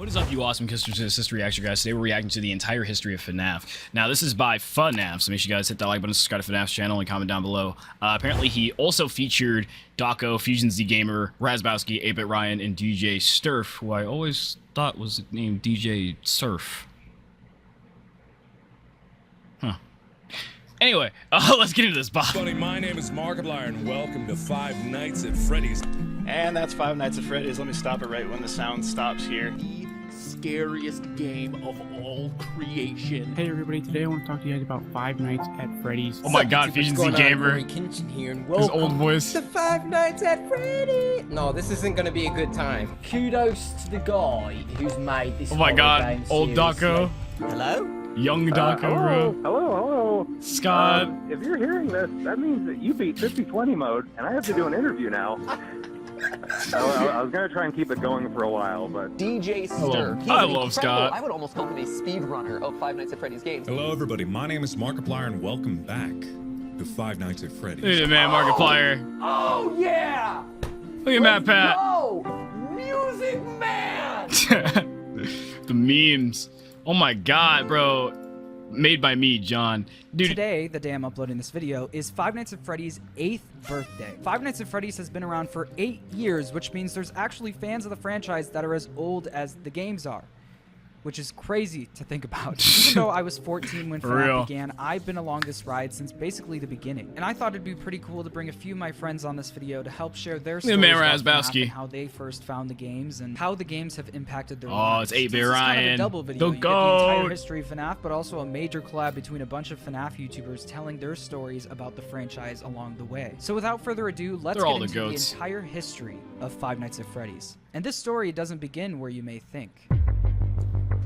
What is up, you awesome kissers to CistReactZ, guys? Today we're reacting to the entire history of FNAF. Now, this is by FuhNaff, so make sure you guys hit that like button, subscribe to FNAF's channel, and comment down below. Apparently, he also featured Dawko, FusionZ Gamer, Razbowski, BitRyan, and DJ Sterf, who I always thought was named DJ Surf. Huh. Anyway, let's get into this, Bob. Buddy, my name is Markiplier, and welcome to Five Nights at Freddy's. And that's Five Nights at Freddy's. Let me stop it right when the sound stops here. The scariest game of all creation. Hey everybody, today I want to talk to you guys about Five Nights at Freddy's. Oh my god, FusionZ Gamer. Here, and His old voice. The Five Nights at Freddy's. No, this isn't going to be a good time. Kudos to the guy who's made this. Oh my god, game old Dawko. Hello? Young Dawko, bro. Hello. Scott. If you're hearing this, that means that you beat 50-20 mode, and I have to do an interview now. I was going to try and keep it going for a while, but... DJ Hello. Sterf. I love Scott. I would almost call him a speedrunner of Five Nights at Freddy's games. Hello, everybody. My name is Markiplier, and welcome back to Five Nights at Freddy's. Look at man, Markiplier. Oh, yeah! Look at Matt Pat. Oh, Music Man! The memes. Oh my god, bro. Made by me, John. Dude. Today, the day I'm uploading this video, is Five Nights at Freddy's 8th birthday. Five Nights at Freddy's has been around for 8 years, which means there's actually fans of the franchise that are as old as the games are. Which is crazy to think about. Even though I was 14 when FNAF began, I've been along this ride since basically the beginning. And I thought it'd be pretty cool to bring a few of my friends on this video to help share their stories about FNAF and how they first found the games and how the games have impacted their lives. Oh, it's This is kind of a BitRyan. double video. The You get the entire GOAT. history of FNAF, but also a major collab between a bunch of FNAF YouTubers telling their stories about the franchise along the way. So without further ado, let's They're all get the into the goats. entire history of Five Nights at Freddy's. And this story doesn't begin where you may think.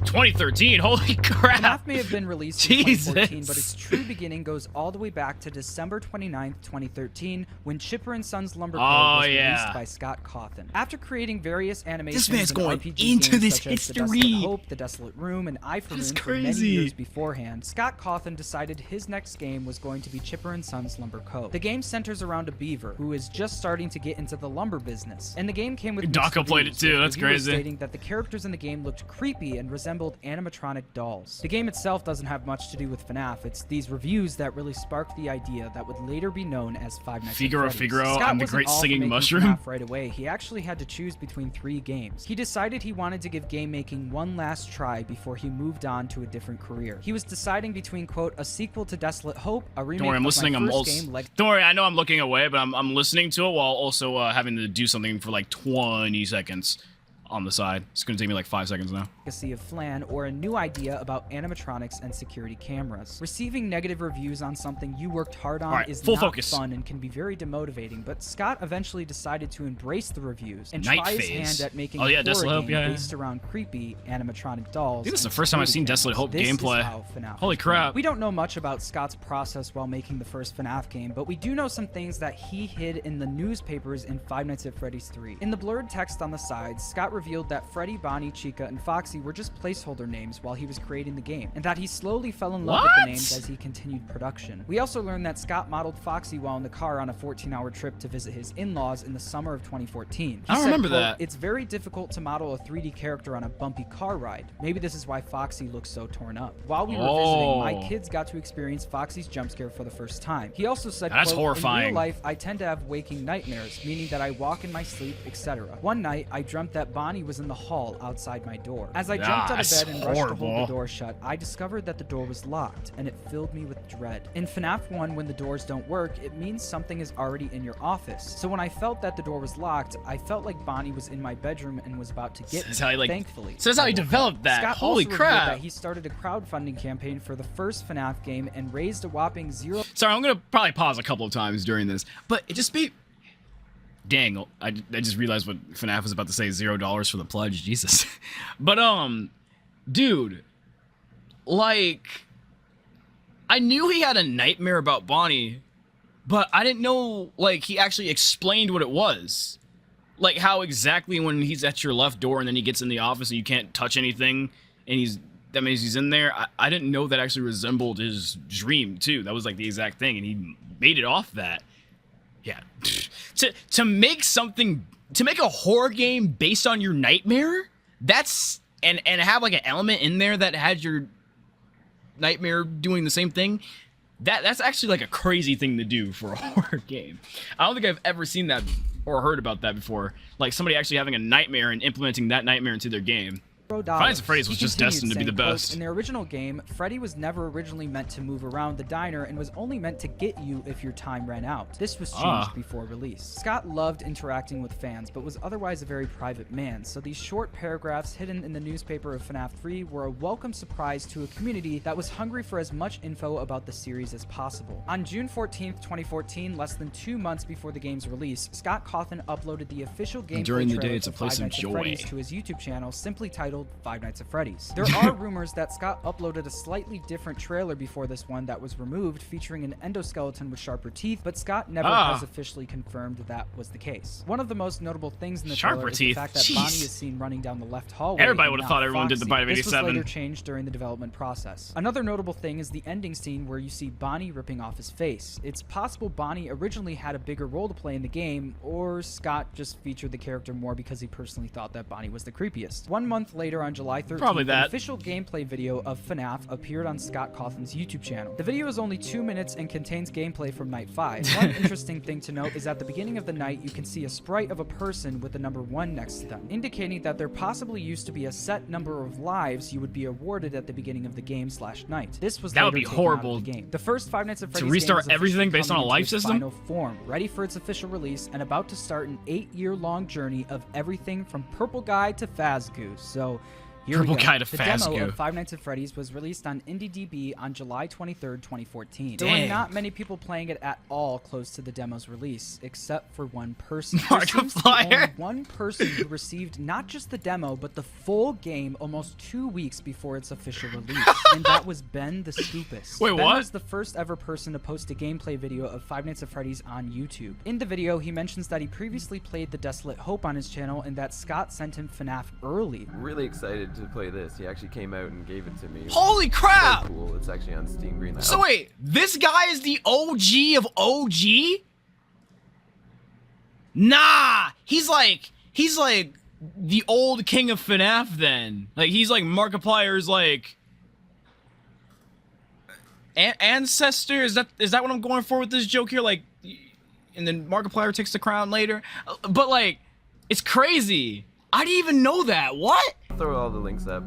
2013, holy crap. FNAF may have been released in 2014, Jesus. but its true beginning goes all the way back to December 29th, 2013, when Chipper and Sons Lumber Co. was released by Scott Cawthon. After creating various animations man's and going RPG into games this such as The history. Desolate Hope, The Desolate Room, and I for That's Moon for many crazy. years beforehand, Scott Cawthon decided his next game was going to be Chipper and Sons Lumber Co. The game centers around a beaver who is just starting to get into the lumber business, and the game came with Dawko mixed played it reviews, too, with that's reviewers crazy. stating that the characters in the game looked creepy and resembled animatronic dolls. The game itself doesn't have much to do with FNAF. It's these reviews that really sparked the idea that would later be known as Five Nights at Freddy's. Figaro, Scott I'm the wasn't great all for singing making mushroom. FNAF right away. He actually had to choose between 3 games. He decided he wanted to give game making one last try before he moved on to a different career. He was deciding between, quote, a sequel to Desolate Hope, a remake Don't worry, I'm of listening. my I'm first also. game, Don't worry, I know I'm looking away, but I'm listening to it while also having to do something for like 20 seconds on the side. It's gonna take me like 5 seconds now. Legacy of Flan, or a new idea about animatronics and security cameras. Receiving negative reviews on something you worked hard on Alright, is full not focus. fun and can be very demotivating, but Scott eventually decided to embrace the reviews and Night try his phase. hand at making Oh, yeah, a Desolate horror Hope, game yeah. based around creepy animatronic dolls. I think this is the and first time I've security seen Desolate Hope cameras. This gameplay. is how FNAF Holy was crap. made. We don't know much about Scott's process while making the first FNAF game, but we do know some things that he hid in the newspapers in Five Nights at Freddy's 3. In the blurred text on the sides, Scott revealed that Freddy, Bonnie, Chica, and Foxy were just placeholder names while he was creating the game, and that he slowly fell in love with the names as he continued production. We also learned that Scott modeled Foxy while in the car on a 14-hour trip to visit his in-laws in the summer of 2014. I don't remember that. It's very difficult to model a 3D character on a bumpy car ride. Maybe this is why Foxy looks so torn up. While we were visiting, my kids got to experience Foxy's jump scare for the first time. He also said, That's quote, horrifying. in real life, I tend to have waking nightmares, meaning that I walk in my sleep, etc. One night, I dreamt that Bonnie was in the hall outside my door. As I jumped out of That's bed and rushed to hold horrible. the door shut, I discovered that the door was locked, and it filled me with dread. In FNAF 1, when the doors don't work, it means something is already in your office. So when I felt that the door was locked, I felt like Bonnie was in my bedroom and was about to get That's me, how he, like- thankfully. So that's how he developed that. Scott Holy also revealed crap. that he started a crowdfunding campaign for the first FNAF game and raised a whopping Sorry, I'm gonna probably pause a couple of times during this, but it just be. Dang, I just realized what FNAF was about to say. $0 for the pledge, Jesus. But dude, like, I knew he had a nightmare about Bonnie, but I didn't know like he actually explained what it was. Like how exactly when he's at your left door and then he gets in the office and you can't touch anything and that means he's in there. I didn't know that actually resembled his dream too. That was like the exact thing, and he made it off that. Yeah. To make a horror game based on your nightmare, that's and have like an element in there that had your nightmare doing the same thing. That's actually like a crazy thing to do for a horror game. I don't think I've ever seen that or heard about that before. Like somebody actually having a nightmare and implementing that nightmare into their game. Five Nights at Freddy's was just destined to be the best. In the original game, Freddy was never originally meant to move around the diner and was only meant to get you if your time ran out. This was changed before release. Scott loved interacting with fans, but was otherwise a very private man, so these short paragraphs hidden in the newspaper of FNAF 3 were a welcome surprise to a community that was hungry for as much info about the series as possible. On June 14th, 2014, less than 2 months before the game's release, Scott Cawthon uploaded the official gameplay during the trailer day, it's a for place Five of Nights at joy. Freddy's to his YouTube channel, simply titled Five Nights at Freddy's. There are rumors that Scott uploaded a slightly different trailer before this one that was removed, featuring an endoskeleton with sharper teeth, but Scott never has officially confirmed that was the case. One of the most notable things in the trailer is the fact that Bonnie is seen running down the left hallway. Everybody would have thought everyone did the Bite of 87. This was later changed during the development process. Another notable thing is the ending scene where you see Bonnie ripping off his face. It's possible Bonnie originally had a bigger role to play in the game, or Scott just featured the character more because he personally thought that Bonnie was the creepiest. 1 month later, on July 13th, an official gameplay video of FNAF appeared on Scott Cawthon's YouTube channel. The video is only 2 minutes and contains gameplay from Night 5. One interesting thing to note is at the beginning of the night, you can see a sprite of a person with the number 1 next to them, indicating that there possibly used to be a set number of lives you would be awarded at the beginning of the game/night. This was that would be horrible. The game. The first Five Nights at Freddy's to restart game is everything based on a life its system. Final form, ready for its official release, and about to start an 8-year-long journey of everything from Purple Guy to Fazgoo. So. Here we go. The demo of Five Nights at Freddy's was released on IndieDB on July 23rd, 2014. There were not many people playing it at all close to the demo's release, except for one person. There seems to be only one person who received not just the demo, but the full game almost 2 weeks before its official release, and that was Ben the Scoopist. Wait, Ben what? was the first ever person to post a gameplay video of Five Nights at Freddy's on YouTube. In the video, he mentions that he previously played The Desolate Hope on his channel, and that Scott sent him FNAF early. Really excited to play this. He actually came out and gave it to me. Holy crap! So cool. It's actually on Steam Greenlight. So wait, this guy is the OG of OG? Nah, he's like the old king of FNAF then. Like he's like Markiplier's like ancestor. Is that what I'm going for with this joke here? Like, and then Markiplier takes the crown later. But like, it's crazy. I didn't even know that. What? I'll throw all the links up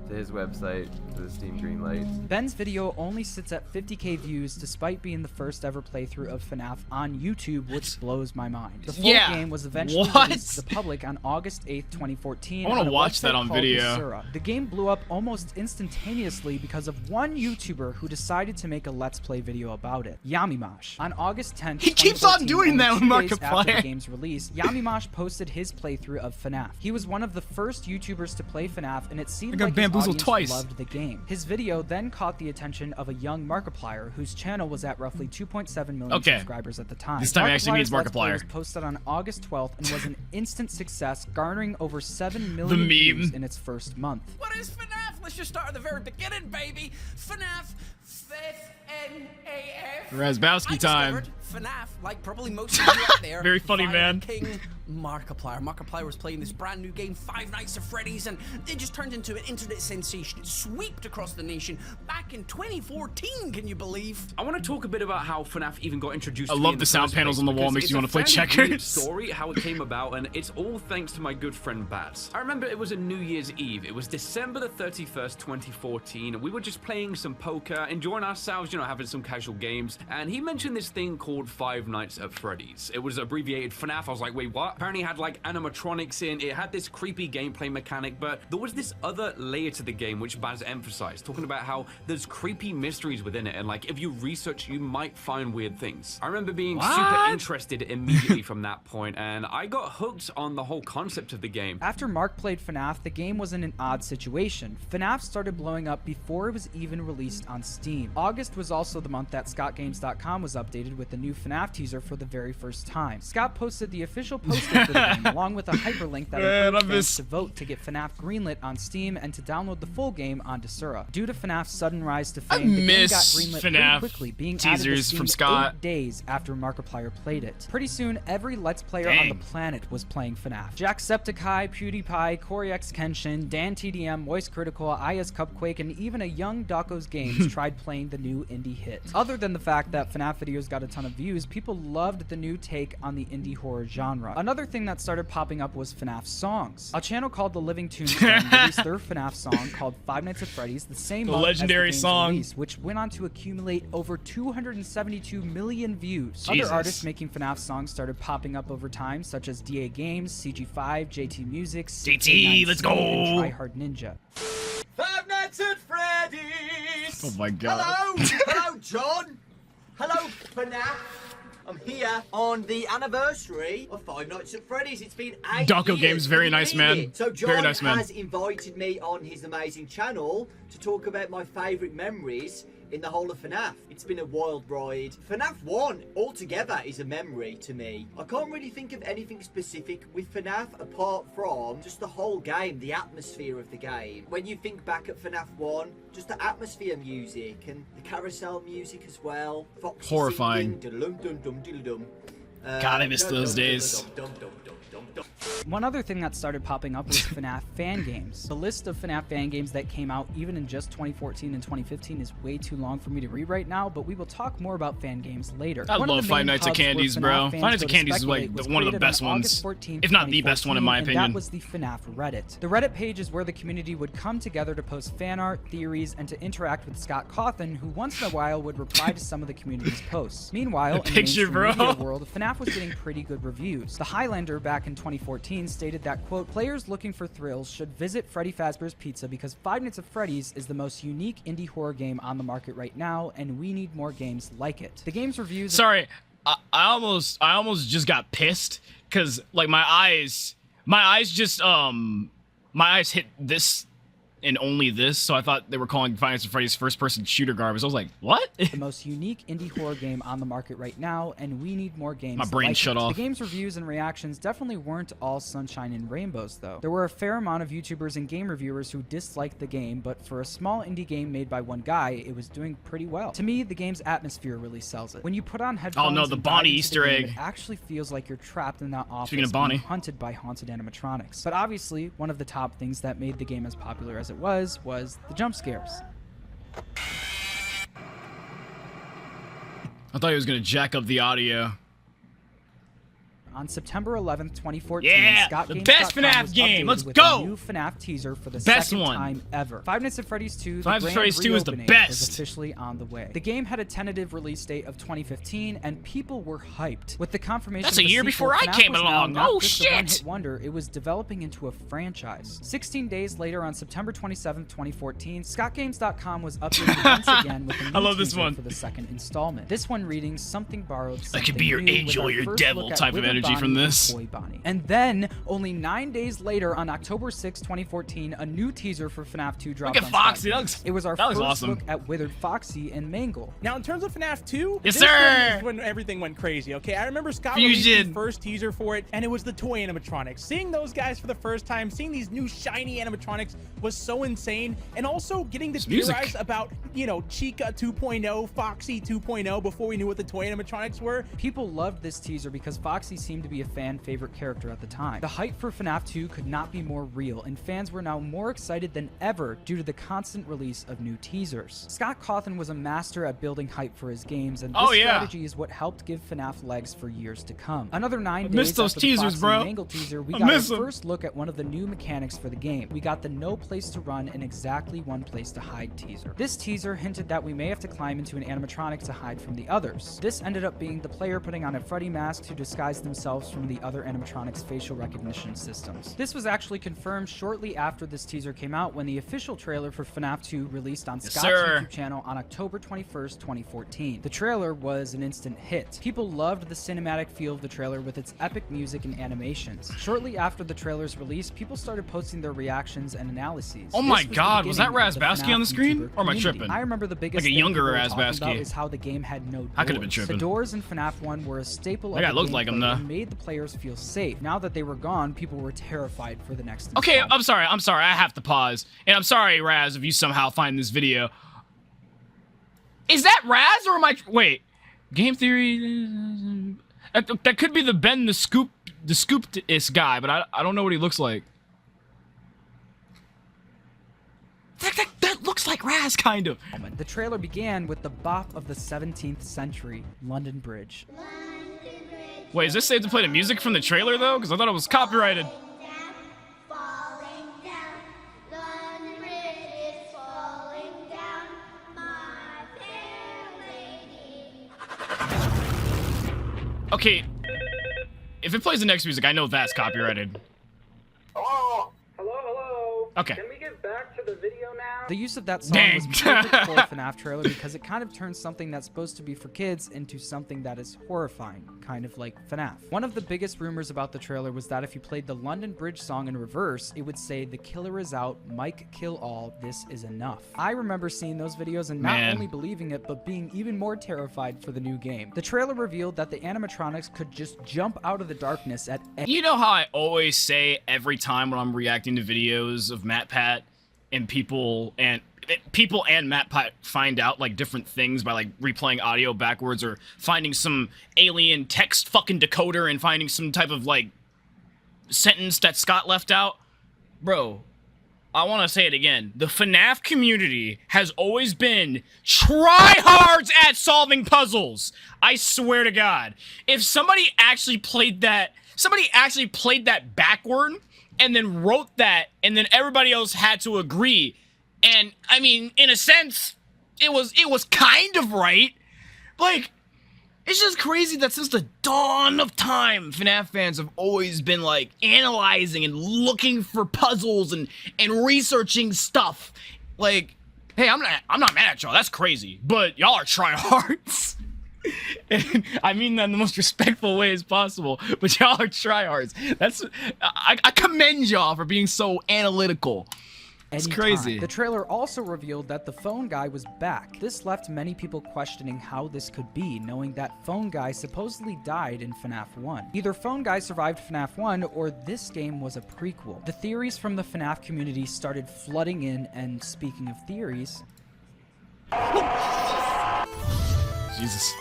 to his website, to the Steam Greenlight. Ben's video only sits at 50k views despite being the first ever playthrough of FNAF on YouTube, which blows my mind. The full game was eventually released to the public on August 8th, 2014. I want to watch that on video. The game blew up almost instantaneously because of one YouTuber who decided to make a Let's Play video about it, Yamimash. On August 10th, he keeps on doing that with Markiplier. After the Markiplier. game's release, Yamimash posted his playthrough of FNAF. He was one of the first YouTubers to play FNAF, and it seemed like his audience loved the game. His video then caught the attention of a young Markiplier, whose channel was at roughly 2.7 million subscribers at the time. This time it actually means Let's Play Markiplier. was posted on August 12th and was an instant success, garnering over 7 million views in its first month. What is FNAF? Let's just start at the very beginning, baby. FNAF, FNAF. Razbowski time. FNAF, like probably most of you out there. Very funny, man. King Markiplier. Markiplier was playing this brand new game, Five Nights at Freddy's, and it just turned into an internet sensation. It swept across the nation back in 2014. Can you believe? I want to talk a bit about how FNAF even got introduced. I to love me in the sound first panels place, on the wall, because makes it's you a want to play fairly weird checkers. story how it came about, and it's all thanks to my good friend Baz. I remember it was a New Year's Eve. It was December the 31st, 2014. We were just playing some poker, enjoying ourselves, you know, having some casual games, and he mentioned this thing called Five Nights at Freddy's. It was abbreviated FNAF. I was like, wait, what? Apparently it had like animatronics in, it had this creepy gameplay mechanic, but there was this other layer to the game which Baz emphasized, talking about how there's creepy mysteries within it, and like if you research, you might find weird things. I remember being super interested immediately from that point, and I got hooked on the whole concept of the game. After Mark played FNAF, the game was in an odd situation. FNAF started blowing up before it was even released on Steam. Steam. August was also the month that ScottGames.com was updated with the new FNAF teaser for the very first time. Scott posted the official poster for the game along with a hyperlink that encouraged fans to vote to get FNAF greenlit on Steam and to download the full game on Desura. Due to FNAF's sudden rise to fame, the game got greenlit pretty quickly, being added to Steam from Scott. 8 days after Markiplier played it. Pretty soon, every Let's Player on the planet was playing FNAF. Jacksepticeye, PewDiePie, CoryX Kenshin, Dan TDM, Moist Critical, Aya's Cupquake, and even a young Daco's Games tried playing the new indie hit. Other than the fact that FNAF videos got a ton of views, people loved the new take on the indie horror genre. Another thing that started popping up was FNAF songs. A channel called The Living Tombstone released their FNAF song called Five Nights at Freddy's the same month legendary as the game's song, release, which went on to accumulate over 272 million views. Jesus. Other artists making FNAF songs started popping up over time, such as DA Games, CG5, JT Music, JT, let's go, and Tryhard Ninja. Five Nights at Freddy's! Oh my god. Hello! Hello, John! Hello, FNAF! I'm here on the anniversary of Five Nights at Freddy's. It's been 8 Daco years. Games, very nice man. It. So John very nice man. has invited me on his amazing channel to talk about my favourite memories in the whole of FNAF. It's been a wild ride. FNAF 1 altogether is a memory to me. I can't really think of anything specific with FNAF apart from just the whole game, the atmosphere of the game. When you think back at FNAF 1, just the atmosphere music and the carousel music as well. Foxy horrifying. Singing, God, I miss those days. One other thing that started popping up was FNAF fan games. The list of FNAF fan games that came out even in just 2014 and 2015 is way too long for me to read right now, but we will talk more about fan games later. I love Five Nights at Candy's, bro. Five Nights at Candy's is like one of the best ones, if not the best one in my opinion. That was the FNAF Reddit. The Reddit page is where the community would come together to post fan art, theories, and to interact with Scott Cawthon, who once in a while would reply to some of the community's posts. Meanwhile, in the mainstream media world, FNAF was getting pretty good reviews. The Highlander back in 2014 stated that, quote, players looking for thrills should visit Freddy Fazbear's Pizza because Five Nights at Freddy's is the most unique indie horror game on the market right now, and we need more games like it. The game's reviews... Sorry, I almost just got pissed because like my eyes hit this and only this, so I thought they were calling Five Nights at Freddy's first-person shooter garbage. I was like, what? The most unique indie horror game on the market right now, and we need more games. My brain like shut off. The game's reviews and reactions definitely weren't all sunshine and rainbows, though. There were a fair amount of YouTubers and game reviewers who disliked the game, but for a small indie game made by one guy, it was doing pretty well. To me, the game's atmosphere really sells it. When you put on headphones, oh no, the Bonnie Easter egg. It actually feels like you're trapped in that office Speaking of Bonnie, being hunted by haunted animatronics. But obviously, one of the top things that made the game as popular as it was the jump scares. I thought he was gonna jack up the audio. On September 11th, 2014, yeah, Scott the Games. best FNAF game. Let's go. A new FNAF teaser for the best second one. time ever. Five Nights at Freddy's 2. Five Nights at Freddy's 2 is the best. Is officially on the way. The game had a tentative release date of 2015, and people were hyped. With the confirmation, that's a year before I came along. Oh shit! A one-hit wonder, it was developing into a franchise. 16 days later, on September 27th, 2014, ScottGames.com was updated once again with a new I love this teaser one for the second installment. This one reading Something Borrowed. Something I could be your new, angel or your devil type of energy from this. Bonnie. And then, only 9 days later, on October 6, 2014, a new teaser for FNAF 2 dropped. Look at Foxy. It was our first awesome. look at Withered Foxy and Mangle. Now, in terms of FNAF 2, yes, this sir. is when everything went crazy. Okay, I remember Scott released his first teaser for it, and it was the toy animatronics. Seeing those guys for the first time, seeing these new shiny animatronics was so insane, and also getting to theorize about, you know, Chica 2.0, Foxy 2.0 before we knew what the toy animatronics were. People loved this teaser because Foxy seemed to be a fan favorite character at the time. The hype for FNAF 2 could not be more real, and fans were now more excited than ever due to the constant release of new teasers. Scott Cawthon was a master at building hype for his games, and this strategy is what helped give FNAF legs for years to come. Another 9 days missed those after teasers, the Foxy bro. and Mangle teaser, we got our first look at one of the new mechanics for the game. We got the no place to run and exactly one place to hide teaser. This teaser hinted that we may have to climb into an animatronic to hide from the others. This ended up being the player putting on a Freddy mask to disguise themselves themselves from the other animatronics' facial recognition systems. This was actually confirmed shortly after this teaser came out when the official trailer for FNAF 2 released on Scott's YouTube channel on October 21st, 2014. The trailer was an instant hit. People loved the cinematic feel of the trailer with its epic music and animations. Shortly after the trailer's release, people started posting their reactions and analyses. Oh my god, was that Razbowski on the screen? Or am I tripping? I remember the biggest like a younger thing people were talking about Razbowski. is how the game had no doors. I could have been tripping. The doors in FNAF 1 were a staple of That guy the looked like him, gameplay though. and made the players feel safe. Now that they were gone, people were terrified for the next Okay, installment. I'm sorry, I have to pause. And I'm sorry, Raz, if you somehow find this video. Is that Raz or am I... Wait. Game theory... That could be the Ben the Scooped-ist guy, but I don't know what he looks like. That looks like Raz, kind of. The trailer began with the bop of the 17th century, London Bridge. Wait, is this safe to play the music from the trailer, though? Because I thought it was copyrighted. Okay, if it plays the next music, I know that's copyrighted. Oh, hello. Okay. Can we get back to the video now? The use of that song was perfect for a FNAF trailer because it kind of turns something that's supposed to be for kids into something that is horrifying, kind of like FNAF. One of the biggest rumors about the trailer was that if you played the London Bridge song in reverse, it would say, "The killer is out, Mike kill all, this is enough." I remember seeing those videos and not only believing it, but being even more terrified for the new game. The trailer revealed that the animatronics could just jump out of the darkness at any— You know how I always say every time when I'm reacting to videos of MatPat and people and MatPat find out like different things by like replaying audio backwards or finding some alien text fucking decoder and finding some type of like sentence that Scott left out? Bro, I want to say it again. The FNAF community has always been tryhards at solving puzzles. I swear to God. If somebody actually played that backward and then wrote that and then everybody else had to agree, and I mean, in a sense, it was kind of right. Like, it's just crazy that since the dawn of time, FNAF fans have always been like analyzing and looking for puzzles and researching stuff. Like, hey, I'm not mad at y'all. That's crazy, but y'all are tryhards. And I mean that in the most respectful way as possible, but y'all are tryhards. I commend y'all for being so analytical. It's crazy. The trailer also revealed that the phone guy was back. This left many people questioning how this could be, knowing that phone guy supposedly died in FNAF 1. Either phone guy survived FNAF 1 or this game was a prequel. The theories from the FNAF community started flooding in, and speaking of theories... Jesus.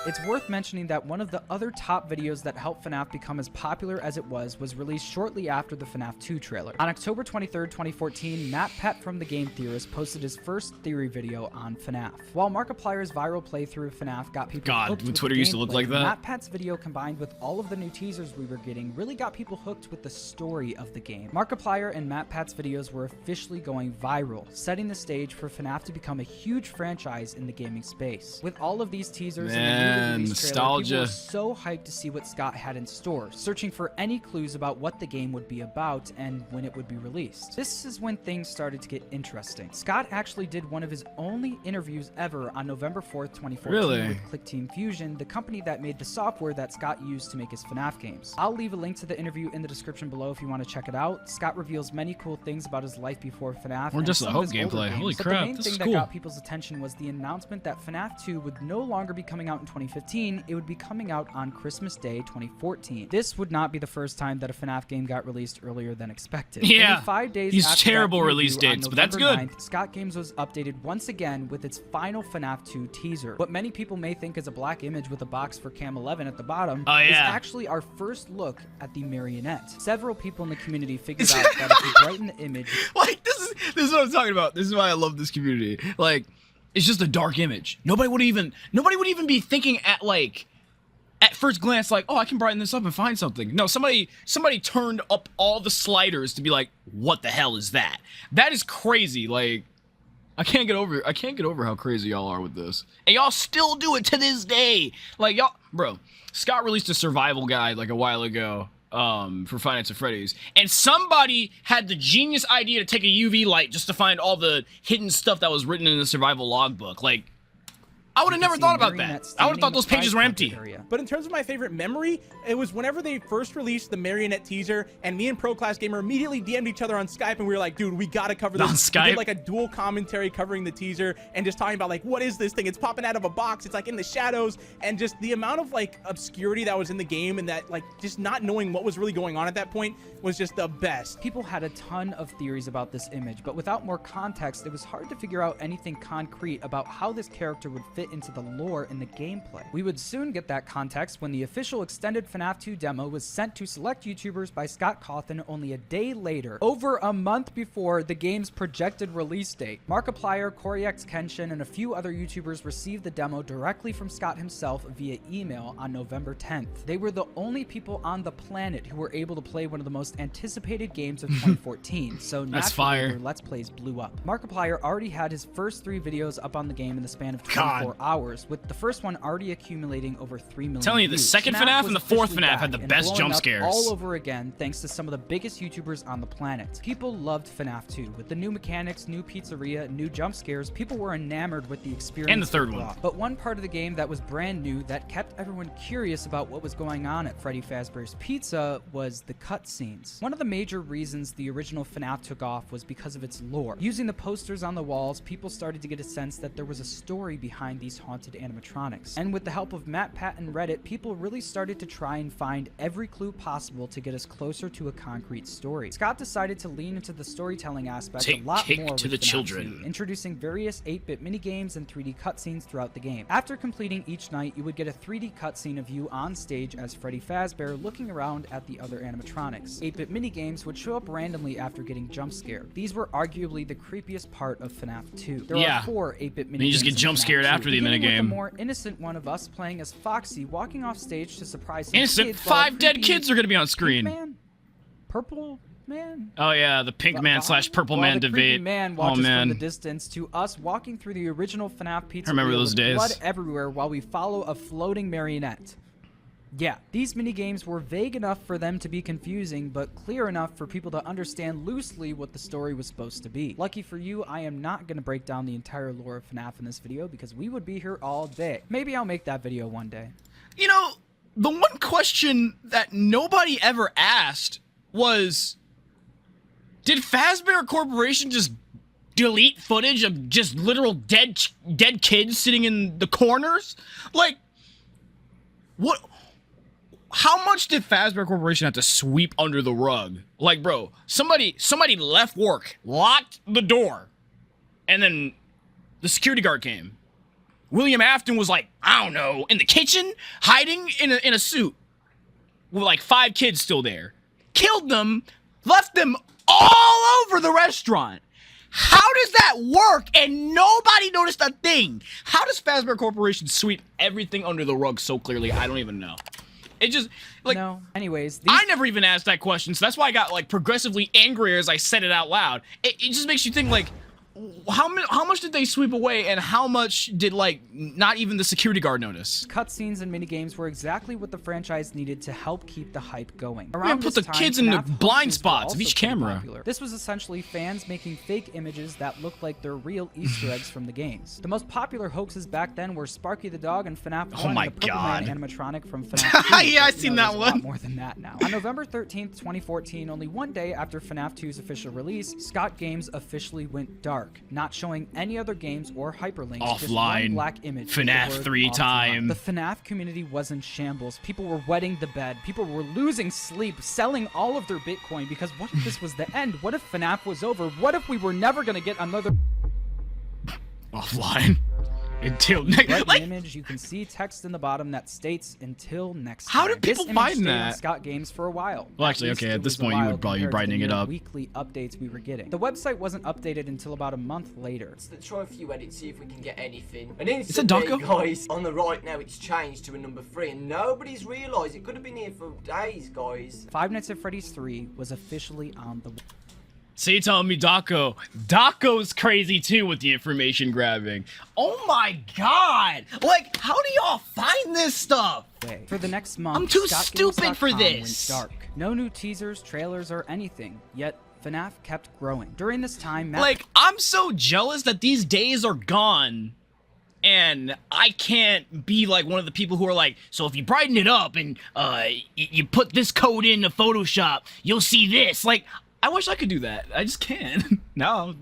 It's worth mentioning that one of the other top videos that helped FNAF become as popular as it was released shortly after the FNAF 2 trailer. On October 23rd, 2014, MatPat from The Game Theorist posted his first theory video on FNAF. While Markiplier's viral playthrough of FNAF got people hooked with Twitter the used to look like that. MatPat's video combined with all of the new teasers we were getting really got people hooked with the story of the game. Markiplier and MatPat's videos were officially going viral, setting the stage for FNAF to become a huge franchise in the gaming space. With all of these teasers and the new release trailer, people were so hyped to see what Scott had in store, searching for any clues about what the game would be about and when it would be released. This is when things started to get interesting. Scott actually did one of his only interviews ever on November 4th, 2014 with Click Team Fusion, the company that made the software that Scott used to make his FNAF games. I'll leave a link to the interview in the description below if you want to check it out. Scott reveals many cool things about his life before FNAF. Or just and a some hope of his older gameplay. games. Holy But crap, the main this thing is that cool. got people's attention was the announcement that FNAF 2 would no longer be coming out in 2015. It would be coming out on Christmas Day 2014. This would not be the first time that a FNAF game got released earlier than expected. Yeah, Only 5 days these after terrible that release interview on dates, but that's November good. 9th, Scott Games was updated once again with its final FNAF 2 teaser. What many people may think is a black image with a box for Cam 11 at the bottom is actually our first look at the marionette. Several people in the community figured out that if you brighten the image... Like, this is what I'm talking about. This is why I love this community. Like, it's just a dark image. Nobody would even be thinking at first glance, like, oh, I can brighten this up and find something. No, somebody turned up all the sliders to be like, what the hell is that? That is crazy. Like, I can't get over how crazy y'all are with this. And y'all still do it to this day. Like, y'all, bro, Scott released a survival guide like a while ago for Five Nights at Freddy's. And somebody had the genius idea to take a UV light just to find all the hidden stuff that was written in the survival logbook. Like, I would have never thought about that. I would have thought those pages were empty. But in terms of my favorite memory, it was whenever they first released the Marionette teaser, and me and Pro Class Gamer immediately DM'd each other on Skype, and we were like, dude, we gotta cover this. On Skype? We did like a dual commentary covering the teaser, and just talking about like, what is this thing? It's popping out of a box, it's like in the shadows, and just the amount of like obscurity that was in the game, and that like just not knowing what was really going on at that point was just the best. People had a ton of theories about this image, but without more context, it was hard to figure out anything concrete about how this character would fit into the lore in the gameplay. We would soon get that context when the official extended FNAF 2 demo was sent to select YouTubers by Scott Cawthon only a day later, over a month before the game's projected release date. Markiplier, CoriX Kenshin, and a few other YouTubers received the demo directly from Scott himself via email on November 10th. They were the only people on the planet who were able to play one of the most anticipated games of 2014, so naturally their Let's Plays blew up. Markiplier already had his first 3 videos up on the game in the span of 24 hours, with the first one already accumulating over 3 million telling you, the second FNAF and the fourth FNAF had the best jump scares. All over again, thanks to some of the biggest YouTubers on the planet. People loved FNAF 2. With the new mechanics, new pizzeria, new jump scares, people were enamored with the experience. And the third one. But one part of the game that was brand new that kept everyone curious about what was going on at Freddy Fazbear's Pizza was the cutscenes. One of the major reasons the original FNAF took off was because of its lore. Using the posters on the walls, people started to get a sense that there was a story behind these haunted animatronics. And with the help of MatPat and Reddit, people really started to try and find every clue possible to get us closer to a concrete story. Scott decided to lean into the storytelling aspect a lot more to the children, introducing various 8-bit minigames and 3D cutscenes throughout the game. After completing each night, you would get a 3D cutscene of you on stage as Freddy Fazbear looking around at the other animatronics. 8-bit minigames would show up randomly after getting jump scared. These were arguably the creepiest part of FNAF 2. There are 4 8-bit minigames. You just get jump scared after the minigame. The more innocent one of us playing as Foxy, walking off stage to surprise some innocent kids. 5 dead kids are gonna be on screen. Pink Man? Purple Man? Oh yeah, the Pink Man / Purple Man debate. Man watches from the distance to us walking through the original FNAF pizza. I remember those days. Blood everywhere while we follow a floating marionette. Yeah, these minigames were vague enough for them to be confusing, but clear enough for people to understand loosely what the story was supposed to be. Lucky for you, I am not going to break down the entire lore of FNAF in this video because we would be here all day. Maybe I'll make that video one day. You know, the one question that nobody ever asked was, did Fazbear Corporation just delete footage of just literal dead kids sitting in the corners? Like, what? How much did Fazbear Corporation have to sweep under the rug? Like, bro, somebody left work, locked the door, and then the security guard came. William Afton was like, I don't know, in the kitchen, hiding in a suit, with like 5 kids still there. Killed them, left them all over the restaurant. How does that work and nobody noticed a thing? How does Fazbear Corporation sweep everything under the rug so clearly? I don't even know. It just, like, no. Anyways, I never even asked that question, so that's why I got, like, progressively angrier as I said it out loud. It just makes you think, like, how much did they sweep away, and how much did, like, not even the security guard notice? Cutscenes and minigames were exactly what the franchise needed to help keep the hype going. Around put the kids in the blind spots of each camera. Popular. This was essentially fans making fake images that looked like they're real Easter eggs from the games. The most popular hoaxes back then were Sparky the Dog and FNAF 1 and the Purple Man animatronic from FNAF 2. Yeah, I've seen that one. A lot more than that now. On November 13th, 2014, only one day after FNAF 2's official release, Scott Games officially went dark, not showing any other games or hyperlinks. Offline. Just one black image. FNAF 3 time. The FNAF community was in shambles. People were wetting the bed. People were losing sleep, selling all of their Bitcoin because what if this was the end? What if FNAF was over? What if we were never gonna get another offline? Until next like, image, you can see text in the bottom that states "until next." How did people find that? On Scott Games for a while. Well, actually, okay, at this point you would probably be brightening it up. Weekly updates we were getting. The website wasn't updated until about a month later. Let's try a few edits, see if we can get anything. And it's a doco, guys. On the right now, it's changed to a number 3, and nobody's realised it could have been here for days, guys. Five Nights at Freddy's 3 was officially on the. So you telling me Daco's crazy too with the information grabbing. Oh my god! Like, how do y'all find this stuff? For the next month, I'm too stupid for ScottGames.com this. Went dark. No new teasers, trailers, or anything. Yet FNAF kept growing. During this time, Like, I'm so jealous that these days are gone. And I can't be like one of the people who are like, so if you brighten it up and you put this code into Photoshop, you'll see this. Like, I wish I could do that. I just can't. No,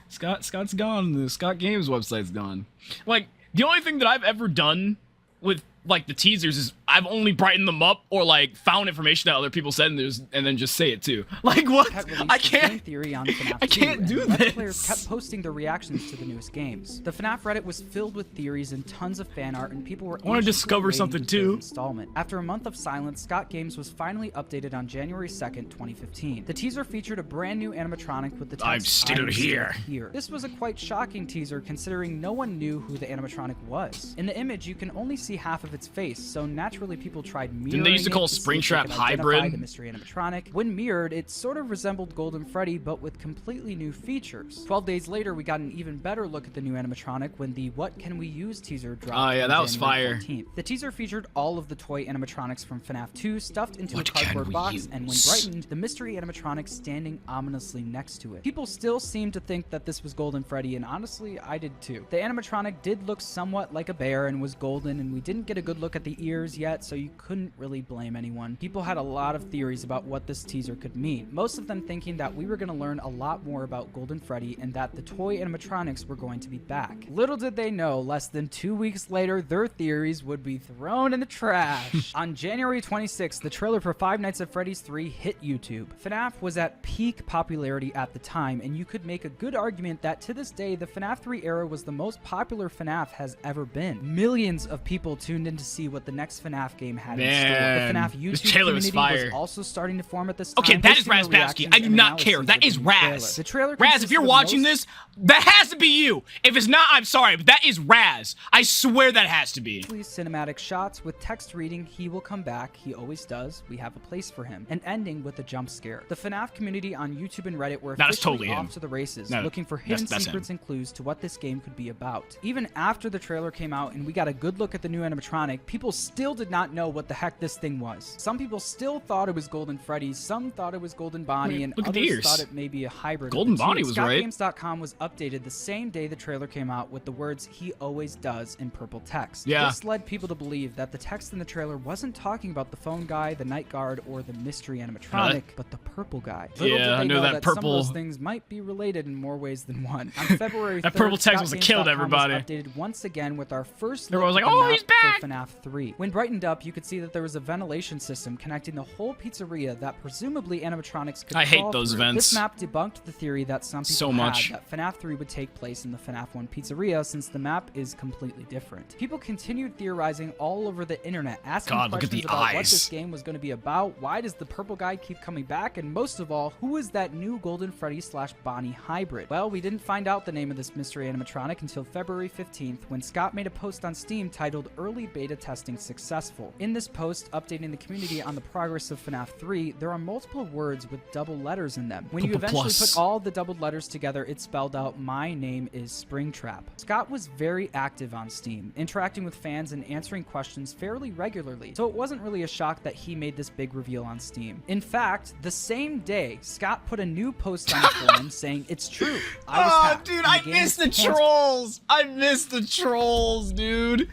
Scott's gone. The Scott Games website's gone. Like, the only thing that I've ever done with like the teasers is I've only brightened them up or like found information that other people said and then just say it too. Like what? I can't. Theory on FNAF I can't 2, do and Let's this. Players kept posting their reactions to the newest games. The FNAF Reddit was filled with theories and tons of fan art, and people were. I want to discover something too. Installment. After a month of silence, Scott Games was finally updated on January 2nd, 2015. The teaser featured a brand new animatronic with the text, I'm still here. This was a quite shocking teaser considering no one knew who the animatronic was. In the image, you can only see half of its face, so naturally people tried mirroring. Didn't they used to call Springtrap hybrid? The mystery animatronic. When mirrored, it sort of resembled Golden Freddy, but with completely new features. 12 days later, we got an even better look at the new animatronic when the What Can We Use teaser dropped. Oh yeah, that was January fire. 14th. The teaser featured all of the toy animatronics from FNAF 2 stuffed into a cardboard box, and when brightened, the mystery animatronic standing ominously next to it. People still seem to think that this was Golden Freddy, and honestly, I did too. The animatronic did look somewhat like a bear and was golden, and we didn't get a good look at the ears yet, so you couldn't really blame anyone. People had a lot of theories about what this teaser could mean, most of them thinking that we were going to learn a lot more about Golden Freddy and that the toy animatronics were going to be back. Little did they know, less than 2 weeks later, their theories would be thrown in the trash. On January 26th, the trailer for Five Nights at Freddy's 3 hit YouTube. FNAF was at peak popularity at the time, and you could make a good argument that to this day, the FNAF 3 era was the most popular FNAF has ever been. Millions of people tuned in to see what the next FNAF game had in store. The FNAF YouTube community was also starting to form at this time. Okay, that is Razbowski. I do not care. That is Raz. The trailer Raz, if you're watching this, that has to be you. If it's not, I'm sorry, but that is Raz. I swear that has to be. Cinematic shots with text reading, "He will come back, he always does, we have a place for him," and ending with a jump scare. The FNAF community on YouTube and Reddit were officially off to the races, looking for hidden secrets and clues to what this game could be about. Even after the trailer came out and we got a good look at the new animatronic, people still did not know what the heck this thing was. Some people still thought it was Golden Freddy, some thought it was Golden Bonnie, and others thought it may be a hybrid. Golden Bonnie was right. ScottGames.com was updated the same day the trailer came out with the words "He always does" in purple text. Yeah. This led people to believe that the text in the trailer wasn't talking about the phone guy, the night guard, or the mystery animatronic, but the purple guy. Little did they I know that purple. Some of those things might be related in more ways than one. On February 3rd, that purple text was killed everybody. Was updated once again with our first Everyone look was like, "Oh, he's back!" for FNAF 3. When brightened up, you could see that there was a ventilation system connecting the whole pizzeria that presumably animatronics could I hate crawl those through. vents. This map debunked the theory that some people had that FNAF 3 would take place in the FNAF 1 pizzeria, since the map is completely different. People continued theorizing all over the internet, asking questions about what this game was going to be about, why does the purple guy keep coming back, and most of all, who is that new Golden Freddy / Bonnie hybrid? Well, we didn't find out the name of this mystery animatronic until February 15th, when Scott made a post on Steam titled "Early Beta Testing Successful." In this post, updating the community on the progress of FNAF 3, there are multiple words with double letters in them. When you eventually put all the doubled letters together, it spelled out "My name is Springtrap." Scott was very active on Steam, interacting with fans and answering questions fairly regularly, so it wasn't really a shock that he made this big reveal on Steam. In fact, the same day, Scott put a new post on the forum saying, "It's true, I was hacked." Dude, I missed the trolls. I missed the trolls, dude.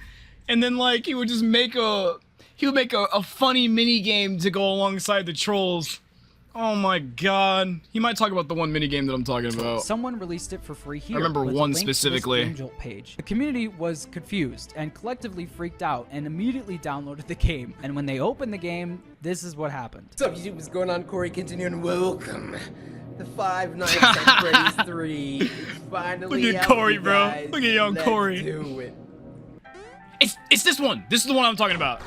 And then like he would just make a funny mini game to go alongside the trolls. Oh my god. He might talk about the one minigame that I'm talking about. Someone released it for free here. I remember with a one link to this specifically. Angel page. The community was confused and collectively freaked out and immediately downloaded the game. And when they opened the game, this is what happened. What's up, YouTube? What's going on? Corey continuing. Welcome to Five Nights at Freddy's 3. It's finally Look at Corey, bro. Look at young Corey. Do it. It's this one. This is the one I'm talking about.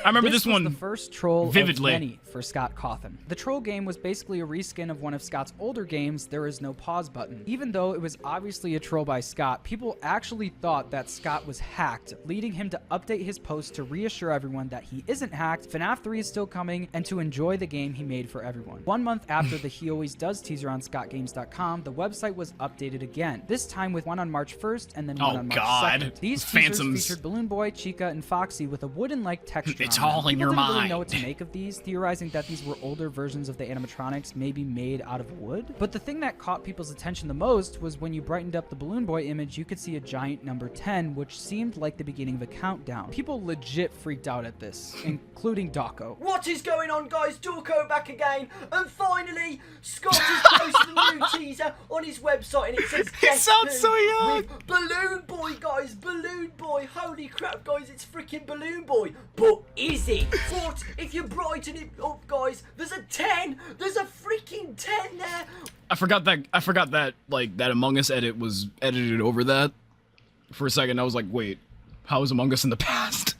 I remember this was one the first troll vividly. of many for Scott Cawthon. The troll game was basically a reskin of one of Scott's older games, There Is No Pause Button. Even though it was obviously a troll by Scott, people actually thought that Scott was hacked, leading him to update his post to reassure everyone that he isn't hacked, FNAF 3 is still coming, and to enjoy the game he made for everyone. 1 month after the He Always Does teaser on ScottGames.com, the website was updated again, this time with one on March 1st and then one on March 2nd. These teasers featured Balloon Boy, Chica, and Foxy with a wooden-like texture. It's on them. all in People your didn't really mind. know what to make of these, theorizing that these were older versions of the animatronics, maybe made out of wood. But the thing that caught people's attention the most was when you brightened up the Balloon Boy image, you could see a giant number 10, which seemed like the beginning of a countdown. People legit freaked out at this, including Dawko. What is going on, guys? Dawko back again, and finally, Scott has posted a new teaser on his website, and it says It sounds so young. with Balloon Boy, guys. Balloon Boy. Holy crap, guys, it's freaking Balloon Boy. But is it? But if you brighten it up, guys, there's a 10. There's a freaking 10 there. I forgot that like that Among Us edit was edited over that. For a second, I was like, wait, how was Among Us in the past?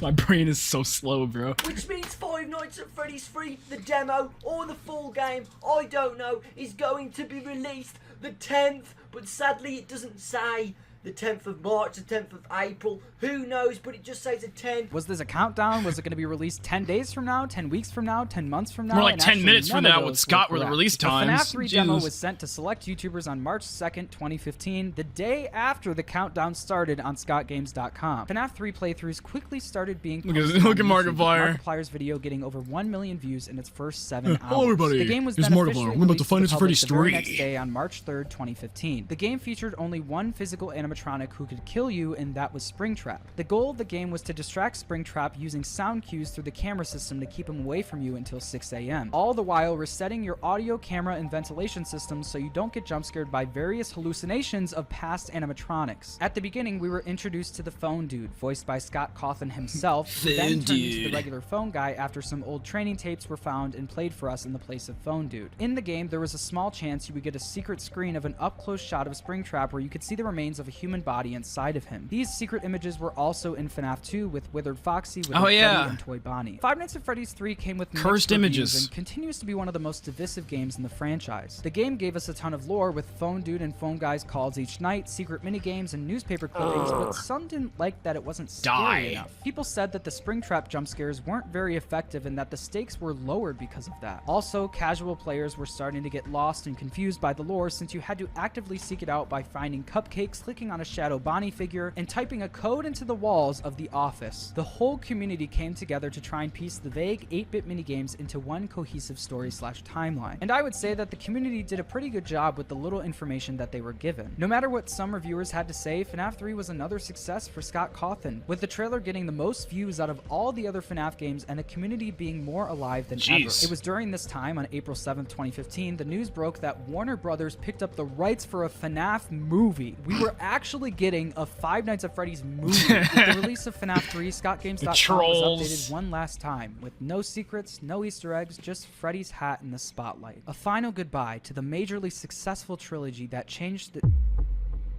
My brain is so slow, bro. Which means Five Nights at Freddy's 3, the demo, or the full game, I don't know, is going to be released the 10th, but sadly it doesn't say the 10th of March, the 10th of April, who knows, but it just says a 10. Was this a countdown? Was it going to be released 10 days from now, 10 weeks from now, 10 months from now? More like And 10 actually, minutes from none of now with those Scott were the correct. release The times. FNAF 3 demo Jeez. was sent to select YouTubers on March 2nd, 2015, the day after the countdown started on ScottGames.com. FNAF 3 playthroughs quickly started being posted Look at on YouTube, with Markiplier. Markiplier's video getting over 1 million views in its first 7 hours. Hello, everybody. The game was Here's then Markiplier. officially We're about to released Five Nights the at public Freddy's the very 3. next day on March 3rd, 2015. The game featured only one physical animatronic who could kill you, and that was Springtrap. The goal of the game was to distract Springtrap using sound cues through the camera system to keep him away from you until 6 a.m. All the while resetting your audio, camera, and ventilation systems so you don't get jump scared by various hallucinations of past animatronics. At the beginning, we were introduced to the Phone Dude, voiced by Scott Cawthon himself, who then turned into the regular phone guy after some old training tapes were found and played for us in the place of Phone Dude. In the game, there was a small chance you would get a secret screen of an up-close shot of Springtrap where you could see the remains of a human body inside of him. These secret images were also in FNAF 2 with Withered Foxy, Withered Freddy, and Toy Bonnie. Five Nights at Freddy's 3 came with Cursed mixed reviews images. and continues to be one of the most divisive games in the franchise. The game gave us a ton of lore with Phone Dude and Phone Guy's calls each night, secret minigames, and newspaper clippings, but some didn't like that it wasn't scary enough. People said that the Springtrap jump scares weren't very effective and that the stakes were lowered because of that. Also, casual players were starting to get lost and confused by the lore since you had to actively seek it out by finding cupcakes, clicking on a Shadow Bonnie figure, and typing a code into the walls of the office. The whole community came together to try and piece the vague 8-bit minigames into one cohesive story/timeline. And I would say that the community did a pretty good job with the little information that they were given. No matter what some reviewers had to say, FNAF 3 was another success for Scott Cawthon, with the trailer getting the most views out of all the other FNAF games and the community being more alive than ever. It was during this time, on April 7th, 2015, the news broke that Warner Brothers picked up the rights for a FNAF movie. We were actually getting a Five Nights at Freddy's movie. With the release of FNAF 3, ScottGames.com was updated one last time, with no secrets, no Easter eggs, just Freddy's hat in the spotlight. A final goodbye to the majorly successful trilogy that changed the...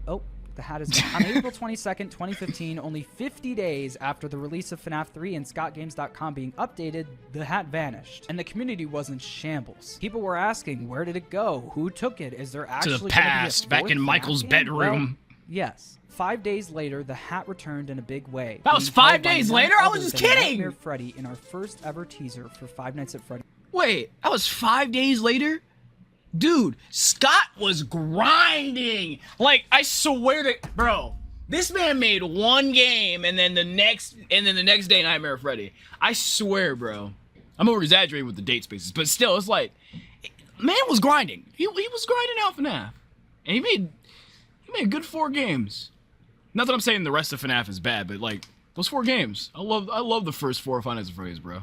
Oh, the hat is gone. On April 22nd, 2015, only 50 days after the release of FNAF 3 and ScottGames.com being updated, the hat vanished, and the community was in shambles. People were asking, where did it go? Who took it? Is there actually to the past, back in Michael's bedroom. Well, yes. 5 days later, the hat returned in a big way. That was 5 days later? I was just kidding! Nightmare Freddy in our first ever teaser for Five Nights at Freddy's. Wait, that was 5 days later? Dude, Scott was grinding. Like, I swear to, bro, this man made one game and then the next day Nightmare Freddy. I swear, bro. I'm over exaggerating with the date spaces, but still, it's like, man was grinding. He was grinding out FNAF, and he made a good 4 games. Not that I'm saying the rest of FNAF is bad, but like those 4 games, I love the first 4 Five Nights at Freddy's, bro.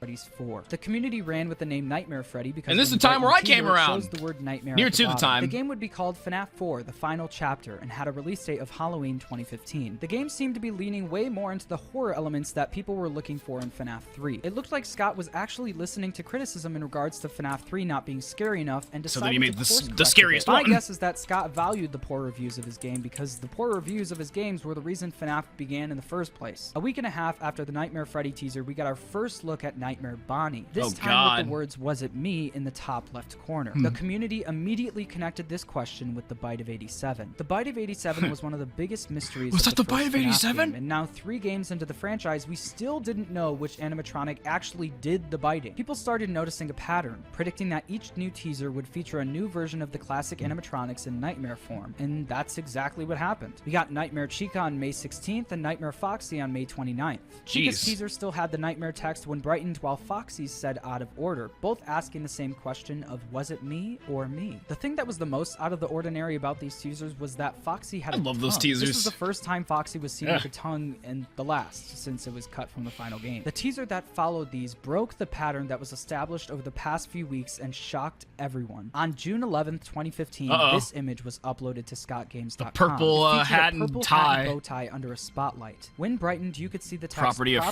Freddy's 4. The community ran with the name Nightmare Freddy because and this is when the time where I came Brighton around. shows the word nightmare Near at to the bottom. time. The game would be called FNAF 4, the final chapter, and had a release date of Halloween 2015. The game seemed to be leaning way more into the horror elements that people were looking for in FNAF 3. It looked like Scott was actually listening to criticism in regards to FNAF 3 not being scary enough and decided So then he made to the course-correct scariest it. one. My guess is that Scott valued the poor reviews of his game because the poor reviews of his games were the reason FNAF began in the first place. A week and a half after the Nightmare Freddy teaser, we got our first look at Nightmare Bonnie. This time with the words "Was it me?" in the top left corner. The community immediately connected this question with the Bite of 87. The Bite of 87 was one of the biggest mysteries. Was of that the Bite of 87? And now 3 games into the franchise, we still didn't know which animatronic actually did the biting. People started noticing a pattern, predicting that each new teaser would feature a new version of the classic animatronics in nightmare form, and that's exactly what happened. We got Nightmare Chica on May 16th and Nightmare Foxy on May 29th. Chica's teaser still had the nightmare text when brightened, while Foxy's said out of order, both asking the same question of was it me or me? The thing that was the most out of the ordinary about these teasers was that Foxy had a tongue. I love those teasers. This was the first time Foxy was seen with a tongue, and the last since it was cut from the final game. The teaser that followed these broke the pattern that was established over the past few weeks and shocked everyone. On June 11th, 2015, this image was uploaded to ScottGames.com. The purple hat and tie. Bow tie under a spotlight. When brightened, you could see the text Property of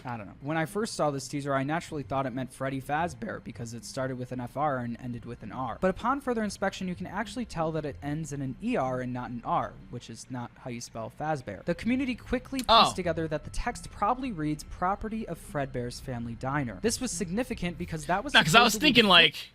I don't know. When I first saw this teaser, I naturally thought it meant Freddy Fazbear because it started with an FR and ended with an R. But upon further inspection, you can actually tell that it ends in an ER and not an R, which is not how you spell Fazbear. The community quickly pieced together that the text probably reads Property of Fredbear's Family Diner. This was significant because that was because I was thinking like,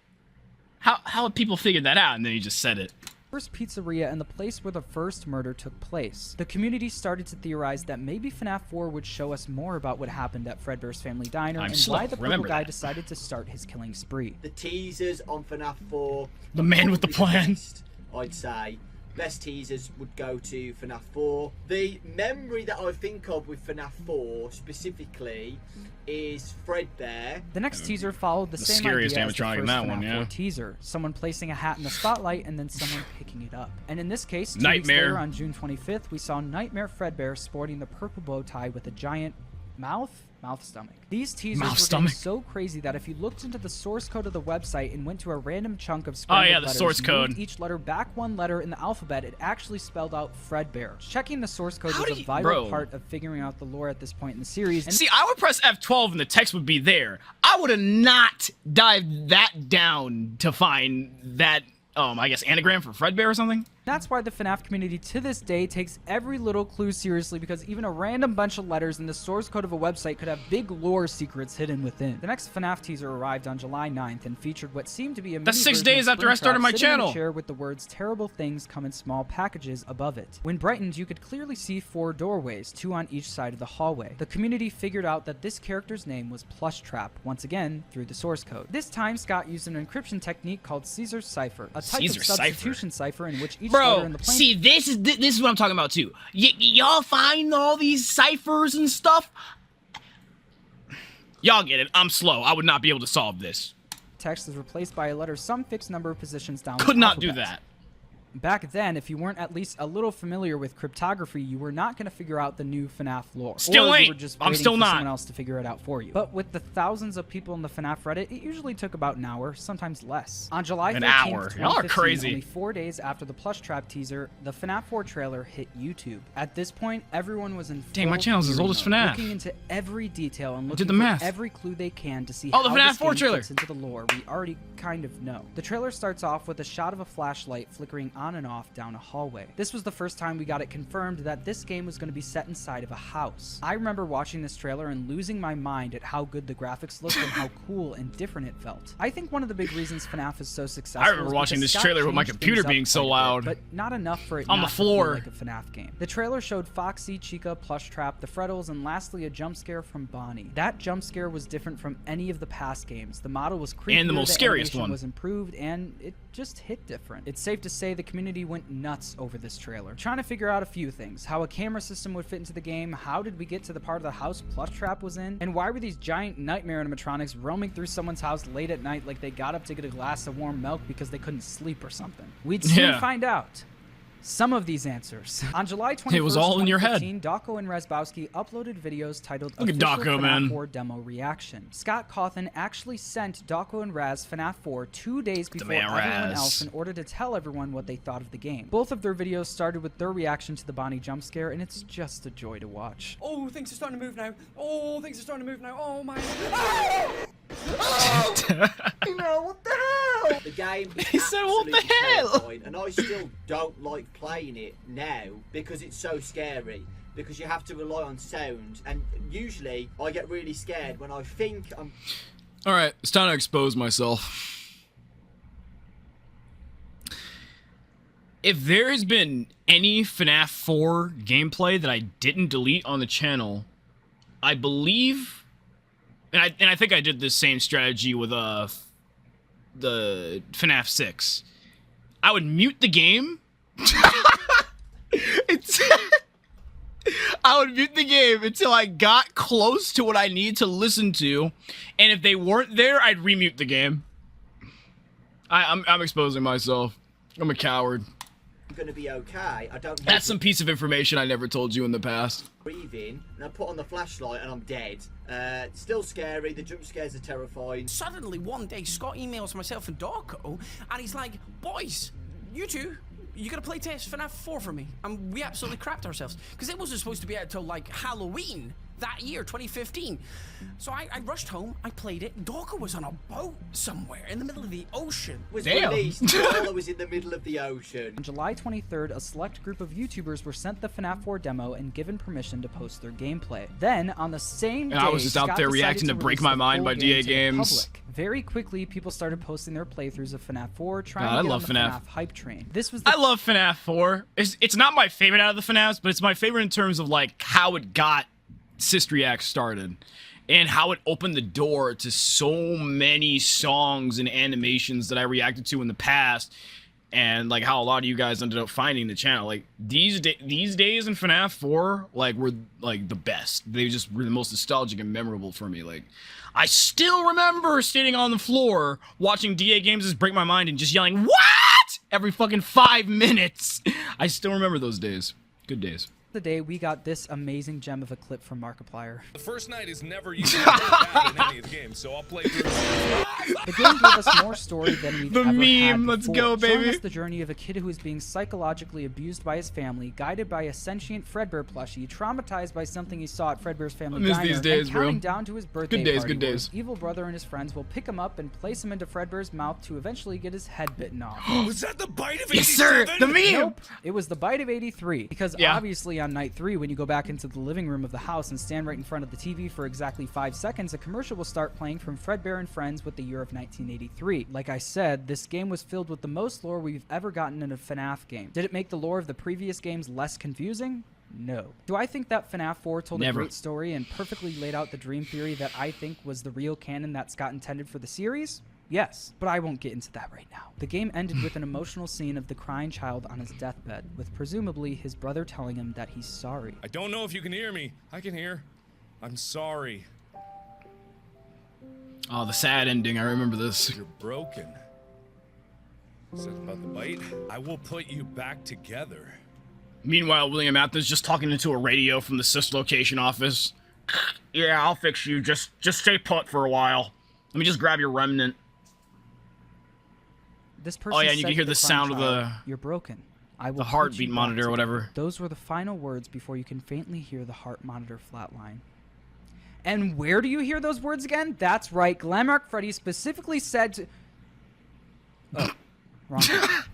how have people figured that out? And then he just said it. First pizzeria and the place where the first murder took place. The community started to theorize that maybe FNAF 4 would show us more about what happened at Fredbear's Family Diner and why the purple guy decided to start his killing spree. The teasers on FNAF 4. The man with the plan. Best, I'd say. Best teasers would go to FNAF 4. The memory that I think of with FNAF 4 specifically is Fredbear. The next teaser followed the same scariest idea as the animatronic first in that FNAF one, 4 teaser. Someone placing a hat in the spotlight and then someone picking it up. And in this case, 2 weeks Nightmare. later on June 25th, we saw Nightmare Fredbear sporting the purple bow tie with a giant mouth stomach. These teasers were getting so crazy that if you looked into the source code of the website and went to a random chunk of scrambled letters, source code. moved each letter back 1 letter in the alphabet, it actually spelled out Fredbear. Checking the source code was a vital part of figuring out the lore at this point in the series. And see, I would press F12 and the text would be there. I would have not dived that down to find that, I guess, anagram for Fredbear or something. That's why the FNAF community to this day takes every little clue seriously, because even a random bunch of letters in the source code of a website could have big lore secrets hidden within. The next FNAF teaser arrived on July 9th and featured what seemed to be a mini That's 6 version days of after I started my Springtrap sitting in a channel. chair with the words "terrible things come in small packages" above it. When brightened, you could clearly see 4 doorways, 2 on each side of the hallway. The community figured out that this character's name was Plushtrap, once again through the source code. This time, Scott used an encryption technique called Caesar's Cipher, a type of substitution cipher in which each letter in the plain see, this is what I'm talking about too. Y'all find all these ciphers and stuff? Y'all get it. I'm slow. I would not be able to solve this. text is replaced by a letter some fixed number of positions down. Could not do that. Back then, if you weren't at least a little familiar with cryptography, you were not going to figure out the new FNAF lore. Still or ain't. You were just I'm waiting still for not. someone else to figure it out for you. But with the thousands of people in the FNAF Reddit, it usually took about an hour, sometimes less. On July 13th, 2015, Y'all are crazy. only 4 days after the Plushtrap teaser, the FNAF 4 trailer hit YouTube. At this point, everyone was in Dang, my full channel's as theory old as mode, FNAF. looking into every detail and Did looking the for math. every clue they can to see Oh, the how FNAF this 4 game trailer. fits into the lore we already kind of know. The trailer starts off with a shot of a flashlight flickering on and off down a hallway. This was the first time we got it confirmed that this game was going to be set inside of a house. I remember watching this trailer and losing my mind at how good the graphics looked and how cool and different it felt. I think one of the big reasons FNAF is so successful I remember is watching because this Scott trailer with my changed computer things up being so quite a bit, loud. but not enough for it on not the to feel floor. like a FNAF game. The trailer showed Foxy, Chica, Plushtrap, the Freddles, and lastly a jump scare from Bonnie. That jump scare was different from any of the past games. The model was creepier, And the most scariest animation one. was improved, and it just hit different. It's safe to say the community went nuts over this trailer, trying to figure out a few things: how a camera system would fit into the game, how did we get to the part of the house Plushtrap was in, and why were these giant nightmare animatronics roaming through someone's house late at night like they got up to get a glass of warm milk because they couldn't sleep or something. We'd soon find out. some of these answers. On July 21st, It was all in your head. 2015, Dawko and Razbowski uploaded videos titled Look at Official Dawko, FNAF man. 4 Demo Reaction. Scott Cawthon actually sent Dawko and Raz FNAF 4 2 days before man everyone Raz. else in order to tell everyone what they thought of the game. Both of their videos started with their reaction to the Bonnie jump scare, and it's just a joy to watch. Oh, things are starting to move now. Oh, things are starting to move now. Oh my. You know, what the hell? The game is He said, "What the absolutely hell?" terrifying, and I still don't like playing it now because it's so scary. Because you have to rely on sound, and usually I get really scared when I think I'm. All right, it's time to expose myself. If there has been any FNAF 4 gameplay that I didn't delete on the channel, I believe, and I think I did this same strategy with the FNAF 6. I would mute the game. I would mute the game until I got close to what I need to listen to, and if they weren't there, I'd remute the game. I'm exposing myself. I'm a coward. Gonna be okay. I don't. That's some piece of information I never told you in the past. Breathe in, and I put on the flashlight, and I'm dead. Still scary. The jump scares are terrifying. Suddenly, one day, Scott emails myself and Dawko, and he's like, "Boys, you two, you gotta play test FNAF 4 for me." And we absolutely crapped ourselves because it wasn't supposed to be out till like Halloween that year, 2015. So I rushed home, I played it. Dawko was on a boat somewhere in the middle of the ocean. Was released while I was in the middle of the ocean. On July 23rd, a select group of YouTubers were sent the FNAF 4 demo and given permission to post their gameplay. Then, on the same day, I was just out Scott there decided reacting to Break release My the Mind full by game DA to the Games. public. Very quickly, people started posting their playthroughs of FNAF 4, trying God, to I get love on the FNAF. FNAF hype train. This was I love FNAF 4. It's not my favorite out of the FNAFs, but it's my favorite in terms of like how it got CistReactZ started and how it opened the door to so many songs and animations that I reacted to in the past, and like how a lot of you guys ended up finding the channel. Like these days in FNAF 4 like were like the best. They just were the most nostalgic and memorable for me. Like I still remember sitting on the floor watching DA Games' Break My Mind and just yelling "What?" every fucking 5 minutes. I still remember those days. Good days. The day we got this amazing gem of a clip from Markiplier. The first night is never usually bad in any of the games, so I'll play through The game gave us more story than we've The ever had meme, let's before, go, showing baby. us the journey of a kid who is being psychologically abused by his family, guided by a sentient Fredbear plushie, traumatized by something he saw at Fredbear's family I miss diner, these days, and bro. counting down to his birthday Good days, party, good where days. his evil brother and his friends will pick him up and place him into Fredbear's mouth to eventually get his head bitten off. Was that the bite of Yes, sir. 87? The meme. Nope. It was the bite of 83. Because Yeah. obviously on night 3, when you go back into the living room of the house and stand right in front of the TV for exactly 5 seconds, a commercial will start playing from Fredbear and Friends with the year of 1983. Like I said, this game was filled with the most lore we've ever gotten in a FNAF game. Did it make the lore of the previous games less confusing? No. Do I think that FNAF 4 told Never. a great story and perfectly laid out the dream theory that I think was the real canon that Scott intended for the series? Yes, but I won't get into that right now. The game ended with an emotional scene of the crying child on his deathbed, with presumably his brother telling him that he's sorry. I don't know if you can hear me. I can hear. I'm sorry. Oh, the sad ending. I remember this. You're broken. Said about the bite. I will put you back together. Meanwhile, William Athens just talking into a radio from the Cis location office. Yeah, I'll fix you. Just stay put for a while. Let me just grab your remnant. This person Oh yeah, and you said can hear to the crying sound of child, the "You're broken. I will the put heartbeat you back monitor or together." whatever. Those were the final words before you can faintly hear the heart monitor flatline. And where do you hear those words again? That's right. Glamrock Freddy specifically said to... Oh, wrong.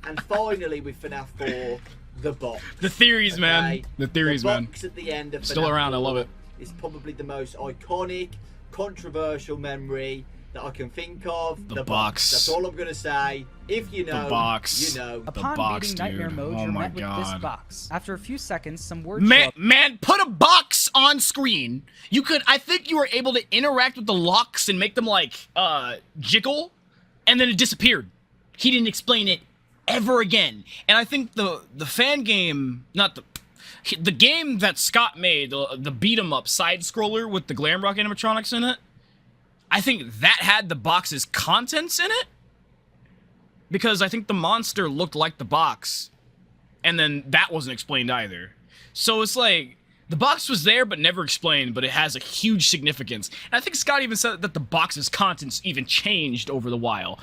And finally, with FNAF 4, the box. The theories, man. The theories, man. The box at the end of Still FNAF around. I 4 love it. is probably the most iconic, controversial memory that I can think of. The box. That's all I'm gonna say. If you know, The box. you know. Upon box, beating Nightmare dude. Mode, Oh you're my met with this God. box. After a few seconds, some words show up. Man, put a box on screen. You could, I think you were able to interact with the locks and make them like, jiggle, and then it disappeared. He didn't explain it ever again. And I think the fan game, not the game that Scott made, the beat 'em up side scroller with the Glamrock animatronics in it, I think that had the box's contents in it. Because I think the monster looked like the box. and then that wasn't explained either. So it's like, the box was there but never explained, but it has a huge significance. And I think Scott even said that the box's contents even changed over the while.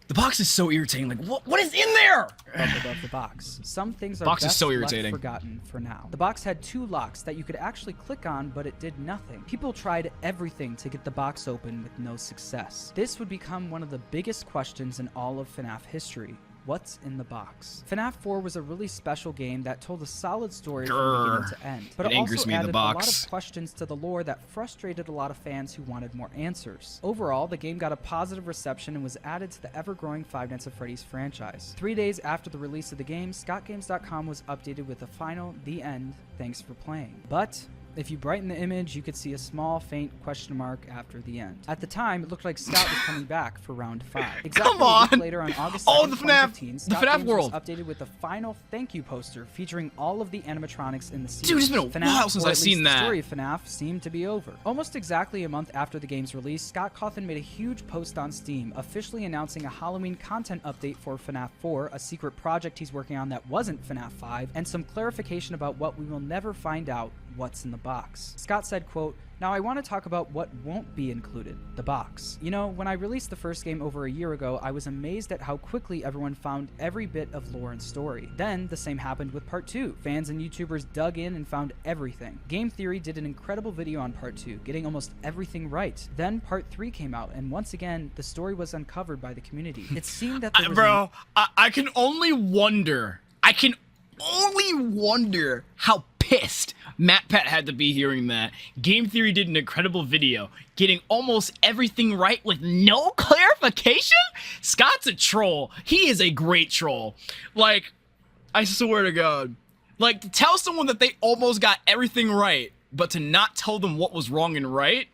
The box is so irritating. Like, what is in there? Above the box. Some things are box is best so left irritating. Forgotten for now. The box had 2 locks that you could actually click on, but it did nothing. People tried everything to get the box open with no success. This would become one of the biggest questions in all of FNAF history. What's in the box? FNAF 4 was a really special game that told a solid story from beginning to end, but it also added a lot of questions to the lore that frustrated a lot of fans who wanted more answers. Overall, the game got a positive reception and was added to the ever-growing Five Nights at Freddy's franchise. 3 days after the release of the game, ScottGames.com was updated with a final, "The End, thanks for playing." But if you brighten the image, you could see a small, faint question mark after the end. At the time, it looked like Scott was coming back for round 5. Exactly a week later, on August 2nd, 2015, Scott Games was updated with a final thank you poster featuring all of the animatronics in the series. Dude, it's been a while since I've seen that. The story of FNAF seemed to be over. Almost exactly a month after the game's release, Scott Cawthon made a huge post on Steam, officially announcing a Halloween content update for FNAF 4, a secret project he's working on that wasn't FNAF 5, and some clarification about what we will never find out: what's in the box. Scott said, quote, "Now I want to talk about what won't be included, the box. You know, when I released the first game over a year ago, I was amazed at how quickly everyone found every bit of lore and story. Then, the same happened with Part 2. Fans and YouTubers dug in and found everything. Game Theory did an incredible video on Part 2, getting almost everything right. Then Part 3 came out, and once again, the story was uncovered by the community. It seemed that there was I can only wonder how pissed MatPat had to be hearing that. Game Theory did an incredible video, getting almost everything right with no clarification? Scott's a troll. He is a great troll. Like, I swear to God. Like, to tell someone that they almost got everything right, but to not tell them what was wrong and right?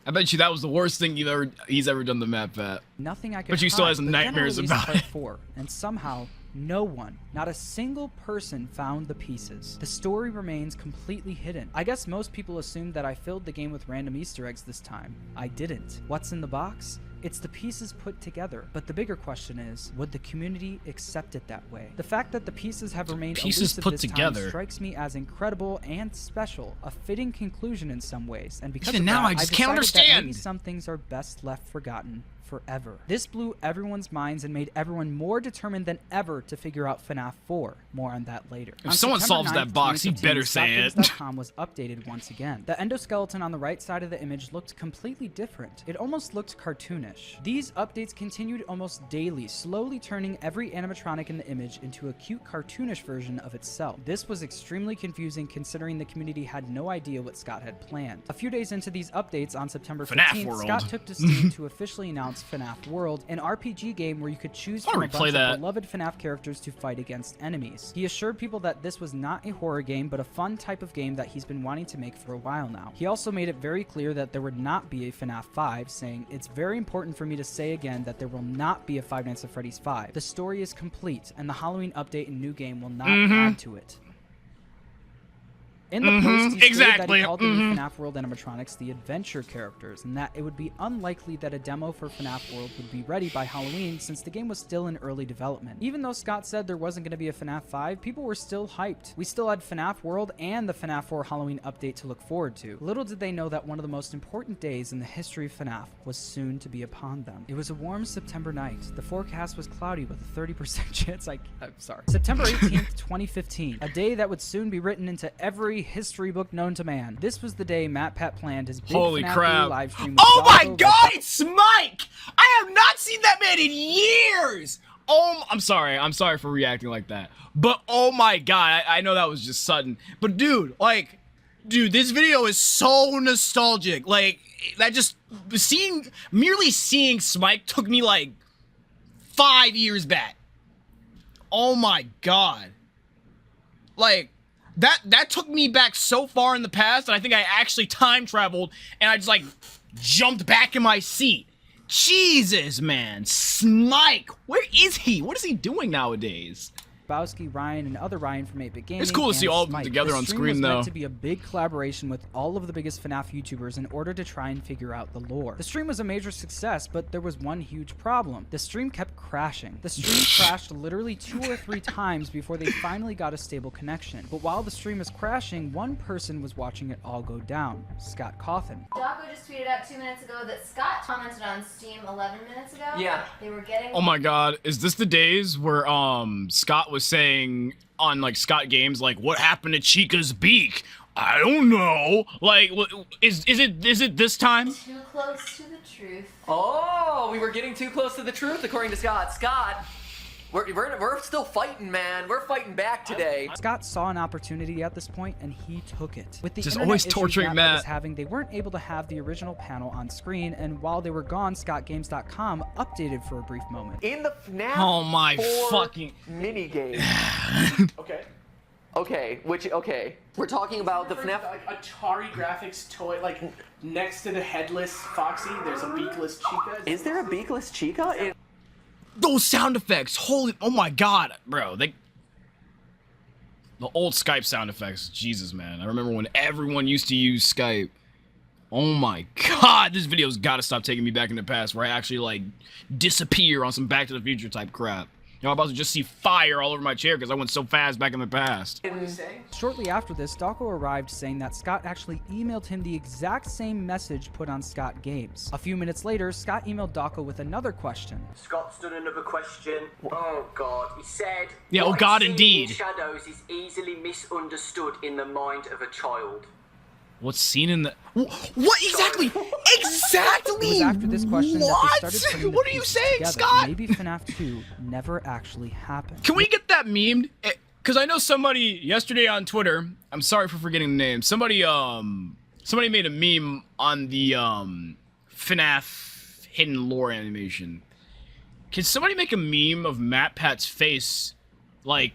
I bet you that was the worst thing he's ever done to MatPat. Nothing I could But you still hide, has but then nightmares I released about Part it. 4, and somehow, no one, not a single person, found the pieces. The story remains completely hidden. I guess most people assumed that I filled the game with random Easter eggs this time. I didn't. What's in the box? It's the pieces put together. But the bigger question is, would the community accept it that way? The fact that the pieces have remained elusive put this together time strikes me as incredible and special, a fitting conclusion in some ways. And because Even of now, that, I just I've can't decided that maybe understand. some things are best left forgotten forever. This blew everyone's minds and made everyone more determined than ever to figure out FNAF 4. More on that later. If On someone September solves that 9th, box, he 2015, better say it. ScottGames.com was updated once again. The endoskeleton on the right side of the image looked completely different. It almost looked cartoonish. These updates continued almost daily, slowly turning every animatronic in the image into a cute cartoonish version of itself. This was extremely confusing considering the community had no idea what Scott had planned. A few days into these updates on September 15th, World. Scott took to Steam to officially announce FNAF World, an RPG game where you could choose from a bunch of beloved FNAF characters to fight against enemies. He assured people that this was not a horror game, but a fun type of game that he's been wanting to make for a while now. He also made it very clear that there would not be a FNAF 5, saying, "It's very important for me to say again that there will not be a Five Nights at Freddy's 5. The story is complete, and the Halloween update and new game will not add to it." In the post, he stated that he called the new FNAF World animatronics the adventure characters, and that it would be unlikely that a demo for FNAF World would be ready by Halloween since the game was still in early development. Even though Scott said there wasn't going to be a FNAF 5, people were still hyped. We still had FNAF World and the FNAF 4 Halloween update to look forward to. Little did they know that one of the most important days in the history of FNAF was soon to be upon them. It was a warm September night. The forecast was cloudy with a 30% chance I'm sorry. September 18th, 2015. A day that would soon be written into every history book known to man. This was the day MatPat planned his big Holy FNAF crap. live stream. Oh my God, it's Smike! I have not seen that man in years! Oh, I'm sorry for reacting like that. But oh my God, I know that was just sudden. But dude, this video is so nostalgic. Like, that just, merely seeing Smike took me like 5 years back. Oh my God. Like, that took me back so far in the past that I think I actually time traveled and I just like jumped back in my seat. Jesus, man. Smike, where is he? What is he doing nowadays? Bowski, Ryan, and other Ryan from 8-Bit Gaming. It's cool to see and all of them Smite. together The on stream screen, was though. meant to be a big collaboration with all of the biggest FNAF YouTubers in order to try and figure out the lore. The stream was a major success, but there was one huge problem. The stream kept crashing. The stream crashed literally 2 or 3 times before they finally got a stable connection. But while the stream was crashing, one person was watching it all go down, Scott Cawthon. Doggo just tweeted out 2 minutes ago that Scott commented on Steam 11 minutes ago. Yeah. They were getting... Oh my god, is this the days where Scott was saying on like Scott Games like what happened to Chica's beak? I don't know. Like is it this time? Too close to the truth. Oh, we were getting too close to the truth, according to Scott. Scott, we're still fighting, man. We're fighting back today. Scott saw an opportunity at this point, and he took it. With the Just internet always issues torturing that Matt. was having, they weren't able to have the original panel on screen, and while they were gone, ScottGames.com updated for a brief moment. In the FNAF Oh my 4 fucking minigame. Okay, we're talking about the FNAF. Like Atari graphics toy, like next to the headless Foxy, there's a beakless Chica. Is there a beakless Chica? Those sound effects, holy, oh my god, bro, the old Skype sound effects, Jesus, man. I remember when everyone used to use Skype. Oh my god, this video's gotta stop taking me back in the past where I actually, like, disappear on some Back to the Future type crap. You know, I'm about to just see fire all over my chair because I went so fast back in the past. Shortly after this, Dawko arrived saying that Scott actually emailed him the exact same message put on Scott Games. A few minutes later, Scott emailed Dawko with another question. Scott's done another question. Oh god, he said, Yeah, oh "What god, is seen indeed. in shadows is easily misunderstood in the mind of a child." What's seen in the... What exactly? Exactly! It was after this question that they started putting the What are you pieces saying, together. Scott? Maybe FNAF 2 never actually happened. Can we get that memed? Because I know somebody yesterday on Twitter, I'm sorry for forgetting the name, somebody made a meme on the FNAF hidden lore animation. Can somebody make a meme of MatPat's face, like,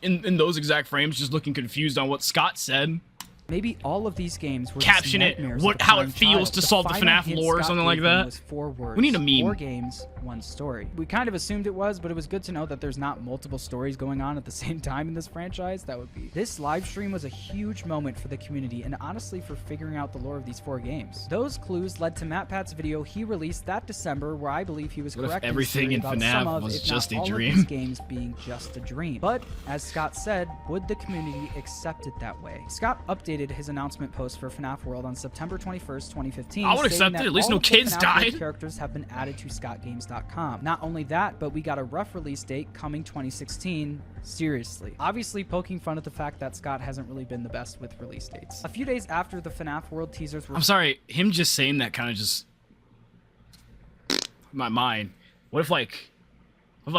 in those exact frames, just looking confused on what Scott said? Maybe all of these games were Caption just it, nightmares what, of the how it prime feels child. to The solve the final FNAF hint lore or Scott something like gave them that. was 4 words. We need a meme. 4 games, 1 story. We kind of assumed it was, but it was good to know that there's not multiple stories going on at the same time in this franchise. That would be. This live stream was a huge moment for the community and honestly for figuring out the lore of these 4 games. Those clues led to MatPat's video he released that December, where I believe he was What if correct everything in about FNAF some of, was if just not a all dream? of these games being just a dream. But as Scott said, would the community accept it that way? Scott updated his announcement post for FNAF World on September 21st, 2015. I would accept stating it. that At least all no of the kids FNAF died. characters have been added to ScottGames.com. Not only that, but we got a rough release date coming 2016. Seriously. Obviously poking fun at the fact that Scott hasn't really been the best with release dates. A few days after the FNAF World teasers were... I'm sorry, him just saying that kind of just... my mind. What if like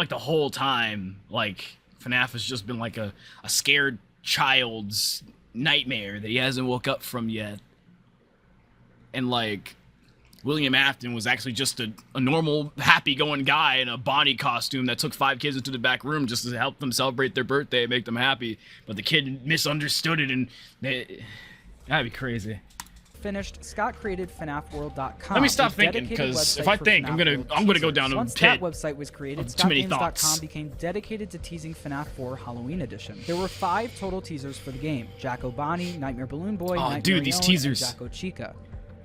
the whole time, like, FNAF has just been like a scared child's nightmare that he hasn't woke up from yet. And like William Afton was actually just a normal happy-going guy in a Bonnie costume that took 5 kids into the back room just to help them celebrate their birthday and make them happy, but the kid misunderstood it and that'd be crazy. Finished, Scott created FNAFworld.com. Let me stop a thinking, dedicated 'cause if website I for think, FNAF I'm gonna World go teasers. down a Once pit that website was created, of too many ScottGames.com thoughts. became dedicated to teasing FNAF 4 Halloween Edition. There were 5 total teasers for the game: Jacko Bonnie, Nightmare Balloon Boy, Oh, Nightmare dude, these Leone, teasers. and Jacko Chica.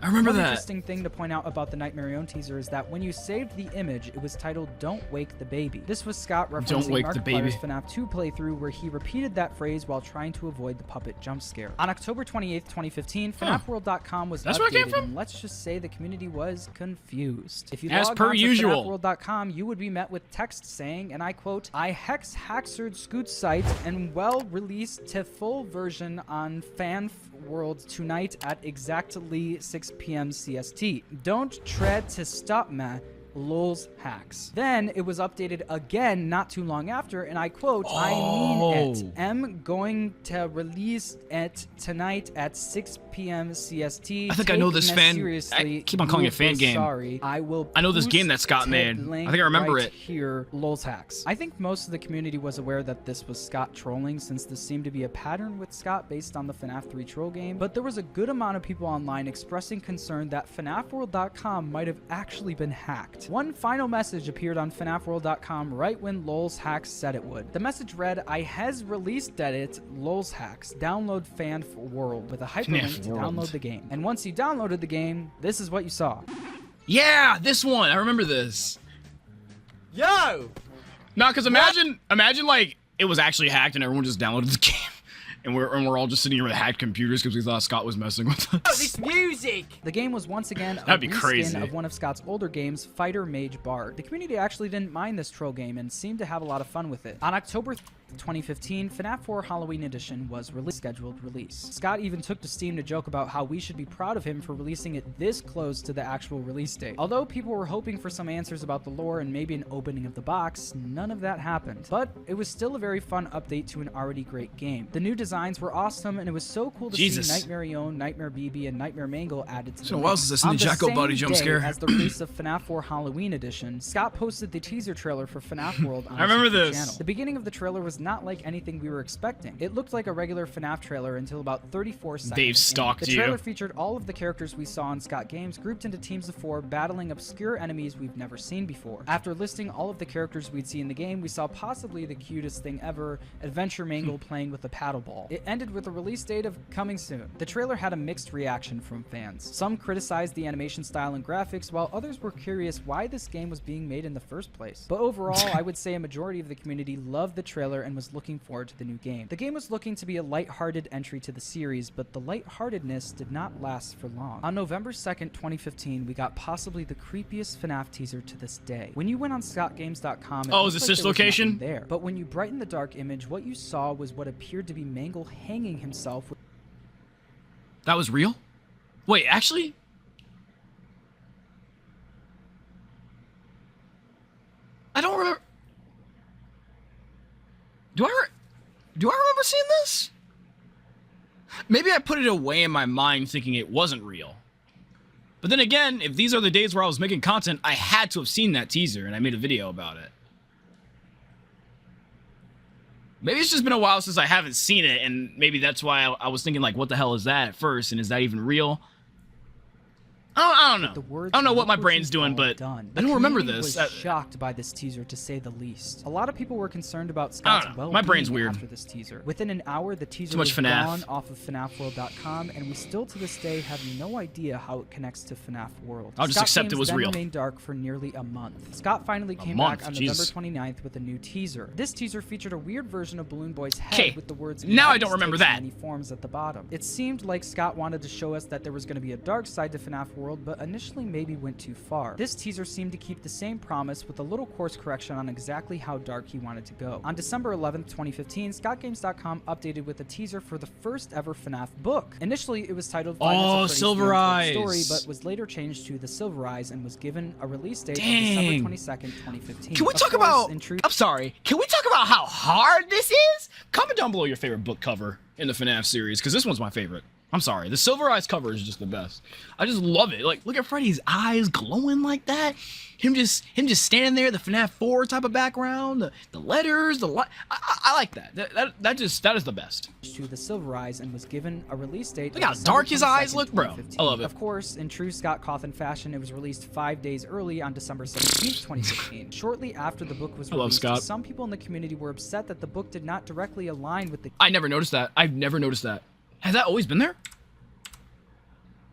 I remember One that. interesting thing to point out about the Nightmare Leone teaser is that when you saved the image, it was titled "Don't Wake the Baby." This was Scott referencing Wake the Baby. Markiplier's FNAF 2 playthrough, where he repeated that phrase while trying to avoid the puppet jump scare. On October 28th, 2015, FNAFworld.com was That's where it came updated, from? and let's just say the community was confused. If you As logged per on to usual. FNAFworld.com, you would be met with text saying, and I quote, "I hex haxered scoot site and well released to full version on FNAF World tonight at exactly 6 p.m. CST. Don't tread to stop me. Lols hacks." Then it was updated again not too long after, and I quote, "I mean it. Am going to release it tonight at 6 p.m. CST. I think I know this fan. Seriously, I keep on calling it fan game. Sorry, I will. I know this game that Scott made. I think I remember right it. Here, Lulz Hacks. I think most of the community was aware that this was Scott trolling, since this seemed to be a pattern with Scott based on the FNAF 3 troll game. But there was a good amount of people online expressing concern that FNAFworld.com might have actually been hacked. One final message appeared on FNAFworld.com right when Lulz Hacks said it would. The message read, "I has released edit Lulz Hacks. Download FNAF World," with a hyperlink to download the game. And once you downloaded the game, this is what you saw. Yeah, this one. I remember this. Yo! No, because imagine like it was actually hacked and everyone just downloaded the game. And we're all just sitting here with hacked computers because we thought Scott was messing with us. Oh, this music! The game was once again a That'd be reskin crazy. of one of Scott's older games, Fighter Mage Bard. The community actually didn't mind this troll game and seemed to have a lot of fun with it. On October 2015, FNAF 4 Halloween Edition was scheduled release. Scott even took to Steam to joke about how we should be proud of him for releasing it this close to the actual release date. Although people were hoping for some answers about the lore and maybe an opening of the box, none of that happened. But it was still a very fun update to an already great game. The new designs were awesome, and it was so cool to see Nightmare Eon, Nightmare BB, and Nightmare Mangle added to the So while since I seen the Jacko Body jump scare. As the release of FNAF 4 Halloween Edition, Scott posted the teaser trailer for FNAF World on I remember his YouTube this. channel. The beginning of the trailer was not like anything we were expecting. It looked like a regular FNAF trailer until about 34 seconds. Dave stalked The you. trailer featured all of the characters we saw in Scott games grouped into teams of 4, battling obscure enemies we've never seen before. After listing all of the characters we'd see in the game, we saw possibly the cutest thing ever, Adventure Mangle playing with a paddle ball. It ended with a release date of coming soon. The trailer had a mixed reaction from fans. Some criticized the animation style and graphics, while others were curious why this game was being made in the first place. But overall, I would say a majority of the community loved the trailer and was looking forward to the new game. The game was looking to be a light-hearted entry to the series, but the light-heartedness did not last for long. On November 2nd, 2015, we got possibly the creepiest FNAF teaser to this day. When you went on ScottGames.com, Oh, is it Sis location? There, but when you brightened the dark image, what you saw was what appeared to be Mangle hanging himself with. That was real? Wait, actually? I don't remember. Do I remember seeing this? Maybe I put it away in my mind thinking it wasn't real. But then again, if these are the days where I was making content, I had to have seen that teaser and I made a video about it. Maybe it's just been a while since I haven't seen it, and maybe that's why I was thinking, like, what the hell is that at first, and is that even real? I don't know. I don't know what my brain's doing, but I don't remember this. Was shocked by this teaser, to say the least. A lot of people were concerned about Scott's well-being my brain's weird. after this teaser. Within an hour, the teaser Too much was FNAF. gone off of FNAFworld.com, and we still to this day have no idea how it connects to FNAF World. I'll just Scott accept it Games was then real. remained dark for nearly a month. Scott finally came month? back on Jesus. November 29th with a new teaser. This teaser featured a weird version of Balloon Boy's head 'Kay. with the words Now I "Madness don't remember takes that." many forms" at the bottom. It seemed like Scott wanted to show us that there was going to be a dark side to FNAF World, but initially maybe went too far. This teaser seemed to keep the same promise with a little course correction on exactly how dark he wanted to go. On December 11th, 2015, ScottGames.com updated with a teaser for the first ever FNAF book. Initially, it was titled Five Nights at Freddy's Silver The Untold Eyes. Story, but was later changed to The Silver Eyes and was given a release date of Dang. December 22nd, 2015. Can we Of talk course, about... in truth, I'm sorry. Can we talk about how hard this is? Comment down below your favorite book cover in the FNAF series, because this one's my favorite. I'm sorry. The Silver Eyes cover is just the best. I just love it. Like, look at Freddy's eyes glowing like that. Him just standing there, the FNAF 4 type of background, the letters, the light. I like that. That is the best. To The Silver Eyes and was given a release date. Look how dark his eyes look, bro. I love it. Of course, in true Scott Cawthon fashion, it was released 5 days early on December 17th, 2015. Shortly after the book was I love released, Scott. some people in the community were upset that the book did not directly align with the. I never noticed that. I've never noticed that. Has that always been there?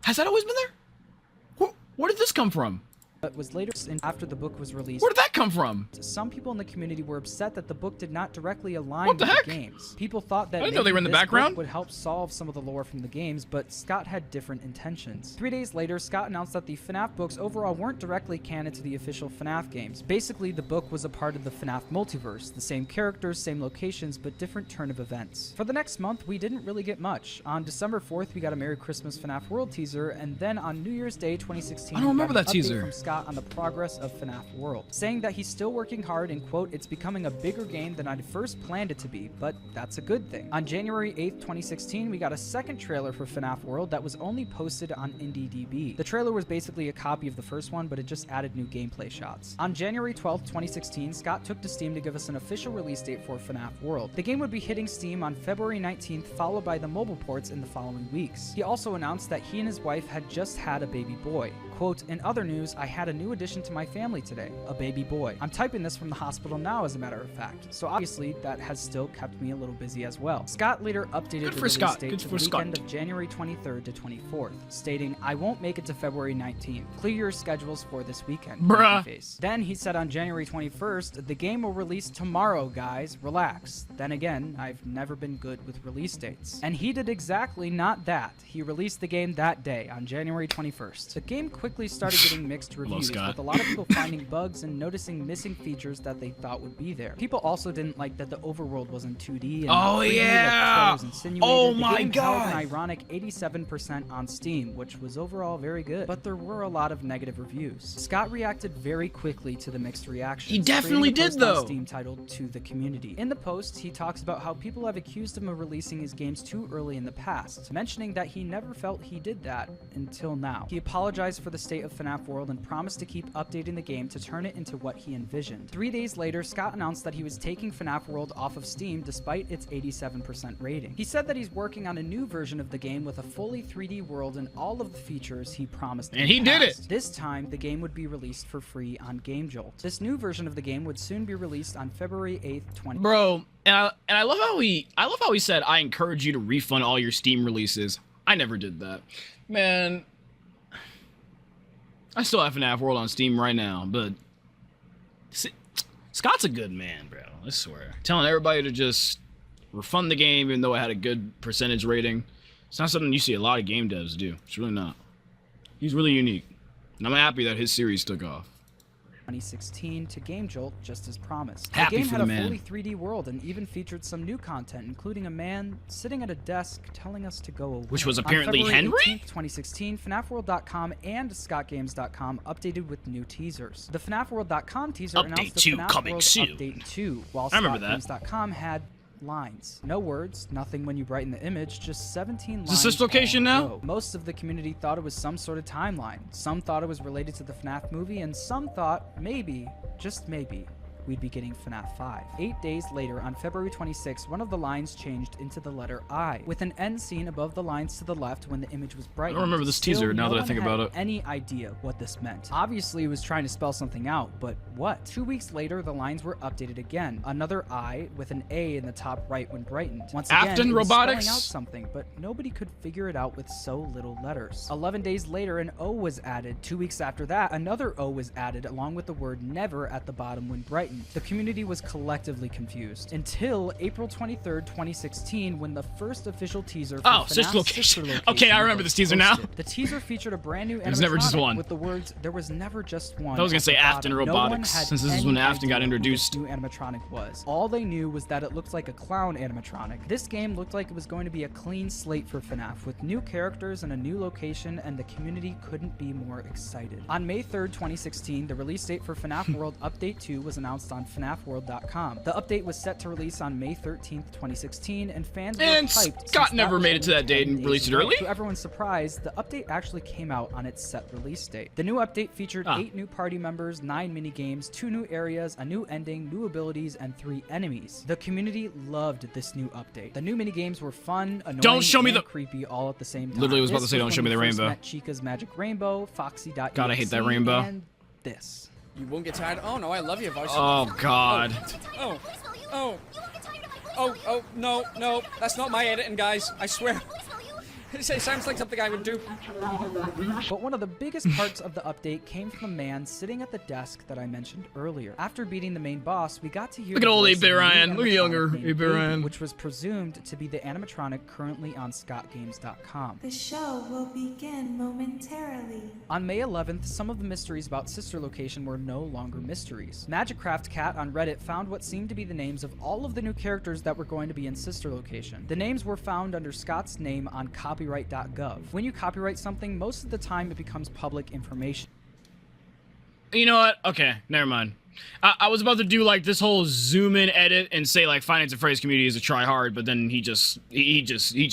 Has that always been there? Where did this come from? But was later after the book was released. Where did that come from? Some people in the community were upset that the book did not directly align What the with heck? the games. People thought that I didn't know they were in the this book background. would help solve some of the lore from the games, but Scott had different intentions. 3 days later, Scott announced that the FNAF books overall weren't directly canon to the official FNAF games. Basically, the book was a part of the FNAF multiverse, the same characters, same locations, but different turn of events. For the next month, we didn't really get much. On December 4th, we got a Merry Christmas FNAF World teaser, and then on New Year's Day 2016, I don't remember we got an that update teaser. from Scott Scott on the progress of FNAF World, saying that he's still working hard and, quote, it's becoming a bigger game than I'd first planned it to be, but that's a good thing. On January 8th, 2016, we got a second trailer for FNAF World that was only posted on IndieDB. The trailer was basically a copy of the first one, but it just added new gameplay shots. On January 12th, 2016, Scott took to Steam to give us an official release date for FNAF World. The game would be hitting Steam on February 19th, followed by the mobile ports in the following weeks. He also announced that he and his wife had just had a baby boy. Quote, in other news, I had a new addition to my family today, a baby boy. I'm typing this from the hospital now, as a matter of fact, so obviously that has still kept me a little busy as well. Scott later updated the release date to the weekend of January 23rd to 24th, stating, I won't make it to February 19th. Clear your schedules for this weekend. Bruh. Then he said on January 21st, the game will release tomorrow, guys. Relax. Then again, I've never been good with release dates. And he did exactly not that. He released the game that day, on January 21st. The game quickly started getting mixed reviews, with a lot of people finding bugs and noticing missing features that they thought would be there. People also didn't like that the overworld was in 2D and 3D like insinuated. Oh the my game god! held an ironic 87% on Steam, which was overall very good, but there were a lot of negative reviews. Scott reacted very quickly to the mixed reactions. He definitely creating a did, post though. on Steam titled "To the Community." In the post, he talks about how people have accused him of releasing his games too early in the past, mentioning that he never felt he did that until now. He apologized for the state of FNAF World and promised to keep updating the game to turn it into what he envisioned. 3 days later, Scott announced that he was taking FNAF World off of Steam despite its 87% rating. He said that he's working on a new version of the game with a fully 3D world and all of the features he promised. And he did it! This time, the game would be released for free on GameJolt. This new version of the game would soon be released on February 8th, 20. Bro, and I love how he said, I encourage you to refund all your Steam releases. I never did that. Man, I still have FNAF World on Steam right now, but Scott's a good man, bro. I swear. Telling everybody to just refund the game even though it had a good percentage rating. It's not something you see a lot of game devs do. It's really not. He's really unique. And I'm happy that his series took off. 2016 to GameJolt just as promised. Happy the game for had the a man. fully 3D world and even featured some new content, including a man sitting at a desk telling us to go away. Which was apparently On February Henry? 18th, 2016, FNAFWorld.com and ScottGames.com updated with new teasers. The FNAFWorld.com teaser Update announced the 2 FNAF coming World soon. Update 2, while I remember that. ScottGames.com had lines. No words, nothing when you brighten the image, just 17 lines. Is this location all in a now? row. Most of the community thought it was some sort of timeline. Some thought it was related to the FNAF movie, and some thought maybe, just maybe, we'd be getting FNAF 5. 8 days later, on February 26, one of the lines changed into the letter I, with an end scene above the lines to the left when the image was brightened. I don't remember this teaser now that I think about it. Any idea what this meant? Obviously, it was trying to spell something out, but what? 2 weeks later, the lines were updated again. Another I with an A in the top right when brightened. Once again, Afton it was Robotics? spelling out something, but nobody could figure it out with so little letters. 11 days later, an O was added. 2 weeks after that, another O was added along with the word never at the bottom when brightened. The community was collectively confused until April 23rd, 2016, when the first official teaser for Oh, FNAF's Sister Location. Sister Location Okay, I remember was this teaser now. posted. The teaser featured a brand new There's never just animatronic one. with the words "There was never just one." I was gonna at say the Afton bottom. No one Robotics, had since this is any when Afton got idea who introduced. this new animatronic was. All they knew was that it looked like a clown animatronic. This game looked like it was going to be a clean slate for FNAF, with new characters and a new location, and the community couldn't be more excited. On May 3rd, 2016, the release date for FNAF World Update 2 was announced on FNAFWorld.com. The update was set to release on May 13th, 2016, and fans were And hyped. Scott since never was made it to only that date 10 and released days it away. early? To everyone's surprise, the update actually came out on its set release date. The new update featured 8 new party members, 9 minigames, 2 new areas, a new ending, new abilities, and 3 enemies. The community loved this new update. The new minigames were fun, annoying, Don't show me and the- creepy all at the same time. Literally was about to This say, don't when show me we the first rainbow. met Chica's Magic Rainbow, Foxy.exe, God, I hate that rainbow. and this. You won't get tired. Oh no, I love you, Voice. Oh, God. Oh, no, that's not my editing, guys. I swear. It sounds like something I would do. But one of the biggest parts of the update came from the man sitting at the desk that I mentioned earlier. After beating the main boss, we got to hear Look at the old voice of a new BitRyan. Look at younger animatronic named BitRyan. Baby, which was presumed to be the animatronic currently on ScottGames.com. The show will begin momentarily. On May 11th, some of the mysteries about Sister Location were no longer mysteries. Magicraft Cat on Reddit found what seemed to be the names of all of the new characters that were going to be in Sister Location. The names were found under Scott's name on copyright.gov. When you copyright something, most of the time it becomes public information. You know what? Okay, never mind. I was about to do like this whole zoom in edit and say like Five Nights at Freddy's community is a try hard, but then he just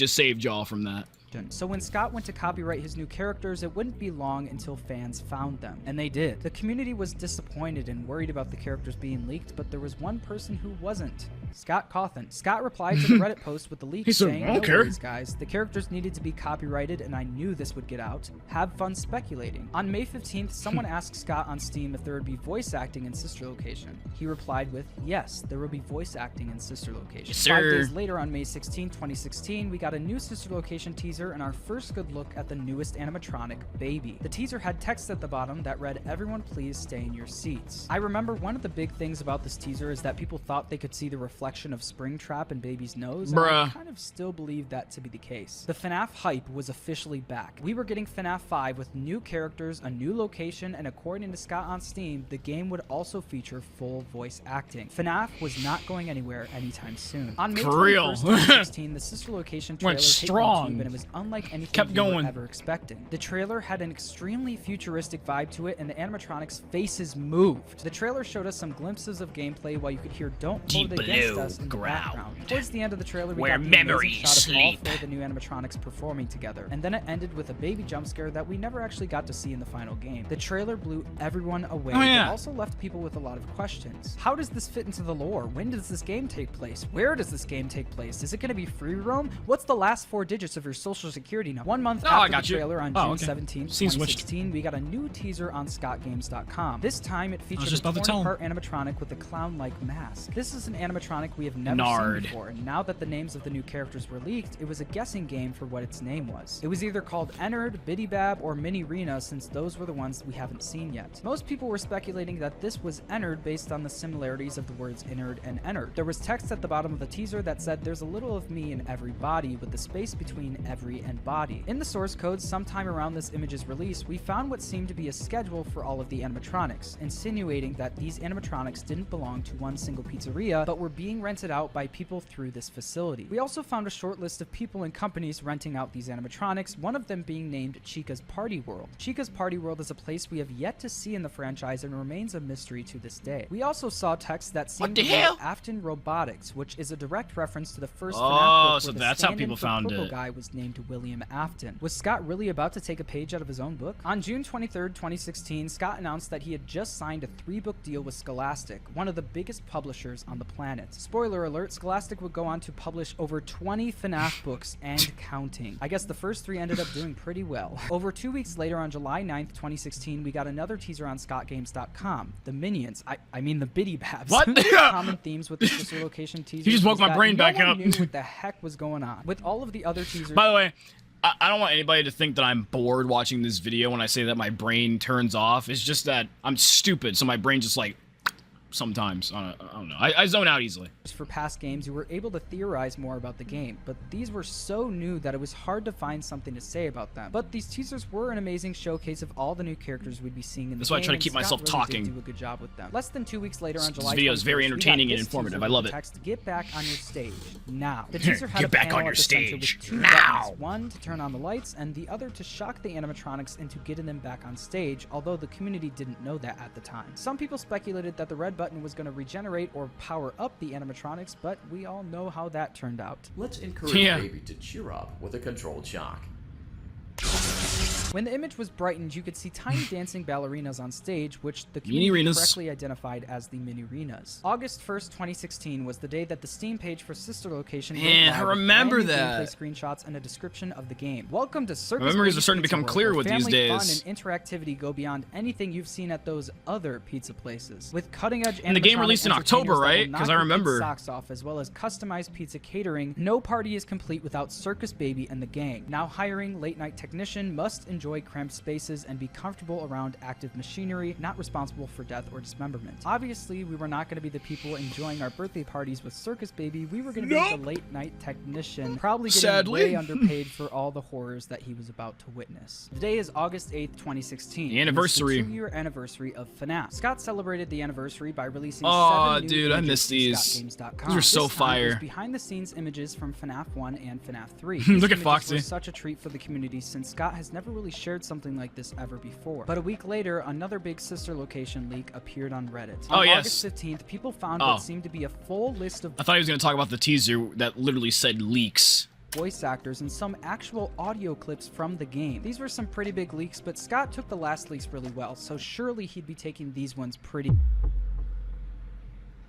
saved y'all from that. So when Scott went to copyright his new characters, it wouldn't be long until fans found them. And they did. The community was disappointed and worried about the characters being leaked, but there was one person who wasn't. Scott Cawthon. Scott replied to the Reddit post with the leak saying, "No worries, guys. The characters needed to be copyrighted and I knew this would get out. Have fun speculating." On May 15th, someone asked Scott on Steam if there would be voice acting in Sister Location. He replied with, "Yes, there will be voice acting in Sister Location." Yes, sir. 5 days later, on May 16, 2016, we got a new Sister Location teaser and our first good look at the newest animatronic, Baby. The teaser had text at the bottom that read, "Everyone please stay in your seats." I remember one of the big things about this teaser is that people thought they could see the reflection of Springtrap in Baby's nose, and I kind of still believe that to be the case. The FNAF hype was officially back. We were getting FNAF 5 with new characters, a new location, and according to Scott on Steam, the game would also feature full voice acting. FNAF was not going anywhere anytime soon. On May 21st, 2016, the Sister Location trailer went strong, and it was unlike anything we were ever expecting. The trailer had an extremely futuristic vibe to it, and the animatronics' faces moved. The trailer showed us some glimpses of gameplay while you could hear "Don't Hold It Against Us" in the background. Towards the end of the trailer, we got the amazing shot of all four of the new animatronics performing together, and then it ended with a baby jump scare that we never actually got to see in the final game. The trailer blew everyone away, but also left people with a lot of questions. How does this fit into the lore? When does this game take place? Where does this game take place? Is it going to be free roam? What's the last 4 digits of your social security number? 1 month after the trailer on June 17, 2016, we got a new teaser on ScottGames.com. This time, it featured a torn-apart animatronic with a clown-like mask. This is an animatronic we have never seen before, and now that the names of the new characters were leaked, it was a guessing game for what its name was. It was either called Ennard, Bidybab, or Mini-Rena, since those were the ones we haven't seen yet. Most people were speculating that this was Ennard based on the similarities of the words innard and Ennard. There was text at the bottom of the teaser that said, "There's a little of me in every body," with the space between every and body. In the source code, sometime around this image's release, we found what seemed to be a schedule for all of the animatronics, insinuating that these animatronics didn't belong to one single pizzeria, but were being rented out by people through this facility. We also found a short list of people and companies renting out these animatronics, one of them being named Chica's Party World. Chica's Party World is a place we have yet to see in the franchise and remains a mystery to this day. We also saw text that seemed to be Afton Robotics, which is a direct reference to the first FNAF book, so where that's the how people found purple it. guy was named William Afton. Was Scott really about to take a page out of his own book? On June 23rd, 2016, Scott announced that he had just signed a 3-book deal with Scholastic, one of the biggest publishers on the planet. Spoiler alert, Scholastic would go on to publish over 20 FNAF books and counting. I guess the first 3 ended up doing pretty well. Over 2 weeks later, on July 9th, 2016, we got another teaser on ScottGames.com. The Minions, I mean the Bidybabs. What? Common themes with the Sister Location teaser. You just woke my brain back up. Knew what the heck was going on. With all of the other teasers. By the way, I don't want anybody to think that I'm bored watching this video when I say that my brain turns off. It's just that I'm stupid, so my brain just like sometimes. I don't know. I zone out easily. For past games, you were able to theorize more about the game, but these were so new that it was hard to find something to say about them. But these teasers were an amazing showcase of all the new characters we'd be seeing in the game. That's why I try to keep myself talking. Did do a good job with them. Less than 2 weeks later, on July 21st, this video is very entertaining and informative. I love it. Text, "Get back on your stage now." The teaser had Get back on your stage now. Buttons, one to turn on the lights, and the other to shock the animatronics into getting them back on stage. Although the community didn't know that at the time. Some people speculated that the red button was going to regenerate or power up the animatronics, but we all know how that turned out. Let's encourage Baby to cheer up with a controlled shock. When the image was brightened, you could see tiny dancing ballerinas on stage, which the community correctly identified as the Mini-Renas. August 1st, 2016 was the day that the Steam page for Sister Location Man, went live I with remember brand new that. gameplay screenshots and a description of the game. Welcome to Circus My memories Baby are starting to Pizza become World, clear where with these family days. fun and interactivity go beyond anything you've seen at those other pizza places. With cutting-edge And the game released in October, right? Because I remember. Socks off, as well as customized pizza catering, no party is complete without Circus Baby and the gang. Now hiring late-night technician must enjoy cramped spaces and be comfortable around active machinery, not responsible for death or dismemberment. Obviously, we were not going to be the people enjoying our birthday parties with Circus Baby. We were going to be the late-night technician, probably getting way underpaid for all the horrors that he was about to witness. Today is August 8th, 2016. The anniversary. It's the 2-year anniversary of FNAF. Scott celebrated the anniversary by releasing 7 new dude, I images miss to these. ScottGames.com. These are so This time, it was fire. behind-the-scenes images from FNAF 1 and FNAF 3. Look These at images Foxy. were such a treat for the community since Scott has never really actually shared something like this ever before. But a week later, another big sister location leak appeared on Reddit. On August 15th, people found what seemed to be a full list of... I thought he was going to talk about the teaser that literally said leaks. Voice actors and some actual audio clips from the game. These were some pretty big leaks, but Scott took the last leaks really well, so surely he'd be taking these ones pretty...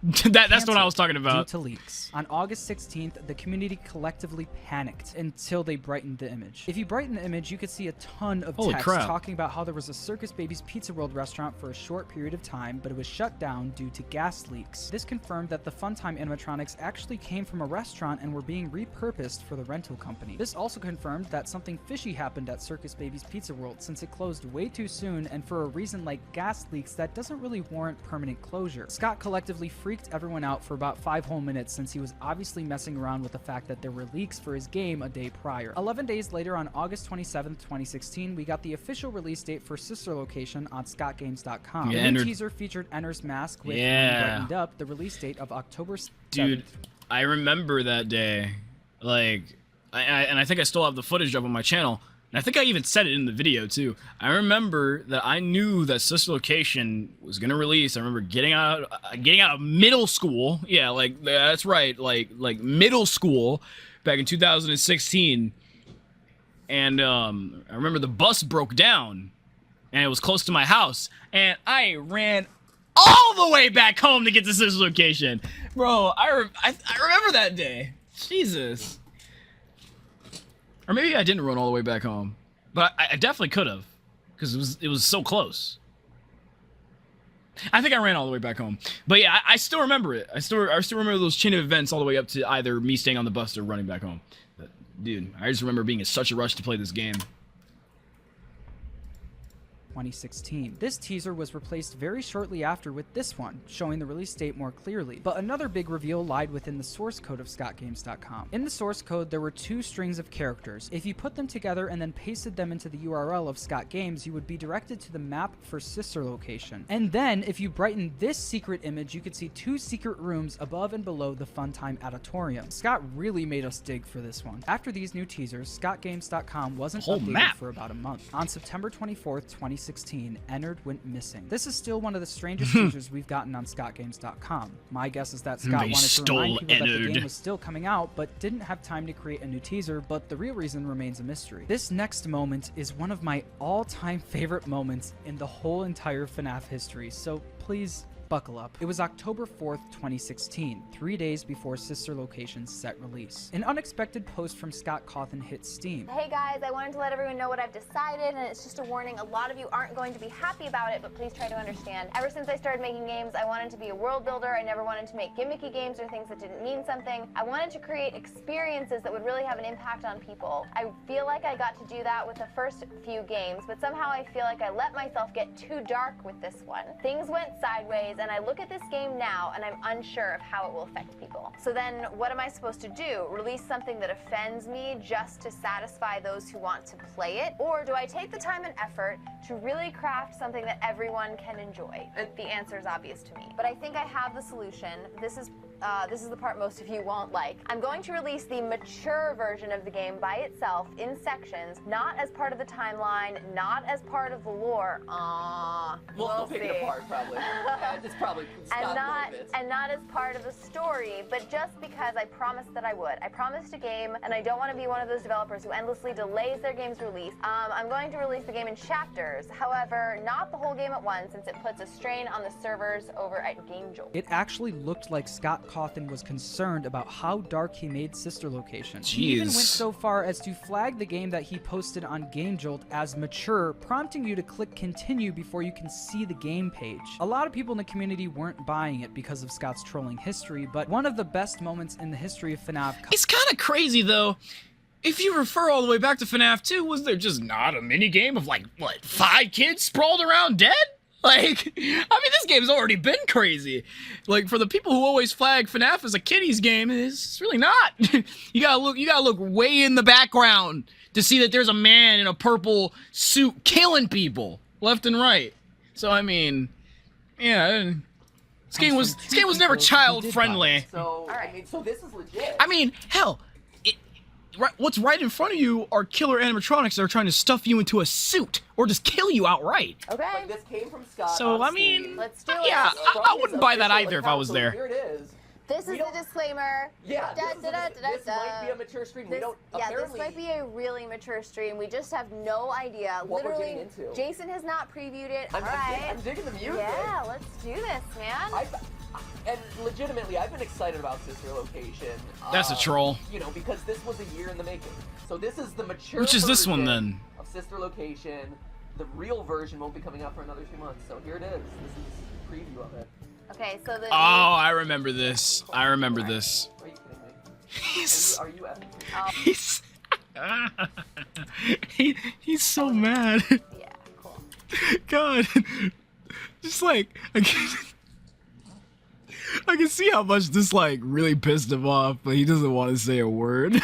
That's what I was talking about. Due to leaks. On August 16th, the community collectively panicked until they brightened the image. If you brighten the image, you could see a ton of text talking about how there was a Circus Baby's Pizza World restaurant for a short period of time, but it was shut down due to gas leaks. This confirmed that the Funtime animatronics actually came from a restaurant and were being repurposed for the rental company. This also confirmed that something fishy happened at Circus Baby's Pizza World since it closed way too soon, and for a reason like gas leaks that doesn't really warrant permanent closure. Scott collectively freaked everyone out for about 5 whole minutes since he was obviously messing around with the fact that there were leaks for his game a day prior. 11 days later, on August 27th, 2016, we got the official release date for Sister Location on ScottGames.com. The new teaser featured Ender's Mask with brightened up the release date of October 7th. Dude, I remember that day. Like, and I think I still have the footage up on my channel. And I think I even said it in the video too. I remember that I knew that Sister Location was gonna release. I remember getting out of middle school. Yeah, like that's right, like middle school, back in 2016. And I remember the bus broke down, and it was close to my house, and I ran all the way back home to get to Sister Location, bro. I remember that day. Jesus. Or maybe I didn't run all the way back home, but I definitely could have, because it was so close. I think I ran all the way back home, but yeah, I still remember it. I still remember those chain of events all the way up to either me staying on the bus or running back home. But dude, I just remember being in such a rush to play this game. 2016. This teaser was replaced very shortly after with this one, showing the release date more clearly. But another big reveal lied within the source code of ScottGames.com. In the source code, there were 2 strings of characters. If you put them together and then pasted them into the URL of Scott Games, you would be directed to the map for Sister Location. And then, if you brighten this secret image, you could see 2 secret rooms above and below the Funtime Auditorium. Scott really made us dig for this one. After these new teasers, ScottGames.com wasn't updated for about a month. On September 24th, 2016, Ennard went missing. This is still one of the strangest teasers we've gotten on ScottGames.com. My guess is that Scott wanted to remind people that the game was still coming out, but didn't have time to create a new teaser, but the real reason remains a mystery. This next moment is one of my all-time favorite moments in the whole entire FNAF history, so please buckle up. It was October 4th, 2016, 3 days before Sister Location's set release. An unexpected post from Scott Cawthon hit Steam. Hey guys, I wanted to let everyone know what I've decided, and it's just a warning. A lot of you aren't going to be happy about it, but please try to understand. Ever since I started making games, I wanted to be a world builder. I never wanted to make gimmicky games or things that didn't mean something. I wanted to create experiences that would really have an impact on people. I feel like I got to do that with the first few games, but somehow I feel like I let myself get too dark with this one. Things went sideways, and I look at this game now and I'm unsure of how it will affect people. So then what am I supposed to do? Release something that offends me just to satisfy those who want to play it? Or do I take the time and effort to really craft something that everyone can enjoy? The answer is obvious to me. But I think I have the solution. This is the part most of you won't like. I'm going to release the mature version of the game by itself in sections, not as part of the timeline, not as part of the lore. We'll pick it apart probably. It's probably and not as part of the story, but just because I promised that I would. I promised a game, and I don't want to be one of those developers who endlessly delays their game's release. I'm going to release the game in chapters, however, not the whole game at once, since it puts a strain on the servers over at GameJolt. It actually looked like Scott Cawthon was concerned about how dark he made Sister Location. Jeez. He even went so far as to flag the game that he posted on GameJolt as mature, prompting you to click continue before you can see the game page. A lot of people in the community weren't buying it because of Scott's trolling history, but one of the best moments in the history of FNAF... It's kind of crazy, though. If you refer all the way back to FNAF 2, was there just not a minigame of, like, what, 5 kids sprawled around dead? Like, I mean, this game's already been crazy. Like, for the people who always flag FNAF as a kiddies game, it's really not. You gotta look way in the background to see that there's a man in a purple suit killing people left and right. So, I mean, yeah... This game was never child friendly. So, I mean, so this is legit. I mean, hell, what's right in front of you are killer animatronics that are trying to stuff you into a suit or just kill you outright. Okay. Like, this came from Scott. So I mean, let's do it. yeah, I wouldn't buy that either if I was there. Here it is. This is the disclaimer. Yeah, this might be a mature stream. We don't. This might be a really mature stream. We just have no idea. What we're Literally, getting into. Jason has not previewed it. I'm digging the music. Yeah, let's do this, man. And legitimately, I've been excited about Sister Location. That's a troll. You know, because this was a year in the making. So this is the mature Which is this one version then? Of Sister Location. The real version won't be coming out for another 2 months. So here it is. This is a preview of it. Okay, so the. Oh, I remember this. I remember this. Are you kidding me? Are you He's he's so mad. Yeah, cool. God, just like I can see how much this like really pissed him off, but he doesn't want to say a word.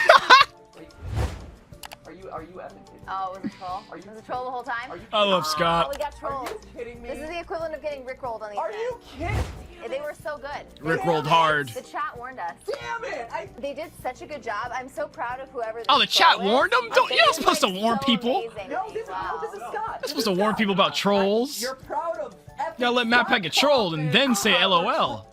Are you effing kidding me? Oh, was it troll? Was it troll the whole time? I love Scott. Oh, we got trolled. Are you kidding me? This is the equivalent of getting rickrolled on these. Are you kidding me? They were so good. Rickrolled hard. The chat warned us. Damn it! They did such a good job. I'm so proud of whoever. Oh, the chat warned them? Don't, you're not supposed to warn people. No, this is Scott. You're supposed to warn people about trolls. You're proud of. You gotta let MatPat get trolled and then say LOL.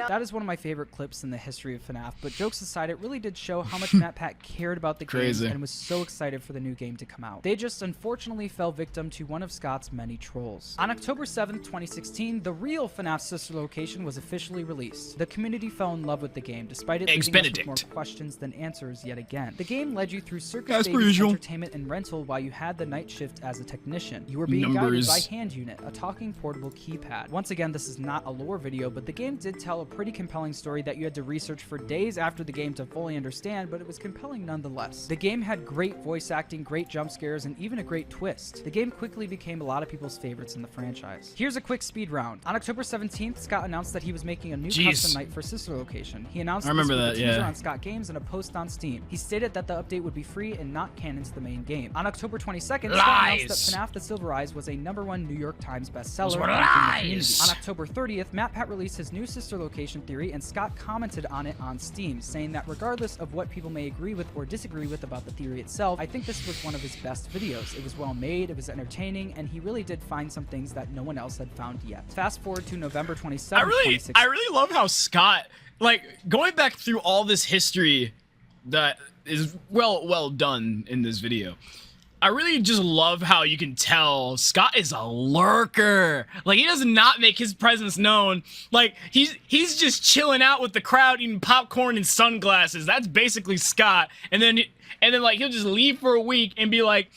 That is one of my favorite clips in the history of FNAF, but jokes aside, it really did show how much MatPat cared about the Crazy. game and was so excited for the new game to come out. They just unfortunately fell victim to one of Scott's many trolls. On October 7th, 2016, the real FNAF sister location was officially released. The community fell in love with the game, despite it leaving us with more questions than answers yet again. The game led you through circus stages, entertainment, and rental while you had the night shift as a technician. You were being guided by Hand Unit, a talking portable keypad. Once again, this is not a lore video, but the game did tell a pretty compelling story that you had to research for days after the game to fully understand, but it was compelling nonetheless. The game had great voice acting, great jump scares, and even a great twist. The game quickly became a lot of people's favorites in the franchise. Here's a quick speed round. On October 17th, Scott announced that he was making a new custom night for Sister Location. He announced this with a teaser on Scott Games and a post on Steam. He stated that the update would be free and not canon to the main game. On October 22nd, Scott announced that FNAF The Silver Eyes was a #1 New York Times bestseller. On October 30th, MatPat released his new sister location theory, and Scott commented on it on Steam, saying that regardless of what people may agree with or disagree with about the theory itself, I think this was one of his best videos. It was well made, it was entertaining, and he really did find some things that no one else had found yet. Fast forward to November 27th, I really love how Scott, like, going back through all this history that is well done in this video. I really just love how you can tell Scott is a lurker. Like, he does not make his presence known. Like, he's just chilling out with the crowd eating popcorn and sunglasses. That's basically Scott. And then like he'll just leave for a week and be like,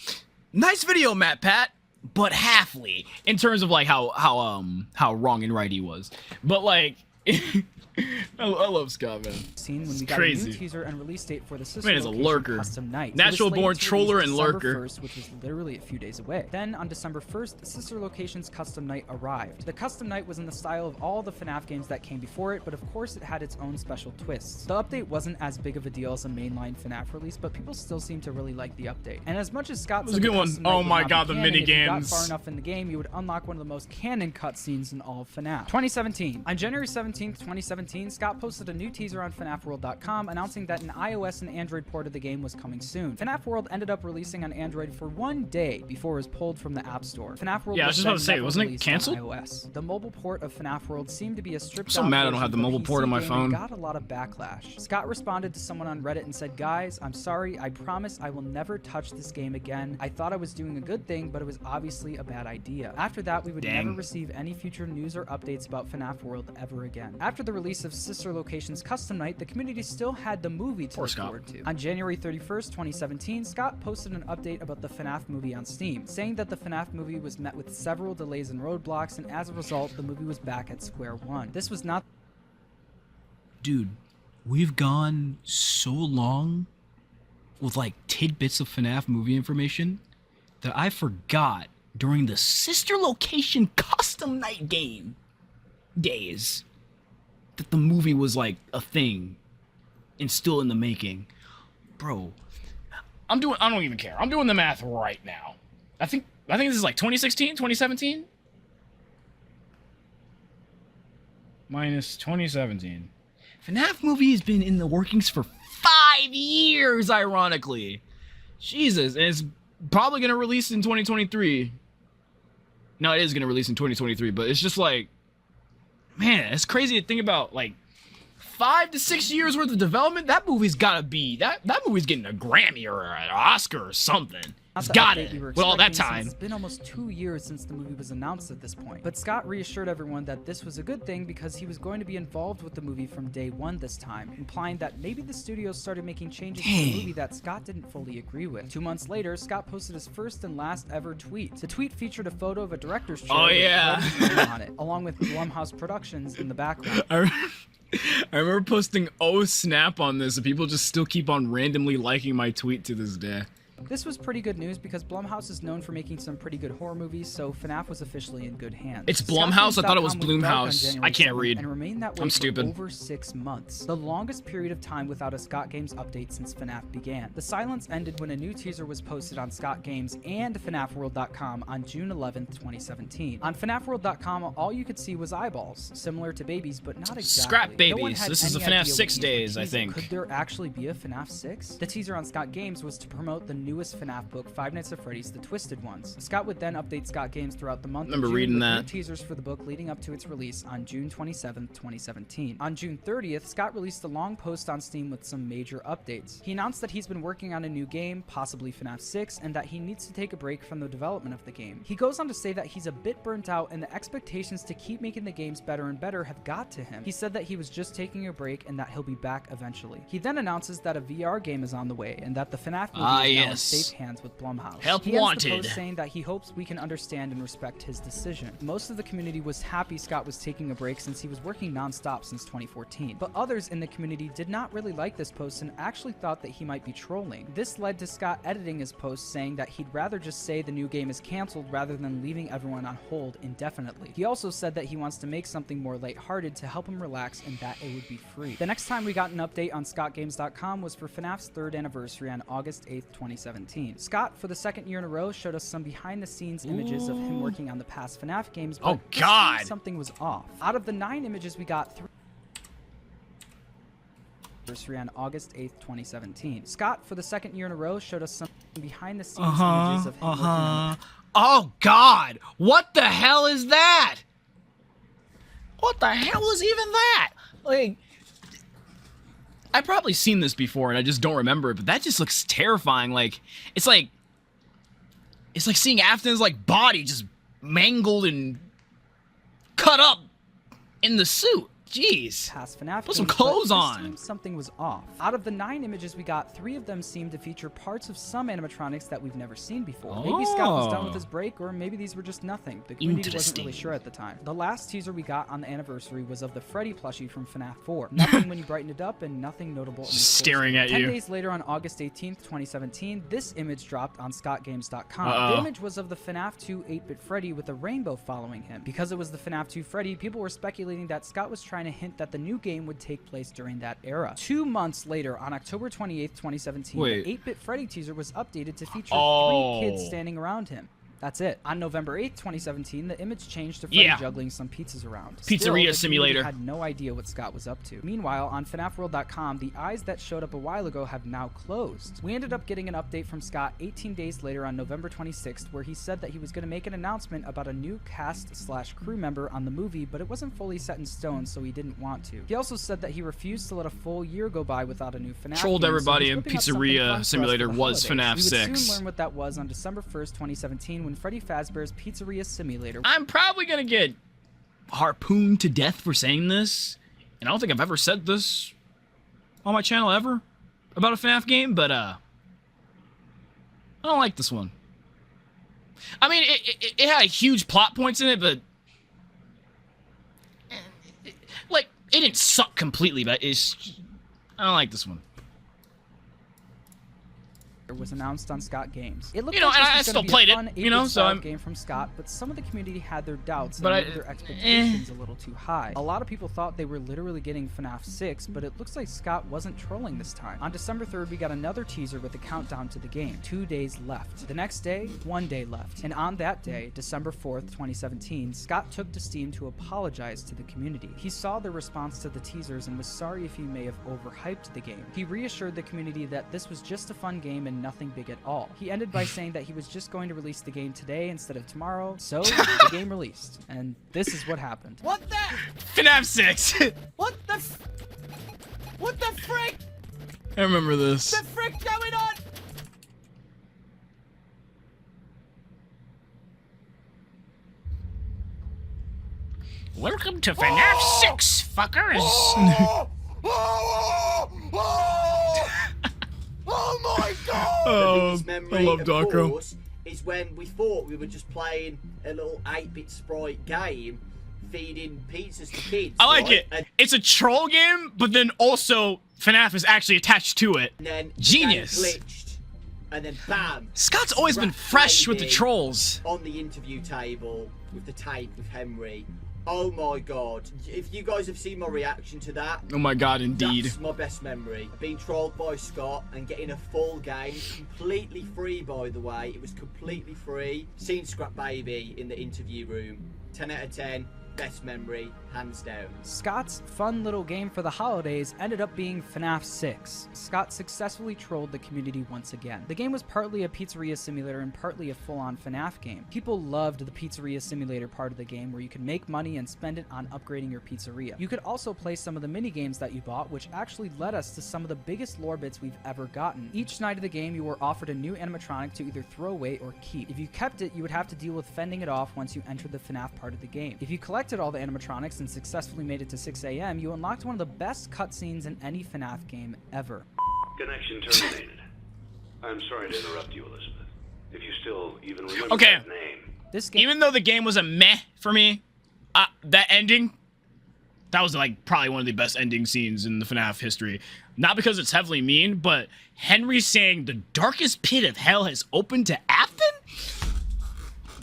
"Nice video, MatPat, but halfly," in terms of like how wrong and right he was. But like I love Scott, man. When we got crazy. a new teaser and release date for the sister Man is a location lurker. custom night. Natural born troller and lurker. December 1st, which was literally a few days away. Then on December 1st, the sister location's custom night arrived. The custom night was in the style of all the FNAF games that came before it, but of course it had its own special twists. The update wasn't as big of a deal as a mainline FNAF release, but people still seemed to really like the update. And as much as Scott said a good one. Oh my god, the mini if you got games. far enough in the game, you would unlock one of the most canon cutscenes in all of FNAF. 2017. On January 17th, 2017, Scott posted a new teaser on FNAFworld.com announcing that an iOS and Android port of the game was coming soon. FNAF World ended up releasing on Android for 1 day before it was pulled from the App Store. FNAF World I was just about to say, wasn't it canceled? iOS. The mobile port of FNAF World seemed to be a stripped I'm so mad I don't have the mobile port on my phone. Got a lot of backlash. Scott responded to someone on Reddit and said, "Guys, I'm sorry. I promise I will never touch this game again. I thought I was doing a good thing, but it was obviously a bad idea." After that, we would never receive any future news or updates about FNAF World ever again. After the release of Sister Location's custom night, the community still had the movie to look forward to. On January 31st, 2017, Scott posted an update about the FNAF movie on Steam, saying that the FNAF movie was met with several delays and roadblocks, and as a result, the movie was back at square one. This was not... Dude, we've gone so long with like tidbits of FNAF movie information that I forgot during the Sister Location custom night game days that the movie was like a thing and still in the making. Bro, I don't even care. I'm doing the math right now. I think this is like 2016, 2017? Minus 2017. FNAF movie has been in the workings for 5 years, ironically. Jesus, and it's probably gonna release in 2023. No, it is gonna release in 2023, but it's just like, man, it's crazy to think about, like, 5 to 6 years worth of development. That movie's gotta be, that movie's getting a Grammy or an Oscar or something. It's got it. With all that time. It's been almost 2 years since the movie was announced at this point. But Scott reassured everyone that this was a good thing because he was going to be involved with the movie from day one this time, implying that maybe the studio started making changes to the movie that Scott didn't fully agree with. 2 months later, Scott posted his first and last ever tweet. The tweet featured a photo of a director's chair with on it, along with Blumhouse Productions in the background. I remember posting "Oh snap" on this, and people just still keep on randomly liking my tweet to this day. This was pretty good news because Blumhouse is known for making some pretty good horror movies, so FNAF was officially in good hands. It's Blumhouse? I thought it was Bloomhouse. I can't read. And remained that way I'm stupid. For over 6 months, the longest period of time without a Scott Games update since FNAF began. The silence ended when a new teaser was posted on Scott Games and FNAFworld.com on June 11th, 2017. On FNAFworld.com, all you could see was eyeballs, similar to babies, but not exactly. Scrap babies. This is a FNAF 6 days, I think. Could there actually be a FNAF 6? The teaser on Scott Games was to promote the newest FNAF book, Five Nights at Freddy's: The Twisted Ones. Scott would then update Scott Games throughout the month. Remember reading that. New teasers for the book leading up to its release on June 27th, 2017. On June 30th, Scott released a long post on Steam with some major updates. He announced that he's been working on a new game, possibly FNAF 6, and that he needs to take a break from the development of the game. He goes on to say that he's a bit burnt out and the expectations to keep making the games better and better have got to him. He said that he was just taking a break and that he'll be back eventually. He then announces that a VR game is on the way and that the FNAF movie is now in safe hands with Blumhouse. Help he ends wanted. the post saying that he hopes we can understand and respect his decision. Most of the community was happy Scott was taking a break since he was working non-stop since 2014. But others in the community did not really like this post and actually thought that he might be trolling. This led to Scott editing his post saying that he'd rather just say the new game is canceled rather than leaving everyone on hold indefinitely. He also said that he wants to make something more lighthearted to help him relax and that it would be free. The next time we got an update on ScottGames.com was for FNAF's 3rd anniversary on August 8th, 2017. Scott, for the second year in a row, showed us some behind-the-scenes images of him working on the past FNAF games, but this time something was off. Out of the 9 images we got, 3 anniversary on August 8th, 2017. Scott, for the second year in a row, showed us some behind-the-scenes images of him working on the Oh God! What the hell is that? What the hell is even that? Like, I've probably seen this before and I just don't remember it, but that just looks terrifying. Like, it's like seeing Afton's like body just mangled and cut up in the suit. Jeez. Past FNAF Put some games, clothes but this on. time something was off. Out of the 9 images we got, 3 of them seemed to feature parts of some animatronics that we've never seen before. Maybe Scott was done with his break, or maybe these were just nothing. The community wasn't really sure at the time. The last teaser we got on the anniversary was of the Freddy plushie from FNAF 4. Nothing when you brighten it up, and nothing notable. Just staring at you. 10 days later, on August 18th, 2017, this image dropped on ScottGames.com. The image was of the FNAF 2 8-bit Freddy with a rainbow following him. Because it was the FNAF 2 Freddy, people were speculating that Scott was trying to hint that the new game would take place during that era. 2 months later, on October 28th, 2017, the 8-bit Freddy teaser was updated to feature 3 kids standing around him. That's it. On November 8th, 2017, the image changed to Freddy juggling some pizzas around. Pizzeria Simulator. Had no idea what Scott was up to. Meanwhile, on FNAFworld.com, the eyes that showed up a while ago have now closed. We ended up getting an update from Scott 18 days later on November 26th, where he said that he was going to make an announcement about a new cast/crew member on the movie, but it wasn't fully set in stone, so he didn't want to. He also said that he refused to let a full year go by without a new FNAF Trolled game, everybody, so and he's whipping up something fun Pizzeria for us Simulator for the was holidays. FNAF 6. We would soon learn what that was on December 1st, 2017, when Freddy Fazbear's Pizzeria Simulator. I'm probably gonna get harpooned to death for saying this, and I don't think I've ever said this on my channel ever about a FNAF game, but I don't like this one. I mean, it had huge plot points in it, but like, it didn't suck completely, but I don't like this one. was announced on Scott Games. It looked You know, like and this I was still gonna be played a it, fun you know, 8-bit so I'm- game from Scott, but some of the community had their doubts But and maybe their expectations a little too high. A lot of people thought they were literally getting FNAF 6, but it looks like Scott wasn't trolling this time. On December 3rd, we got another teaser with a countdown to the game. 2 days left. The next day, 1 day left. And on that day, December 4th, 2017, Scott took to Steam to apologize to the community. He saw the response to the teasers and was sorry if he may have overhyped the game. He reassured the community that this was just a fun game and nothing big at all. He ended by saying that he was just going to release the game today instead of tomorrow, so the game released. And this is what happened. What the? FNAF 6. What the? What the frick? I remember this. The frick going on? Welcome to FNAF 6, fuckers. Oh my god! Oh, The biggest memory, I love of Darko. course, is when we thought we were just playing a little 8-bit sprite game, feeding pizzas to kids. I like right? it. It's a troll game, but then also FNAF is actually attached to it. And then the Genius. game glitched, and then bam! Scott's always been fresh with the trolls. On the interview table with the tape with Henry. Oh my god. If you guys have seen my reaction to that, Oh my god, indeed. that's my best memory. Being trolled by Scott and getting a full game, completely free by the way. It was completely free. Seeing Scrap Baby in the interview room. 10 out of 10. Best memory, hands down. Scott's fun little game for the holidays ended up being FNAF 6. Scott successfully trolled the community once again. The game was partly a pizzeria simulator and partly a full-on FNAF game. People loved the pizzeria simulator part of the game where you could make money and spend it on upgrading your pizzeria. You could also play some of the mini games that you bought, which actually led us to some of the biggest lore bits we've ever gotten. Each night of the game, you were offered a new animatronic to either throw away or keep. If you kept it, you would have to deal with fending it off once you entered the FNAF part of the game. If you collected all the animatronics and successfully made it to 6 AM, you unlocked one of the best cutscenes in any FNAF game ever. Connection terminated. I'm sorry to interrupt you, Elizabeth. If you still even remember Okay. that name. This game, Even though the game was a meh for me, that ending, that was like probably one of the best ending scenes in the FNAF history. Not because it's heavily mean, but Henry saying the darkest pit of hell has opened to Athen?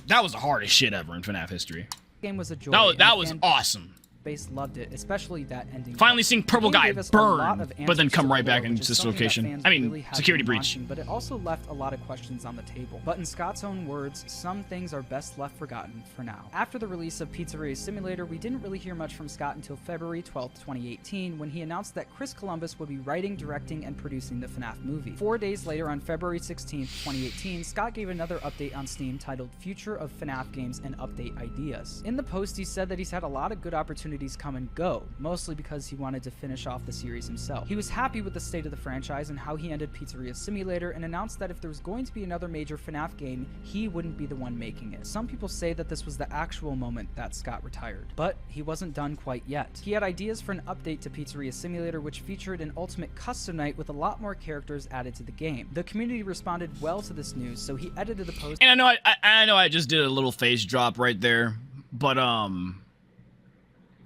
That was the hardest shit ever in FNAF history. game was a joy. That was awesome. Base loved it, especially that ending. Finally seeing Purple The game Guy gave us a lot burn, of but then answers come to right the back lore, into which is this something that location. fans I mean, really had security been breach. wanting, but it also left a lot of questions on the table. But in Scott's own words, some things are best left forgotten for now. After the release of Pizzeria Simulator, we didn't really hear much from Scott until February 12th, 2018, when he announced that Chris Columbus would be writing, directing, and producing the FNAF movie. 4 days later, on February 16th, 2018, Scott gave another update on Steam titled Future of FNAF Games and Update Ideas. In the post, he said that he's had a lot of good opportunities come and go, mostly because he wanted to finish off the series himself. He was happy with the state of the franchise and how he ended Pizzeria Simulator, and announced that if there was going to be another major FNAF game, he wouldn't be the one making it. Some people say that this was the actual moment that Scott retired, but he wasn't done quite yet. He had ideas for an update to Pizzeria Simulator which featured an ultimate custom night with a lot more characters added to the game. The community responded well to this news, so he edited the post. And I know I just did a little face drop right there, but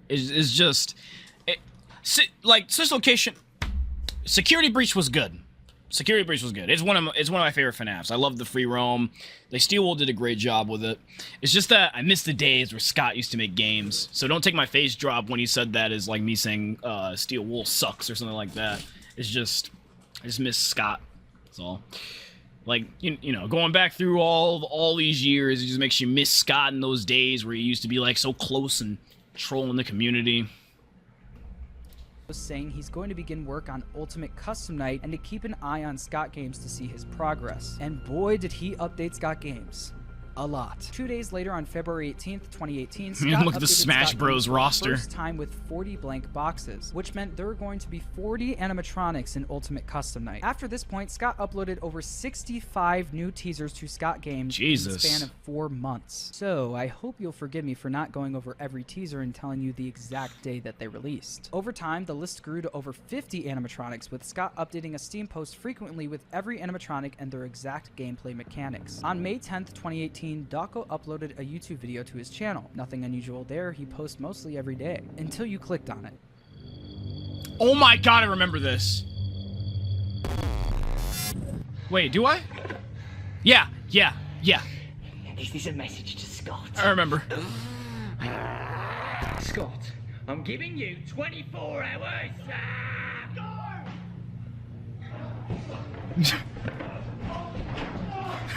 it's just like CistReactZ. Security Breach was good. Security Breach was good. It's one of my favorite FNAFs. I love the free roam. Like Steel Wool did a great job with it. It's just that I miss the days where Scott used to make games. So don't take my face drop when he said that as like me saying Steel Wool sucks or something like that. It's just I just miss Scott. That's all. Like you know, going back through all these years, it just makes you miss Scott in those days where he used to be like so close and trolling the community. Was saying he's going to begin work on Ultimate Custom Night and to keep an eye on Scott Games to see his progress. And boy, did he update Scott Games. A lot. 2 days later, on February 18th, 2018, Scott look at the updated Smash Scott Bros Games for the roster. First time with 40 blank boxes, which meant there were going to be 40 animatronics in Ultimate Custom Night. After this point, Scott uploaded over 65 new teasers to Scott Games in the span of 4 months. So I hope you'll forgive me for not going over every teaser and telling you the exact day that they released. Over time, the list grew to over 50 animatronics, with Scott updating a Steam post frequently with every animatronic and their exact gameplay mechanics. On May 10th, 2018, Darko uploaded a YouTube video to his channel. Nothing unusual there, he posts mostly every day, until you clicked on it. Oh my god, I remember this. Wait, do I? Yeah. Is this a message to Scott? I remember. Scott, I'm giving you 24 hours.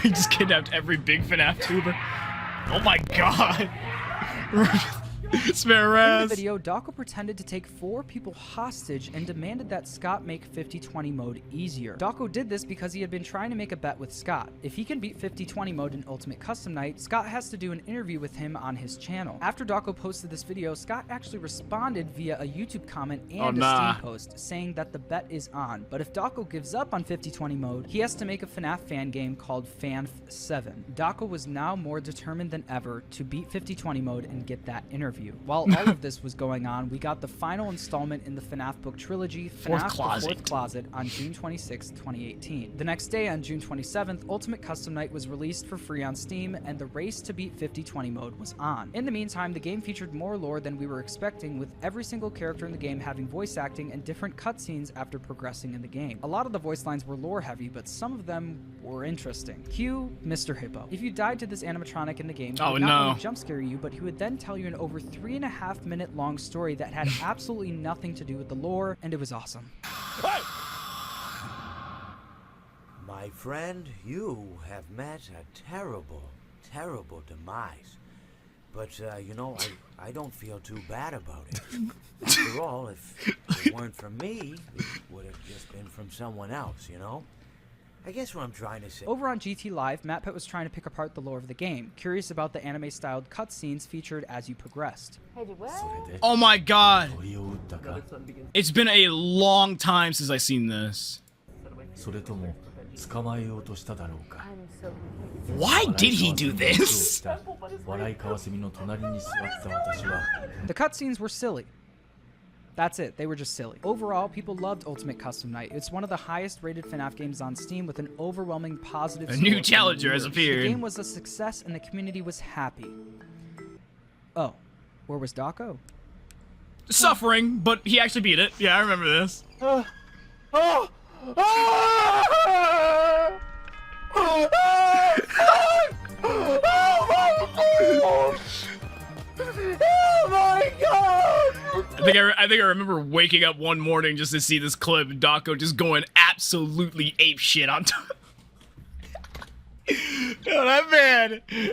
He just kidnapped every big FNAF tuber. Oh my god. Spare In the Raz. video, Dawko pretended to take 4 people hostage and demanded that Scott make 50-20 mode easier. Dawko did this because he had been trying to make a bet with Scott. If he can beat 50-20 mode in Ultimate Custom Night, Scott has to do an interview with him on his channel. After Dawko posted this video, Scott actually responded via a YouTube comment and a Steam post saying that the bet is on, but if Dawko gives up on 50-20 mode, he has to make a FNAF fan game called FNAF 7. Dawko was now more determined than ever to beat 50-20 mode and get that interview. While all of this was going on, we got the final installment in the FNAF book trilogy, FNAF The Fourth Closet, on June 26, 2018. The next day, on June 27th, Ultimate Custom Night was released for free on Steam, and the race to beat 50-20 mode was on. In the meantime, the game featured more lore than we were expecting, with every single character in the game having voice acting and different cutscenes after progressing in the game. A lot of the voice lines were lore heavy, but some of them were interesting. Cue Mr. Hippo. If you died to this animatronic in the game, he would not only jump scare you, but he would then tell you an over 3.5 minute long story that had absolutely nothing to do with the lore, and it was awesome. My friend, you have met a terrible, terrible demise. But, you know, I don't feel too bad about it. After all, if it weren't from me, it would have just been from someone else, you know? I guess what I'm trying to say. Over on GT Live, MattPet was trying to pick apart the lore of the game, curious about the anime-styled cutscenes featured as you progressed. Oh my god. It's been a long time since I've seen this. Why did he do this? The cutscenes were silly. That's it, they were just silly. Overall, people loved Ultimate Custom Night. It's one of the highest rated FNAF games on Steam with an overwhelming positive score. A new challenger has appeared. The game was a success and the community was happy. Oh, where was Dawko? Suffering, but he actually beat it. Yeah, I remember this. Oh my god! I think I remember waking up one morning just to see this clip, Dawko just going absolutely ape shit on top. Yo,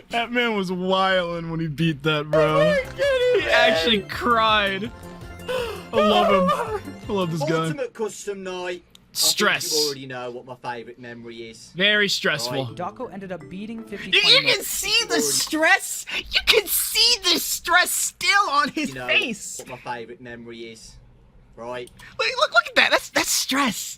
that man was wildin' when he beat that, bro. He actually cried. I love him. I love this guy. Ultimate Custom Night. Stress. I think you already know what my favourite memory is. Very stressful. Right. Dawko ended up beating 50. You can see the stress. You can see the stress still on his face. What my favourite memory is. Right. Look at that. That's stress.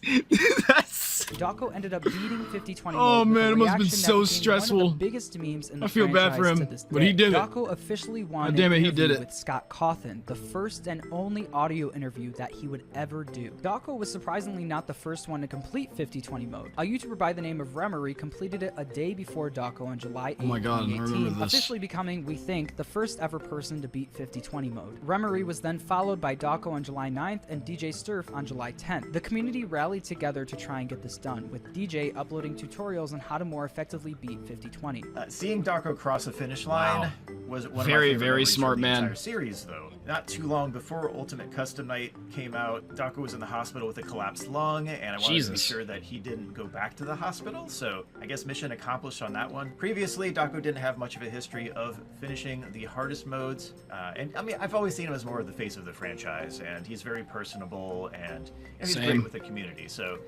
Dawko ended up beating 50-20. Oh man, it must have been so stressful. One of the biggest memes in the I feel bad for him, but he did it. Dawko officially won damn it, an he did interview it. with Scott Cawthon, the first and only audio interview that he would ever do. Dawko was surprisingly not the first one to complete 50-20 mode. A YouTuber by the name of Remery completed it a day before Dawko on July 8, Oh my god, I 2018, remember this. officially becoming, we think, the first ever person to beat 50-20 mode. Remery was then followed by Dawko on July 9th and DJ Sterf on July 10th. The community rallied together to try and get this done, with DJ uploading tutorials on how to more effectively beat 50-20. Seeing Dawko cross the finish line was one Very, of my favorite very memories smart from the man. entire series, though. Not too long before Ultimate Custom Night came out, Dawko was in the hospital with a collapsed lung, and I wanted to be sure that he didn't go back to the hospital, so I guess mission accomplished on that one. Previously, Dawko didn't have much of a history of finishing the hardest modes, and I mean, I've always seen him as more of the face of the franchise, and he's very personable, and he's great with the community, so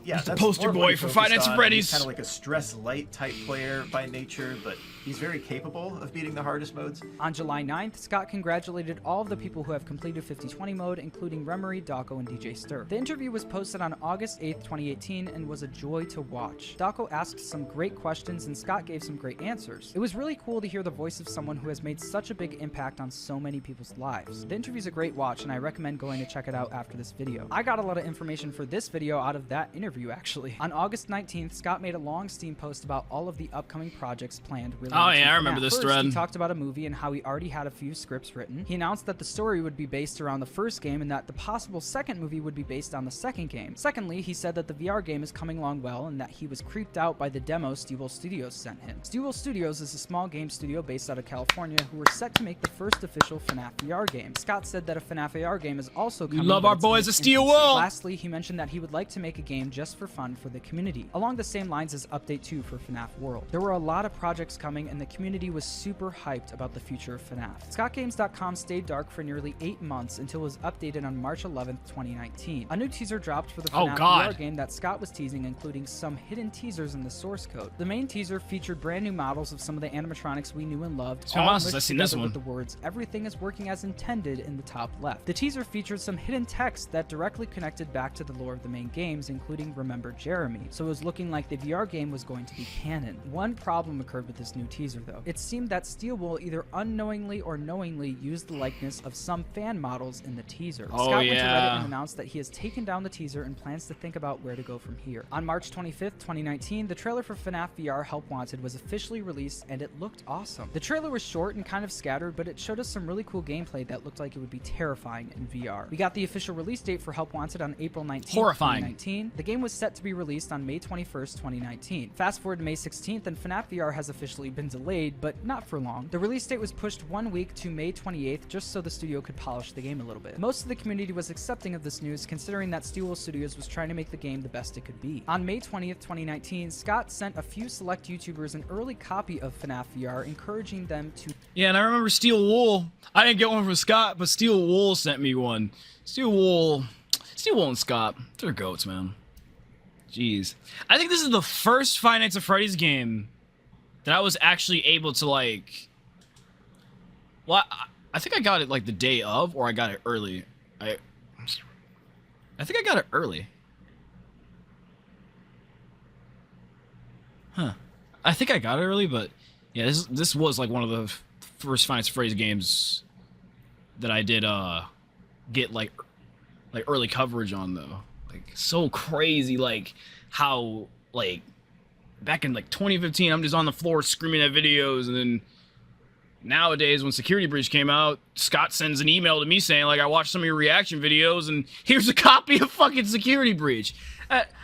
yeah, the poster boy for Five Nights at Freddy's. He's kind of like a stress light type player by nature, but he's very capable of beating the hardest modes. On July 9th, Scott congratulated all of the people who have completed 50-20 mode, including Remery, Dawko, and DJ Sterf. The interview was posted on August 8th, 2018, and was a joy to watch. Dawko asked some great questions, and Scott gave some great answers. It was really cool to hear the voice of someone who has made such a big impact on so many people's lives. The interview's a great watch, and I recommend going to check it out after this video. I got a lot of information for this video out of that interview. interview, actually. On August 19th, Scott made a long Steam post about all of the upcoming projects planned. Oh yeah, I remember this thread. He talked about a movie and how he already had a few scripts written. He announced that the story would be based around the first game and that the possible second movie would be based on the second game. Secondly, he said that the VR game is coming along well and that he was creeped out by the demo Steelwool Studios sent him. Steelwool Studios is a small game studio based out of California who were set to make the first official FNAF VR game. Scott said that a FNAF AR game is also coming. We love our boys at Steelwool! Lastly, he mentioned that he would like to make a game just for fun for the community, along the same lines as Update 2 for FNAF World. There were a lot of projects coming and the community was super hyped about the future of FNAF. ScottGames.com stayed dark for nearly 8 months until it was updated on March 11th, 2019. A new teaser dropped for the FNAF VR game that Scott was teasing, including some hidden teasers in the source code. The main teaser featured brand new models of some of the animatronics we knew and loved, all mushed together with the words, "Everything is working as intended" in the top left. The teaser featured some hidden text that directly connected back to the lore of the main games, including Remember Jeremy, so it was looking like the VR game was going to be canon. One problem occurred with this new teaser though. It seemed that Steelwool either unknowingly or knowingly used the likeness of some fan models in the teaser. Scott went to Reddit and announced that he has taken down the teaser and plans to think about where to go from here. On March 25th, 2019, the trailer for FNAF VR Help Wanted was officially released and it looked awesome. The trailer was short and kind of scattered, but it showed us some really cool gameplay that looked like it would be terrifying in VR. We got the official release date for Help Wanted on April 19th, 2019. The game was set to be released on May 21st, 2019. Fast forward to May 16th and FNAF VR has officially been delayed, but not for long. The release date was pushed 1 week to May 28th just so the studio could polish the game a little bit. Most of the community was accepting of this news, considering that Steelwool Studios was trying to make the game the best it could be. On May 20th, 2019, Scott sent a few select YouTubers an early copy of FNAF VR, encouraging them to... Yeah, and I remember Steelwool. I didn't get one from Scott, but Steelwool sent me one. Steelwool and Scott, they're goats, man. Jeez. I think this is the first Five Nights at Freddy's game that I was actually able to, like... Well, I think I got it, like, the day of, or I got it early. I think I got it early. Huh. I think I got it early, but... Yeah, this was, like, one of the first Five Nights at Freddy's games that I did, get, like early coverage on, though. Like, so crazy, like, how, like, back in, like, 2015, I'm just on the floor screaming at videos, and then nowadays, when Security Breach came out, Scott sends an email to me saying, like, I watched some of your reaction videos, and here's a copy of fucking Security Breach.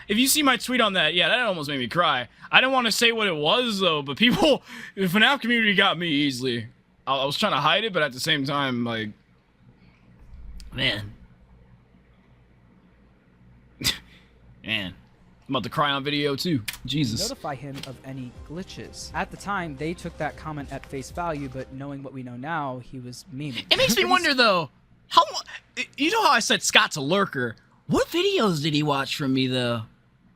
If you see my tweet on that, yeah, that almost made me cry. I didn't want to say what it was, though, but people, the FNAF community got me easily. I was trying to hide it, but at the same time, like, man. Man, I'm about to cry on video too. Jesus. Notify him of any glitches. At the time, they took that comment at face value, but knowing what we know now, he was memeing. It makes me wonder though, you know how I said Scott's a lurker? What videos did he watch from me though?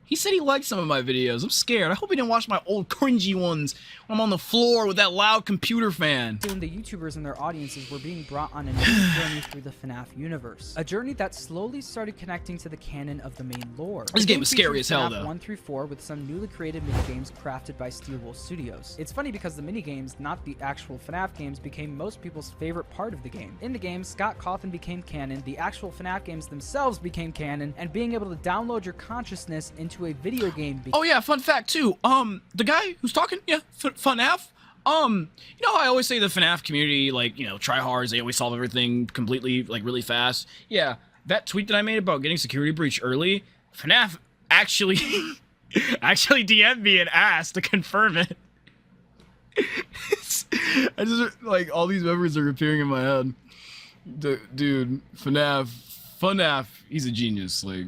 He said he liked some of my videos. I'm scared. I hope he didn't watch my old cringy ones when I'm on the floor with that loud computer fan. Soon, the YouTubers and their audiences were being brought on a new journey through the FNAF universe. A journey that slowly started connecting to the canon of the main lore. This game was scary as hell, though. 1 through 4 with some newly created minigames crafted by Steelwool Studios. It's funny because the minigames, not the actual FNAF games, became most people's favorite part of the game. In the game, Scott Cawthon became canon, the actual FNAF games themselves became canon, and being able to download your consciousness into a video game. Oh yeah, fun fact too. The guy who's talking, yeah, FNAF. You know how I always say the FNAF community, like, you know, tryhards, they always solve everything completely, like, really fast. Yeah, that tweet that I made about getting Security Breach early, FNAF actually, actually DM'd me and asked to confirm it. I just, like, all these memories are appearing in my head. Dude, FNAF, he's a genius, like.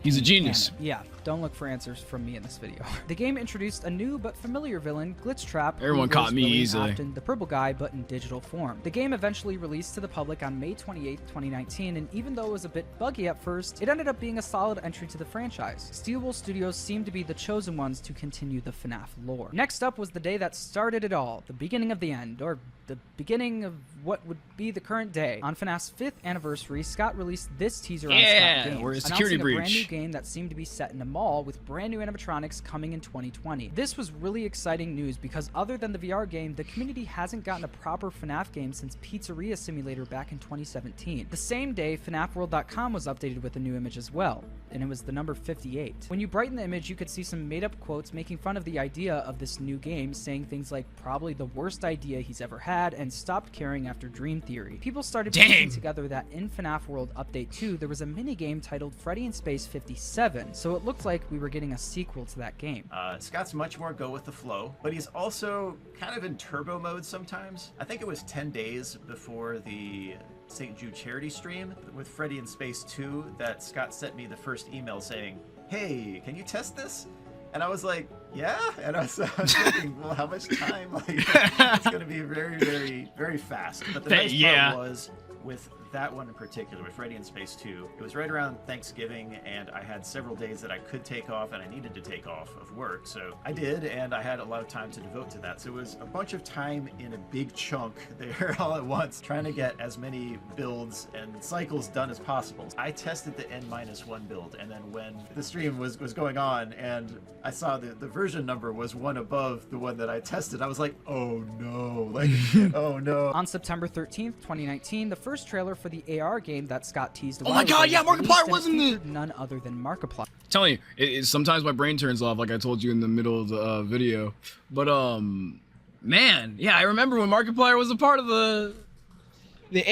He's a genius. Yeah, don't look for answers from me in this video. The game introduced a new but familiar villain, Glitchtrap. Everyone caught me easily. Often the purple guy, but in digital form. The game eventually released to the public on May 28th, 2019, and even though it was a bit buggy at first, it ended up being a solid entry to the franchise. Steelwool Studios seemed to be the chosen ones to continue the FNAF lore. Next up was the day that started it all, the beginning of the end, or the beginning of what would be the current day. On FNAF's 5th anniversary, Scott released this teaser on Scott Games, we're a Security Breach. a brand new game that seemed to be set in a mall with brand new animatronics coming in 2020. This was really exciting news because other than the VR game, the community hasn't gotten a proper FNAF game since Pizzeria Simulator back in 2017. The same day, FNAFworld.com was updated with a new image as well, and it was the number 58. When you brighten the image, you could see some made-up quotes making fun of the idea of this new game, saying things like probably the worst idea he's ever had and stopped caring after Dream Theory. People started piecing together that in FNAF World Update 2 there was a minigame titled Freddy in Space 57, so it looked like we were getting a sequel to that game. Scott's much more go with the flow, but he's also kind of in turbo mode sometimes. I think it was 10 days before the St. Jude charity stream with Freddy in Space 2 that Scott sent me the first email saying, "Hey, can you test this?" And I was like, yeah? And I was thinking, well, how much time? Like, it's going to be very, very, very fast. But the nice part was, with that one in particular, with Freddy in Space 2, it was right around Thanksgiving, and I had several days that I could take off, and I needed to take off of work. So I did, and I had a lot of time to devote to that. So it was a bunch of time in a big chunk there all at once, trying to get as many builds and cycles done as possible. I tested the N-1 build, and then when the stream was going on, and I saw the version number was one above the one that I tested, I was like, oh no, like, oh no. On September 13th, 2019, the first trailer for the AR game that Scott teased a Oh while my god, ago yeah, was released, Markiplier and wasn't it it? featured none other than Markiplier. I'm telling you, sometimes my brain turns off, like I told you in the middle of the video. But man, yeah, I remember when Markiplier was a part of the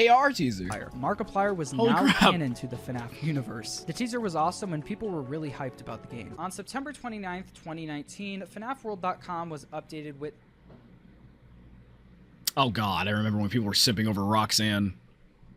AR teaser. Markiplier was Holy now crap. canon to the FNAF universe. The teaser was awesome and people were really hyped about the game. On September 29th, 2019, FNAFworld.com was updated with... Oh god, I remember when people were sipping over Roxanne.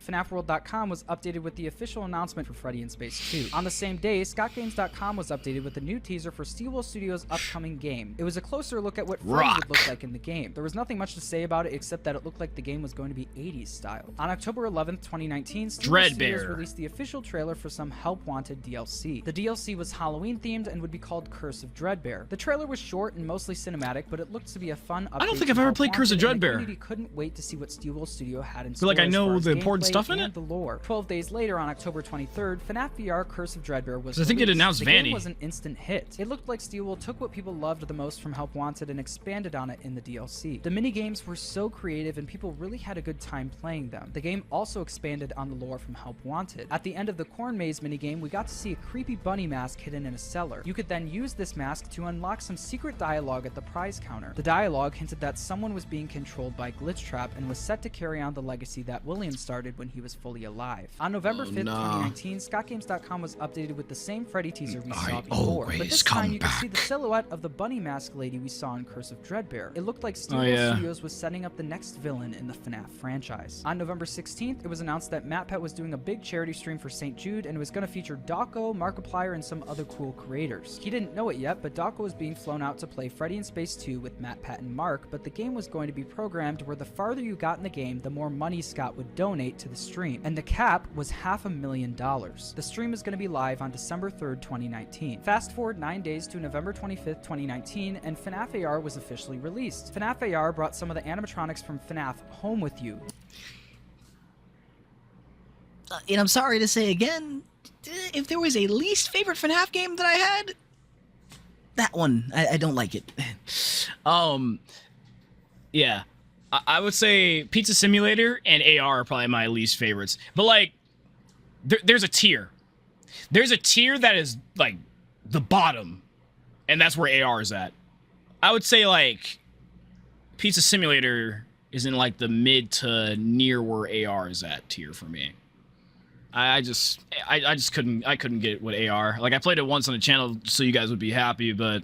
FNAFworld.com was updated with the official announcement for Freddy in Space 2. On the same day, ScottGames.com was updated with a new teaser for Steelwool Studios' upcoming game. It was a closer look at what Freddy would look like in the game. There was nothing much to say about it except that it looked like the game was going to be 80s style. On October 11th, 2019, Steelwool Studios released the official trailer for some Help Wanted DLC. The DLC was Halloween themed and would be called Curse of Dreadbear. The trailer was short and mostly cinematic, but it looked to be a fun update. I don't think I've ever played Curse of Dreadbear. The community couldn't wait to see what Steelwool Studio had in store. Like I as know far as the important gameplay stuff in and it. The lore. 12 days later, on October 23rd, FNAF VR Curse of Dreadbear was I think it released. announced The Vanny. game was an instant hit. It looked like Steelwool took what people loved the most from Help Wanted and expanded on it in the DLC. The minigames were so creative and people really had a good time playing them. The game also expanded on the lore from Help Wanted. At the end of the Corn Maze minigame, we got to see a creepy bunny mask hidden in a cellar. You could then use this mask to unlock some secret dialogue at the prize counter. The dialogue hinted that someone was being controlled by Glitch Trap and was set to carry on the legacy that William started when he was fully alive. On November 5th, 2019, ScottGames.com was updated with the same Freddy teaser we saw before, but this time you could see the silhouette of the bunny mask lady we saw in Curse of Dreadbear. It looked like Steelwool Studios was setting up the next villain in the FNAF franchise. On November 16th, it was announced that MatPat was doing a big charity stream for St. Jude and it was going to feature Dawko, Markiplier, and some other cool creators. He didn't know it yet, but Dawko was being flown out to play Freddy in Space 2 with MatPat and Mark, but the game was going to be programmed where the farther you got in the game, the more money Scott would donate to the stream, and the cap was $500,000. The stream is going to be live on December 3rd, 2019. Fast forward 9 days to November 25th, 2019, and FNAF AR was officially released. FNAF AR brought some of the animatronics from FNAF home with you. And I'm sorry to say again, if there was a least favorite FNAF game that I had, that one, I don't like it. Yeah, I would say Pizza Simulator and AR are probably my least favorites. But like, there's a tier. There's a tier that is like the bottom, and that's where AR is at. I would say like Pizza Simulator is in like the mid to near where AR is at tier for me. I just couldn't get what AR. Like I played it once on the channel so you guys would be happy, but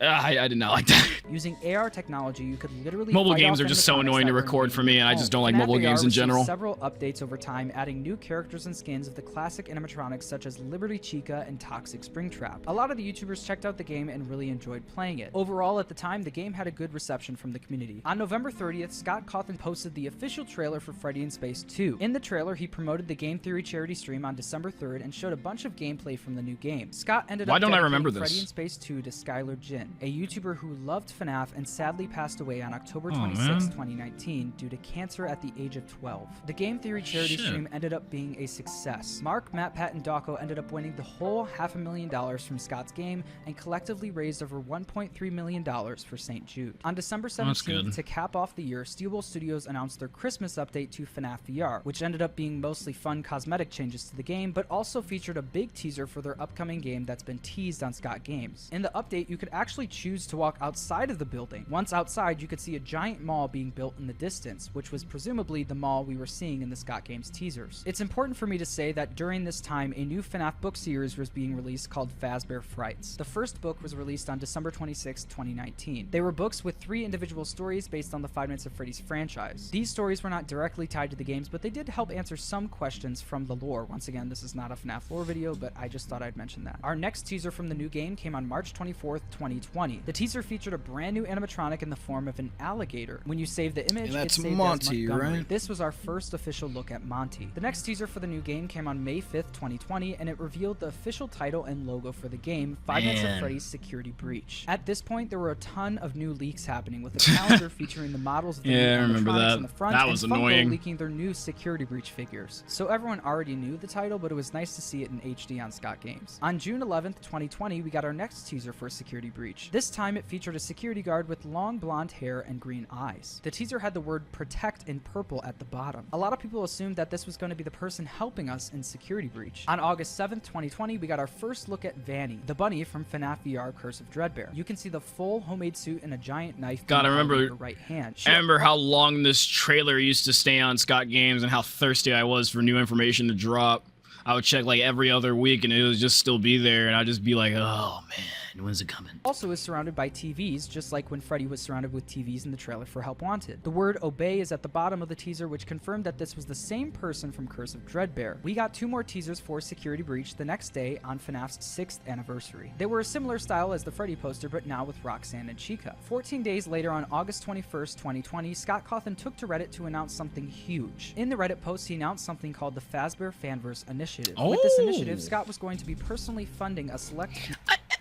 I did not like that. Using AR technology, you could literally mobile fight games off are just so animatronics annoying to that were record for me, and I just don't like FNAF mobile games AR in received general. Several updates over time, adding new characters and skins of the classic animatronics such as Liberty Chica and Toxic Springtrap. A lot of the YouTubers checked out the game and really enjoyed playing it. Overall, at the time, the game had a good reception from the community. On November 30th, Scott Cawthon posted the official trailer for Freddy in Space 2. In the trailer, he promoted the Game Theory charity stream on December 3rd and showed a bunch of gameplay from the new game. Scott ended up Why don't I remember dedicating this? Freddy in Space 2 to Skylar Jin. a YouTuber who loved FNAF and sadly passed away on October 26, 2019 due to cancer at the age of 12. The game theory charity stream ended up being a success. Mark, MatPat, and Dawko ended up winning the whole $500,000 from Scott's game and collectively raised over $1.3 million for St. Jude. On December 17th, to cap off the year, Steelbowl Studios announced their Christmas update to FNAF VR, which ended up being mostly fun cosmetic changes to the game, but also featured a big teaser for their upcoming game that's been teased on Scott Games. In the update, you could actually choose to walk outside of the building. Once outside, you could see a giant mall being built in the distance, which was presumably the mall we were seeing in the Scott Games teasers. It's important for me to say that during this time, a new FNAF book series was being released called Fazbear Frights. The first book was released on December 26, 2019. They were books with 3 individual stories based on the Five Nights at Freddy's franchise. These stories were not directly tied to the games, but they did help answer some questions from the lore. Once again, this is not a FNAF lore video, but I just thought I'd mention that. Our next teaser from the new game came on March 24th, 2020. The teaser featured a brand new animatronic in the form of an alligator. When you save the image, it's saved Monty, as Montgomery. right? This was our first official look at Monty. The next teaser for the new game came on May 5th, 2020, and it revealed the official title and logo for the game, Five Nights at Freddy's Security Breach. At this point, there were a ton of new leaks happening, with a calendar featuring the models of the new animatronics on the front, that was and Funko annoying. leaking their new Security Breach figures. So everyone already knew the title, but it was nice to see it in HD on Scott Games. On June 11th, 2020, we got our next teaser for Security Breach. This time, it featured a security guard with long blonde hair and green eyes. The teaser had the word protect in purple at the bottom. A lot of people assumed that this was going to be the person helping us in Security Breach. On August 7th, 2020, we got our first look at Vanny, the bunny from FNAF VR Curse of Dreadbear. You can see the full homemade suit and a giant knife God, I remember. in her right hand. I remember how long this trailer used to stay on Scott Games and how thirsty I was for new information to drop. I would check like every other week and it would just still be there, and I'd just be like, oh man, when's it coming? Also is surrounded by TVs, just like when Freddy was surrounded with TVs in the trailer for Help Wanted. The word obey is at the bottom of the teaser, which confirmed that this was the same person from Curse of Dreadbear. We got 2 more teasers for Security Breach the next day on FNAF's 6th anniversary. They were a similar style as the Freddy poster, but now with Roxanne and Chica. 14 days later, on August 21st, 2020, Scott Cawthon took to Reddit to announce something huge. In the Reddit post, he announced something called the Fazbear Fanverse Initiative. With this initiative, Scott was going to be personally funding a select...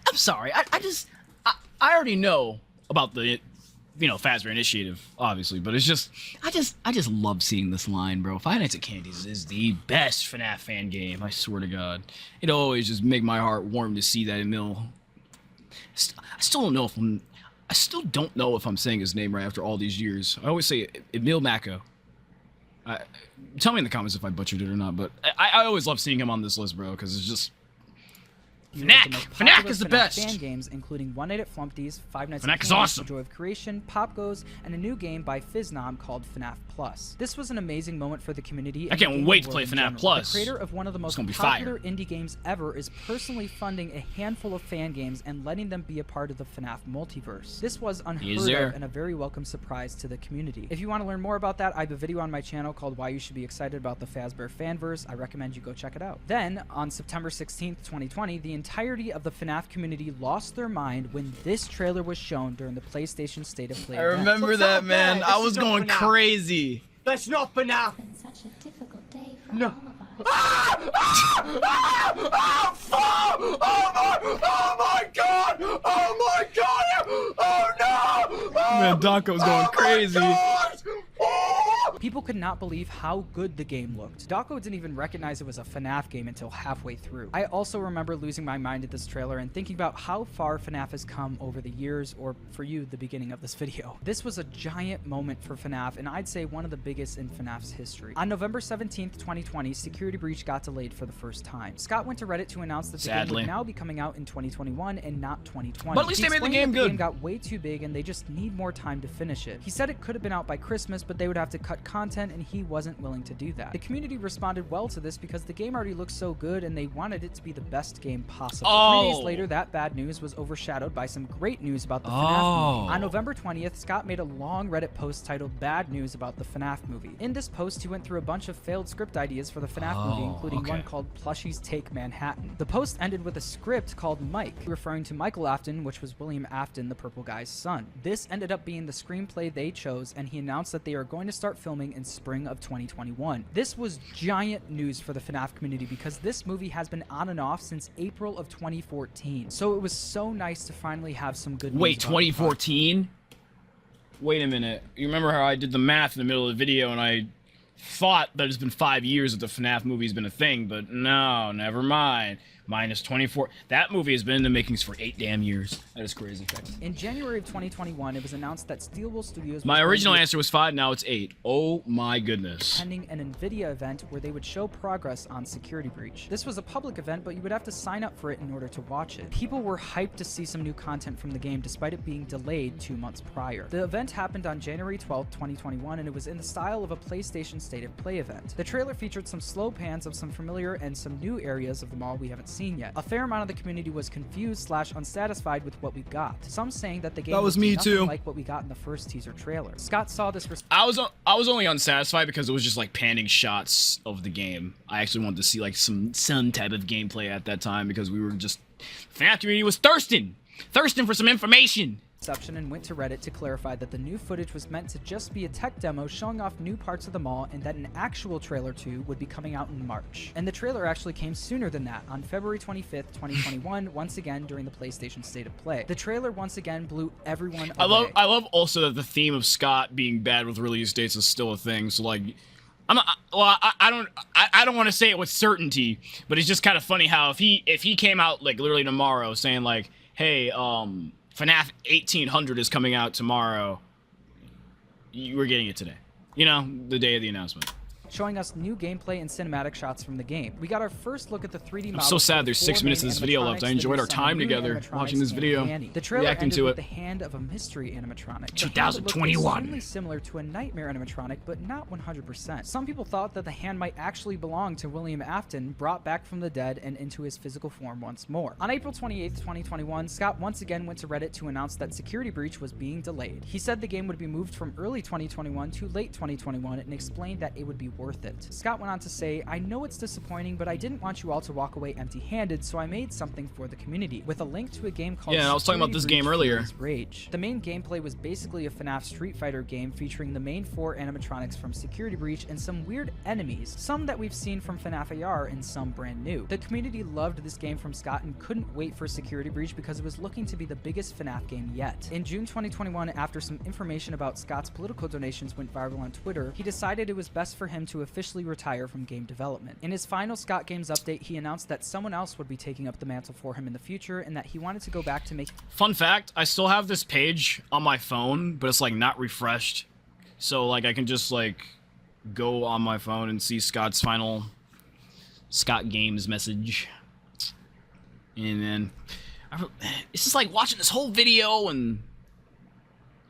I'm sorry, I already know about the, Fazbear Initiative, obviously, but it's just, I just love seeing this line, bro. Five Nights at Candy's is the best FNAF fan game, I swear to God. It always just make my heart warm to see that Emil. I still don't know if I'm saying his name right after all these years. I always say Emil Mako. Tell me in the comments if I butchered it or not, but I always love seeing him on this list, bro, because it's just... FNAF is the best! Fan games, including One Night at Flumpty's, Five Nights at FNAF is Candy's, awesome. The Joy of Creation, Pop Goes, and a new game by FizzNom called FNAF Plus. This was an amazing moment for the community. I can't wait to play FNAF Plus. The creator of one of the most popular indie games ever is personally funding a handful of fan games and letting them be a part of the FNAF multiverse. This was unheard of and a very welcome surprise to the community. If you want to learn more about that, I have a video on my channel called Why You Should Be Excited About the Fazbear Fanverse. I recommend you go check it out. Then, on September 16th, 2020, the entirety of the FNAF community lost their mind when this trailer was shown during the PlayStation State of Play I remember that, man. I was going crazy. That's not FNAF. It's such a difficult day for No. Oh my god! Oh my god! Oh no! Man, Dawko's going crazy. People could not believe how good the game looked. Dawko didn't even recognize it was a FNAF game until halfway through. I also remember losing my mind at this trailer and thinking about how far FNAF has come over the years, or for you, the beginning of this video. This was a giant moment for FNAF, and I'd say one of the biggest in FNAF's history. On November 17th, 2020, Security Breach got delayed for the first time. Scott went to Reddit to announce that the game would now be coming out in 2021 and not 2020. But at least they made the game good. The game got way too big and they just need more time to finish it. He said it could have been out by Christmas, but they would have to cut content, and he wasn't willing to do that. The community responded well to this because the game already looked so good and they wanted it to be the best game possible. 3 days later, that bad news was overshadowed by some great news about the FNAF movie. On November 20th, Scott made a long Reddit post titled Bad News About the FNAF Movie. In this post, he went through a bunch of failed script ideas for the FNAF movie, including one called Plushies Take Manhattan. The post ended with a script called Mike, referring to Michael Afton, which was William Afton, the purple guy's son. This ended up being the screenplay they chose, and he announced that they are going to start filming filming in spring of 2021. This was giant news for the FNAF community because this movie has been on and off since April of 2014. So it was so nice to finally have some good news. Wait, 2014? Wait a minute. You remember how I did the math in the middle of the video and I thought that it's been 5 years that the FNAF movie's been a thing, but no, never mind. Minus 24. That movie has been in the makings for 8 damn years. That is crazy. In January of 2021, it was announced that Steelwool Studios... My original answer was 5, now it's 8. Oh my goodness. ...attending an NVIDIA event where they would show progress on Security Breach. This was a public event, but you would have to sign up for it in order to watch it. People were hyped to see some new content from the game despite it being delayed 2 months prior. The event happened on January 12, 2021, and it was in the style of a PlayStation State of Play event. The trailer featured some slow pans of some familiar and some new areas of the mall we haven't seen yet. A fair amount of the community was confused / unsatisfied with what we got. Some saying that the game was me nothing too. like what we got in the first teaser trailer. Scott saw this. I was only unsatisfied because it was just like panning shots of the game. I actually wanted to see like some type of gameplay at that time because we were just FNAF community was thirsting for some information. And went to Reddit to clarify that the new footage was meant to just be a tech demo showing off new parts of the mall and that an actual trailer 2 would be coming out in March. And the trailer actually came sooner than that, on February 25th, 2021, once again during the PlayStation State of Play. The trailer once again blew everyone away. I love also that the theme of Scott being bad with release dates is still a thing, so like I don't want to say it with certainty, but it's just kind of funny how if he came out like literally tomorrow saying like, hey, FNAF 1800 is coming out tomorrow. We're getting it today. You know, the day of the announcement. Showing us new gameplay and cinematic shots from the game. We got our first look at the 3D model. I'm so sad there's 6 minutes of this video left. I enjoyed our time together watching this video, the trailer reacting to it. With the hand of a mystery animatronic. 2021. Extremely similar to a nightmare animatronic, but not 100%. Some people thought that the hand might actually belong to William Afton, brought back from the dead and into his physical form once more. On April 28th, 2021, Scott once again went to Reddit to announce that Security Breach was being delayed. He said the game would be moved from early 2021 to late 2021 and explained that it would be worth it. Scott went on to say, I know it's disappointing, but I didn't want you all to walk away empty-handed, so I made something for the community, with a link to a game called I was talking about this game earlier. Rage. The main gameplay was basically a FNAF Street Fighter game featuring the main 4 animatronics from Security Breach and some weird enemies, some that we've seen from FNAF AR and some brand new. The community loved this game from Scott and couldn't wait for Security Breach because it was looking to be the biggest FNAF game yet. In June 2021, after some information about Scott's political donations went viral on Twitter, he decided it was best for him to officially retire from game development. In his final Scott Games update, he announced that someone else would be taking up the mantle for him in the future and that he wanted to go back to make... Fun fact, I still have this page on my phone, but it's like not refreshed. So like I can just like go on my phone and see Scott's final Scott Games message. And then it's just like watching this whole video and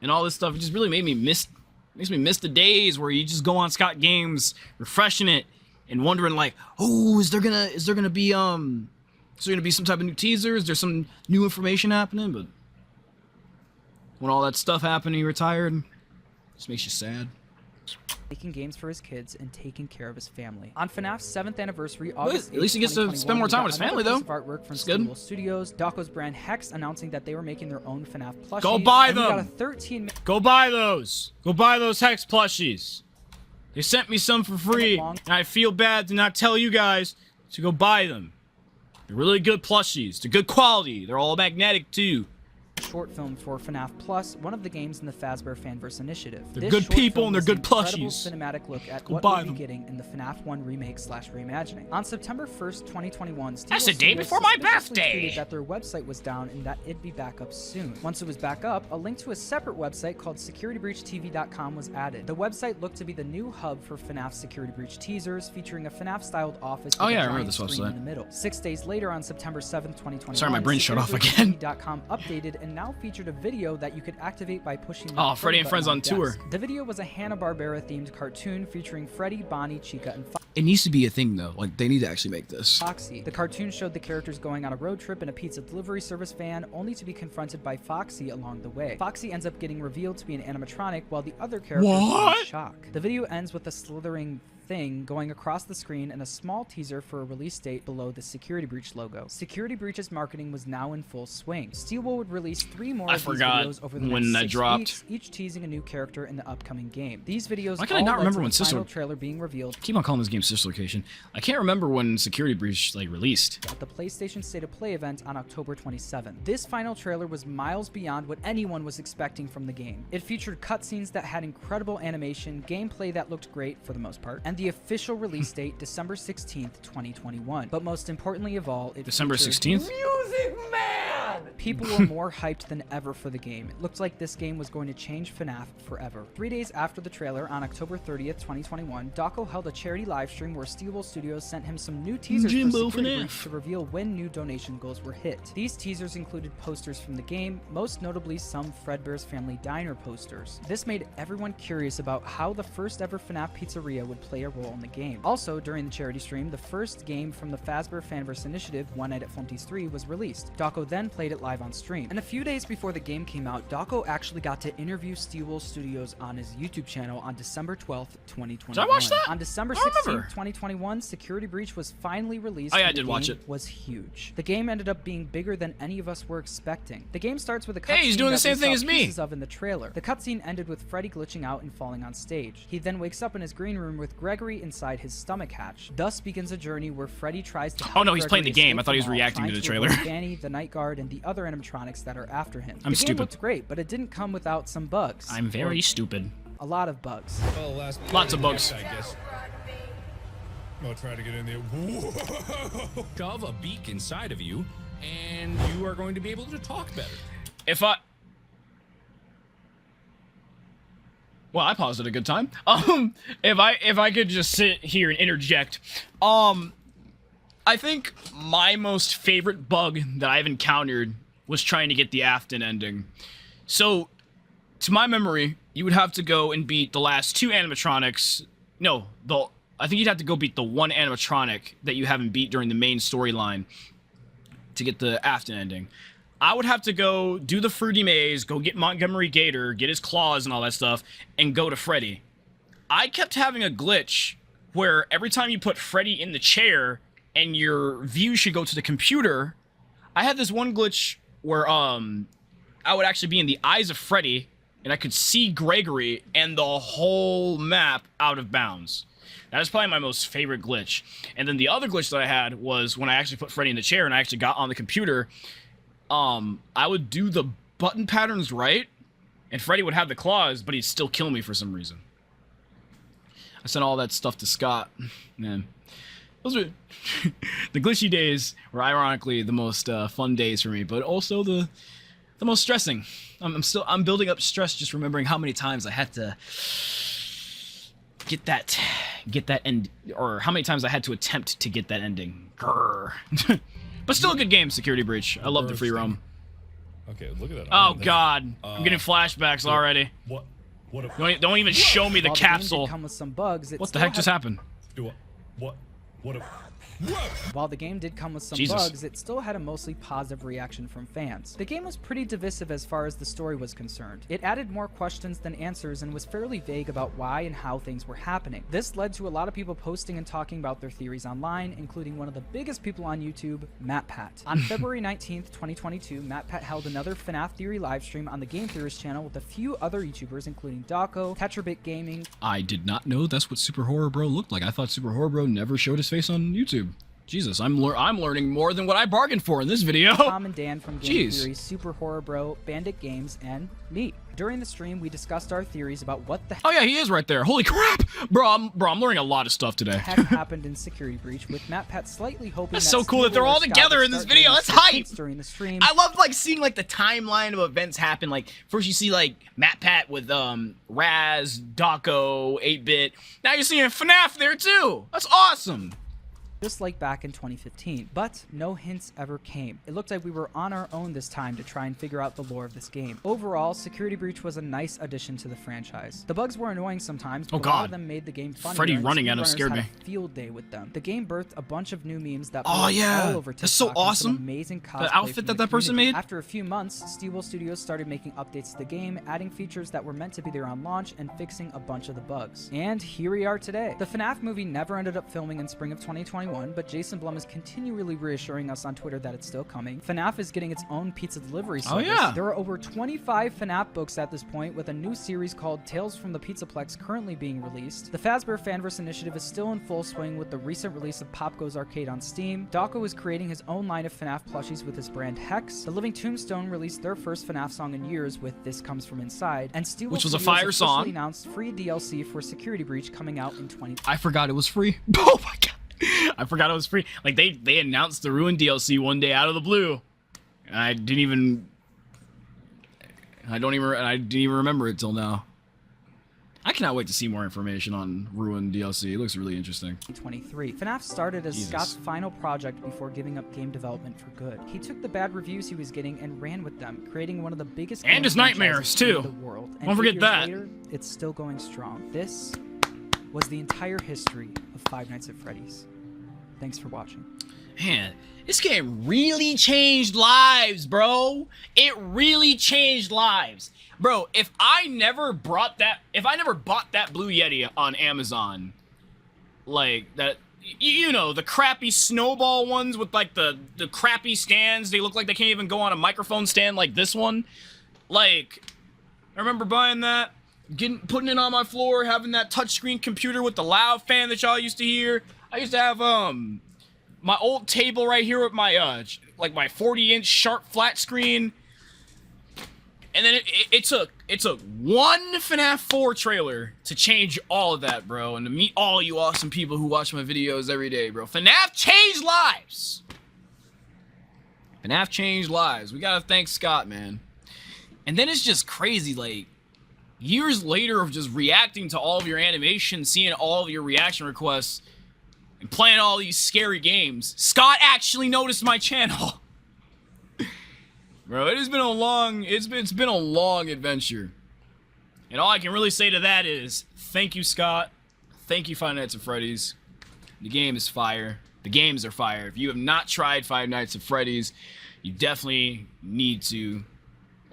all this stuff. It just really makes me miss the days where you just go on Scott Games, refreshing it, and wondering like, oh, is there gonna be some type of new teaser? Is there some new information happening? But when all that stuff happened, he retired. It just makes you sad. Making games for his kids and taking care of his family. On FNAF's 7th anniversary, August 8th, at least he gets to spend more time with his family, though. Artwork from Steelwool Studios, Daco's brand Hex announcing that they were making their own FNAF plushies. Go buy them! Got a 13 Go buy those! Go buy those Hex plushies! They sent me some for free, and I feel bad to not tell you guys to go buy them. They're really good plushies. They're good quality. They're all magnetic, too. Short film for FNAF Plus, one of the games in the Fazbear Fanverse initiative. They're good people and they're good plushies. Cinematic look at what we'll be getting in the FNAF 1 remake / reimagining. On September 1st, 2021, that's the day before my birthday. Tweeted that their website was down and that it'd be back up soon. Once it was back up, a link to a separate website called securitybreachtv.com was added. The website looked to be the new hub for FNAF Security Breach teasers, featuring a FNAF-styled office with I a remember this giant screen website. in the middle. 6 days later, on September 7th, 2021, sorry, my brain shut off again. securitybreachtv.com updated and now featured a video that you could activate by pushing the Freddy and Friends on tour. The video was a Hanna-Barbera themed cartoon featuring Freddy, Bonnie, Chica, and It needs to be a thing though. Like they need to actually make this. Foxy. The cartoon showed the characters going on a road trip in a pizza delivery service van, only to be confronted by Foxy along the way. Foxy ends up getting revealed to be an animatronic, while the other characters are in shock. The video ends with a slithering thing going across the screen and a small teaser for a release date below the Security Breach logo. Security Breach's marketing was now in full swing. Steelwool would release 3 more of these videos over the next 6 weeks, each teasing a new character in the upcoming game. These videos Why can I not remember when final trailer being revealed. I keep on calling this game Sister Location. I can't remember when Security Breach like released. At the PlayStation State of Play event on October 27th. This final trailer was miles beyond what anyone was expecting from the game. It featured cutscenes that had incredible animation, gameplay that looked great for the most part, and the official release date, December 16th, 2021. But most importantly of all, it December 16th? Music Man! People were more hyped than ever for the game. It looked like this game was going to change FNAF forever. 3 days after the trailer, on October 30th, 2021, Dawko held a charity livestream where Steelwool Studios sent him some new teasers for Security Breach to reveal when new donation goals were hit. These teasers included posters from the game, most notably some Fredbear's Family Diner posters. This made everyone curious about how the first ever FNAF pizzeria would play a role in the game. Also, during the charity stream, the first game from the Fazbear Fanverse Initiative, One Night at Flumpty's 3, was released. Dawko then played it live on stream. And a few days before the game came out, Dawko actually got to interview Steelwool Studios on his YouTube channel on December 12th, 2021. Did I watch that? On December 16th, 2021, Security Breach was finally released. Oh yeah, I and did the watch game it. Was huge. The game ended up being bigger than any of us were expecting. The game starts with a cutscene Hey, he's doing the that same we thing saw as me. pieces of in the trailer. The cutscene ended with Freddy glitching out and falling on stage. He then wakes up in his green room with Gregory inside his stomach hatch. Thus begins a journey where Freddy tries to. Oh no, he's playing Gregory the game. I escape thought he was from all, reacting to trying the trailer. avoid Danny, the Night Guard, and the other animatronics that are after him. I'm the game stupid. looked great, but it didn't come without some bugs. I'm very stupid. A lot of bugs. Well, Lots of bugs. I guess. I'll try to get in there. Whoa. Shove a beak inside of you, and you are going to be able to talk better. Well, I paused at a good time. If I could just sit here and interject, I think my most favorite bug that I've encountered was trying to get the Afton ending. So, to my memory, you would have to go and beat the last 2 animatronics. No, I think you'd have to go beat the 1 animatronic that you haven't beat during the main storyline to get the Afton ending. I would have to go do the Fruity Maze, go get Montgomery Gator, get his claws and all that stuff, and go to Freddy. I kept having a glitch where every time you put Freddy in the chair and your view should go to the computer, I had this one glitch where I would actually be in the eyes of Freddy and I could see Gregory and the whole map out of bounds. That is probably my most favorite glitch. And then the other glitch that I had was when I actually put Freddy in the chair and I actually got on the computer, I would do the button patterns right, and Freddy would have the claws, but he'd still kill me for some reason. I sent all that stuff to Scott. Man, those were the glitchy days were ironically the most fun days for me, but also the most stressing. I'm building up stress just remembering how many times I had to get that end, or how many times I had to attempt to get that ending. Grr. But still a good game, Security Breach. I love the free roam. Okay, look at that. Oh God, I'm getting flashbacks already. What? Don't even show me the While capsule. The game did come with some bugs, What the heck just happened? While the game did come with some Jesus. bugs, it still had a mostly positive reaction from fans. The game was pretty divisive as far as the story was concerned. It added more questions than answers and was fairly vague about why and how things were happening. This led to a lot of people posting and talking about their theories online, including one of the biggest people on YouTube, MattPat. On February 19th, 2022, MattPat held another FNAF Theory livestream on the Game Theorist channel with a few other YouTubers, including Dawko, Tetrabit Gaming. I did not know that's what Super Horror Bro looked like. I thought Super Horror Bro never showed his face on YouTube. Jesus, I'm learning more than what I bargained for in this video. Tom and Dan from Game Jeez. Theory, Super Horror Bro, Bandit Games, and me. During the stream, we discussed our theories about what the Oh yeah, he is right there. Holy crap, bro! I'm learning a lot of stuff today. heck happened in Security Breach, with MattPat slightly hoping That's that so cool that they're Steelwool or all Scott together would in this start video. doing That's some hype. hints during the stream. I love like seeing like the timeline of events happen. Like first you see like MattPat with Raz, Dawko, 8-Bit. Now you're seeing FNAF there too. That's awesome. just like back in 2015. But no hints ever came. It looked like we were on our own this time to try and figure out the lore of this game. Overall, Security Breach was a nice addition to the franchise. The bugs were annoying sometimes, but a lot of them made the game funnier. Freddy and running at him speedrunners scared had me. a field day with them. The game birthed a bunch of new memes that Oh, blew yeah. all over TikTok. That's so and some awesome. amazing cosplay The outfit from that the that person community. made. After a few months, Steelbook Studios started making updates to the game, adding features that were meant to be there on launch and fixing a bunch of the bugs. And here we are today. The FNAF movie never ended up filming in spring of 2021, but Jason Blum is continually reassuring us on Twitter that it's still coming. FNAF is getting its own pizza delivery service. Oh, yeah. There are over 25 FNAF books at this point, with a new series called Tales from the Pizzaplex currently being released. The Fazbear Fanverse initiative is still in full swing with the recent release of Pop Goes Arcade on Steam. Dawko is creating his own line of FNAF plushies with his brand Hex. The Living Tombstone released their first FNAF song in years with This Comes From Inside, and Steelbook Which was a Studios fire officially song. announced free DLC for Security Breach coming out in 2020. I forgot it was free. Oh my god. I forgot it was free. Like they announced the Ruin DLC one day out of the blue. And I didn't even remember it till now. I cannot wait to see more information on Ruin DLC. It looks really interesting. 2023. FNAF started as Scott's final project before giving up game development for good. He took the bad reviews he was getting and ran with them, creating one of the biggest And his game nightmares, franchises in too. the world. And Don't forget 8 years that. Later, it's still going strong. This was the entire history of Five Nights at Freddy's. Thanks for watching. Man, this game really changed lives, bro. It really changed lives. Bro, if I never bought that Blue Yeti on Amazon, like that, you know, the crappy snowball ones with like the crappy stands, they look like they can't even go on a microphone stand like this one. Like, I remember buying that, putting it on my floor, having that touchscreen computer with the loud fan that y'all used to hear. I used to have my old table right here with my like my 40-inch sharp flat screen. And then it took one FNAF 4 trailer to change all of that, bro, and to meet all you awesome people who watch my videos every day, bro. FNAF changed lives. FNAF changed lives. We gotta thank Scott, man. And then it's just crazy, like, years later of just reacting to all of your animations, seeing all of your reaction requests, and playing all these scary games, Scott actually noticed my channel. Bro, it's been a long adventure. And all I can really say to that is, thank you, Scott. Thank you, Five Nights at Freddy's. The game is fire. The games are fire. If you have not tried Five Nights at Freddy's, you definitely need to.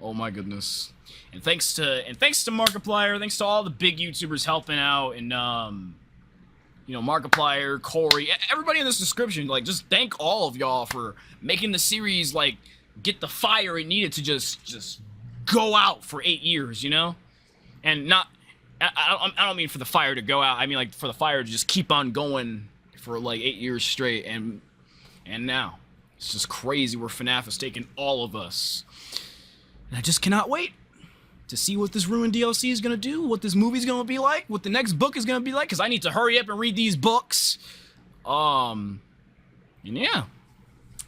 Oh my goodness. And thanks to Markiplier, thanks to all the big YouTubers helping out, and you know, Markiplier, Corey, everybody in this description, like, just thank all of y'all for making the series, like, get the fire it needed to just go out for 8 years, you know? And I don't mean for the fire to go out, I mean, like, for the fire to just keep on going for, like, 8 years straight, and now, it's just crazy where FNAF has taken all of us. And I just cannot wait to see what this Ruin DLC is going to do, what this movie's going to be like, what the next book is going to be like, because I need to hurry up and read these books. And yeah.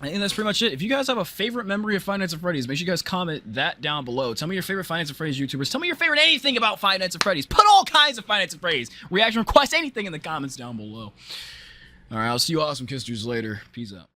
I think that's pretty much it. If you guys have a favorite memory of Five Nights at Freddy's, make sure you guys comment that down below. Tell me your favorite Five Nights at Freddy's YouTubers. Tell me your favorite anything about Five Nights at Freddy's. Put all kinds of Five Nights at Freddy's reaction requests, anything in the comments down below. All right, I'll see you awesome kisters later. Peace out.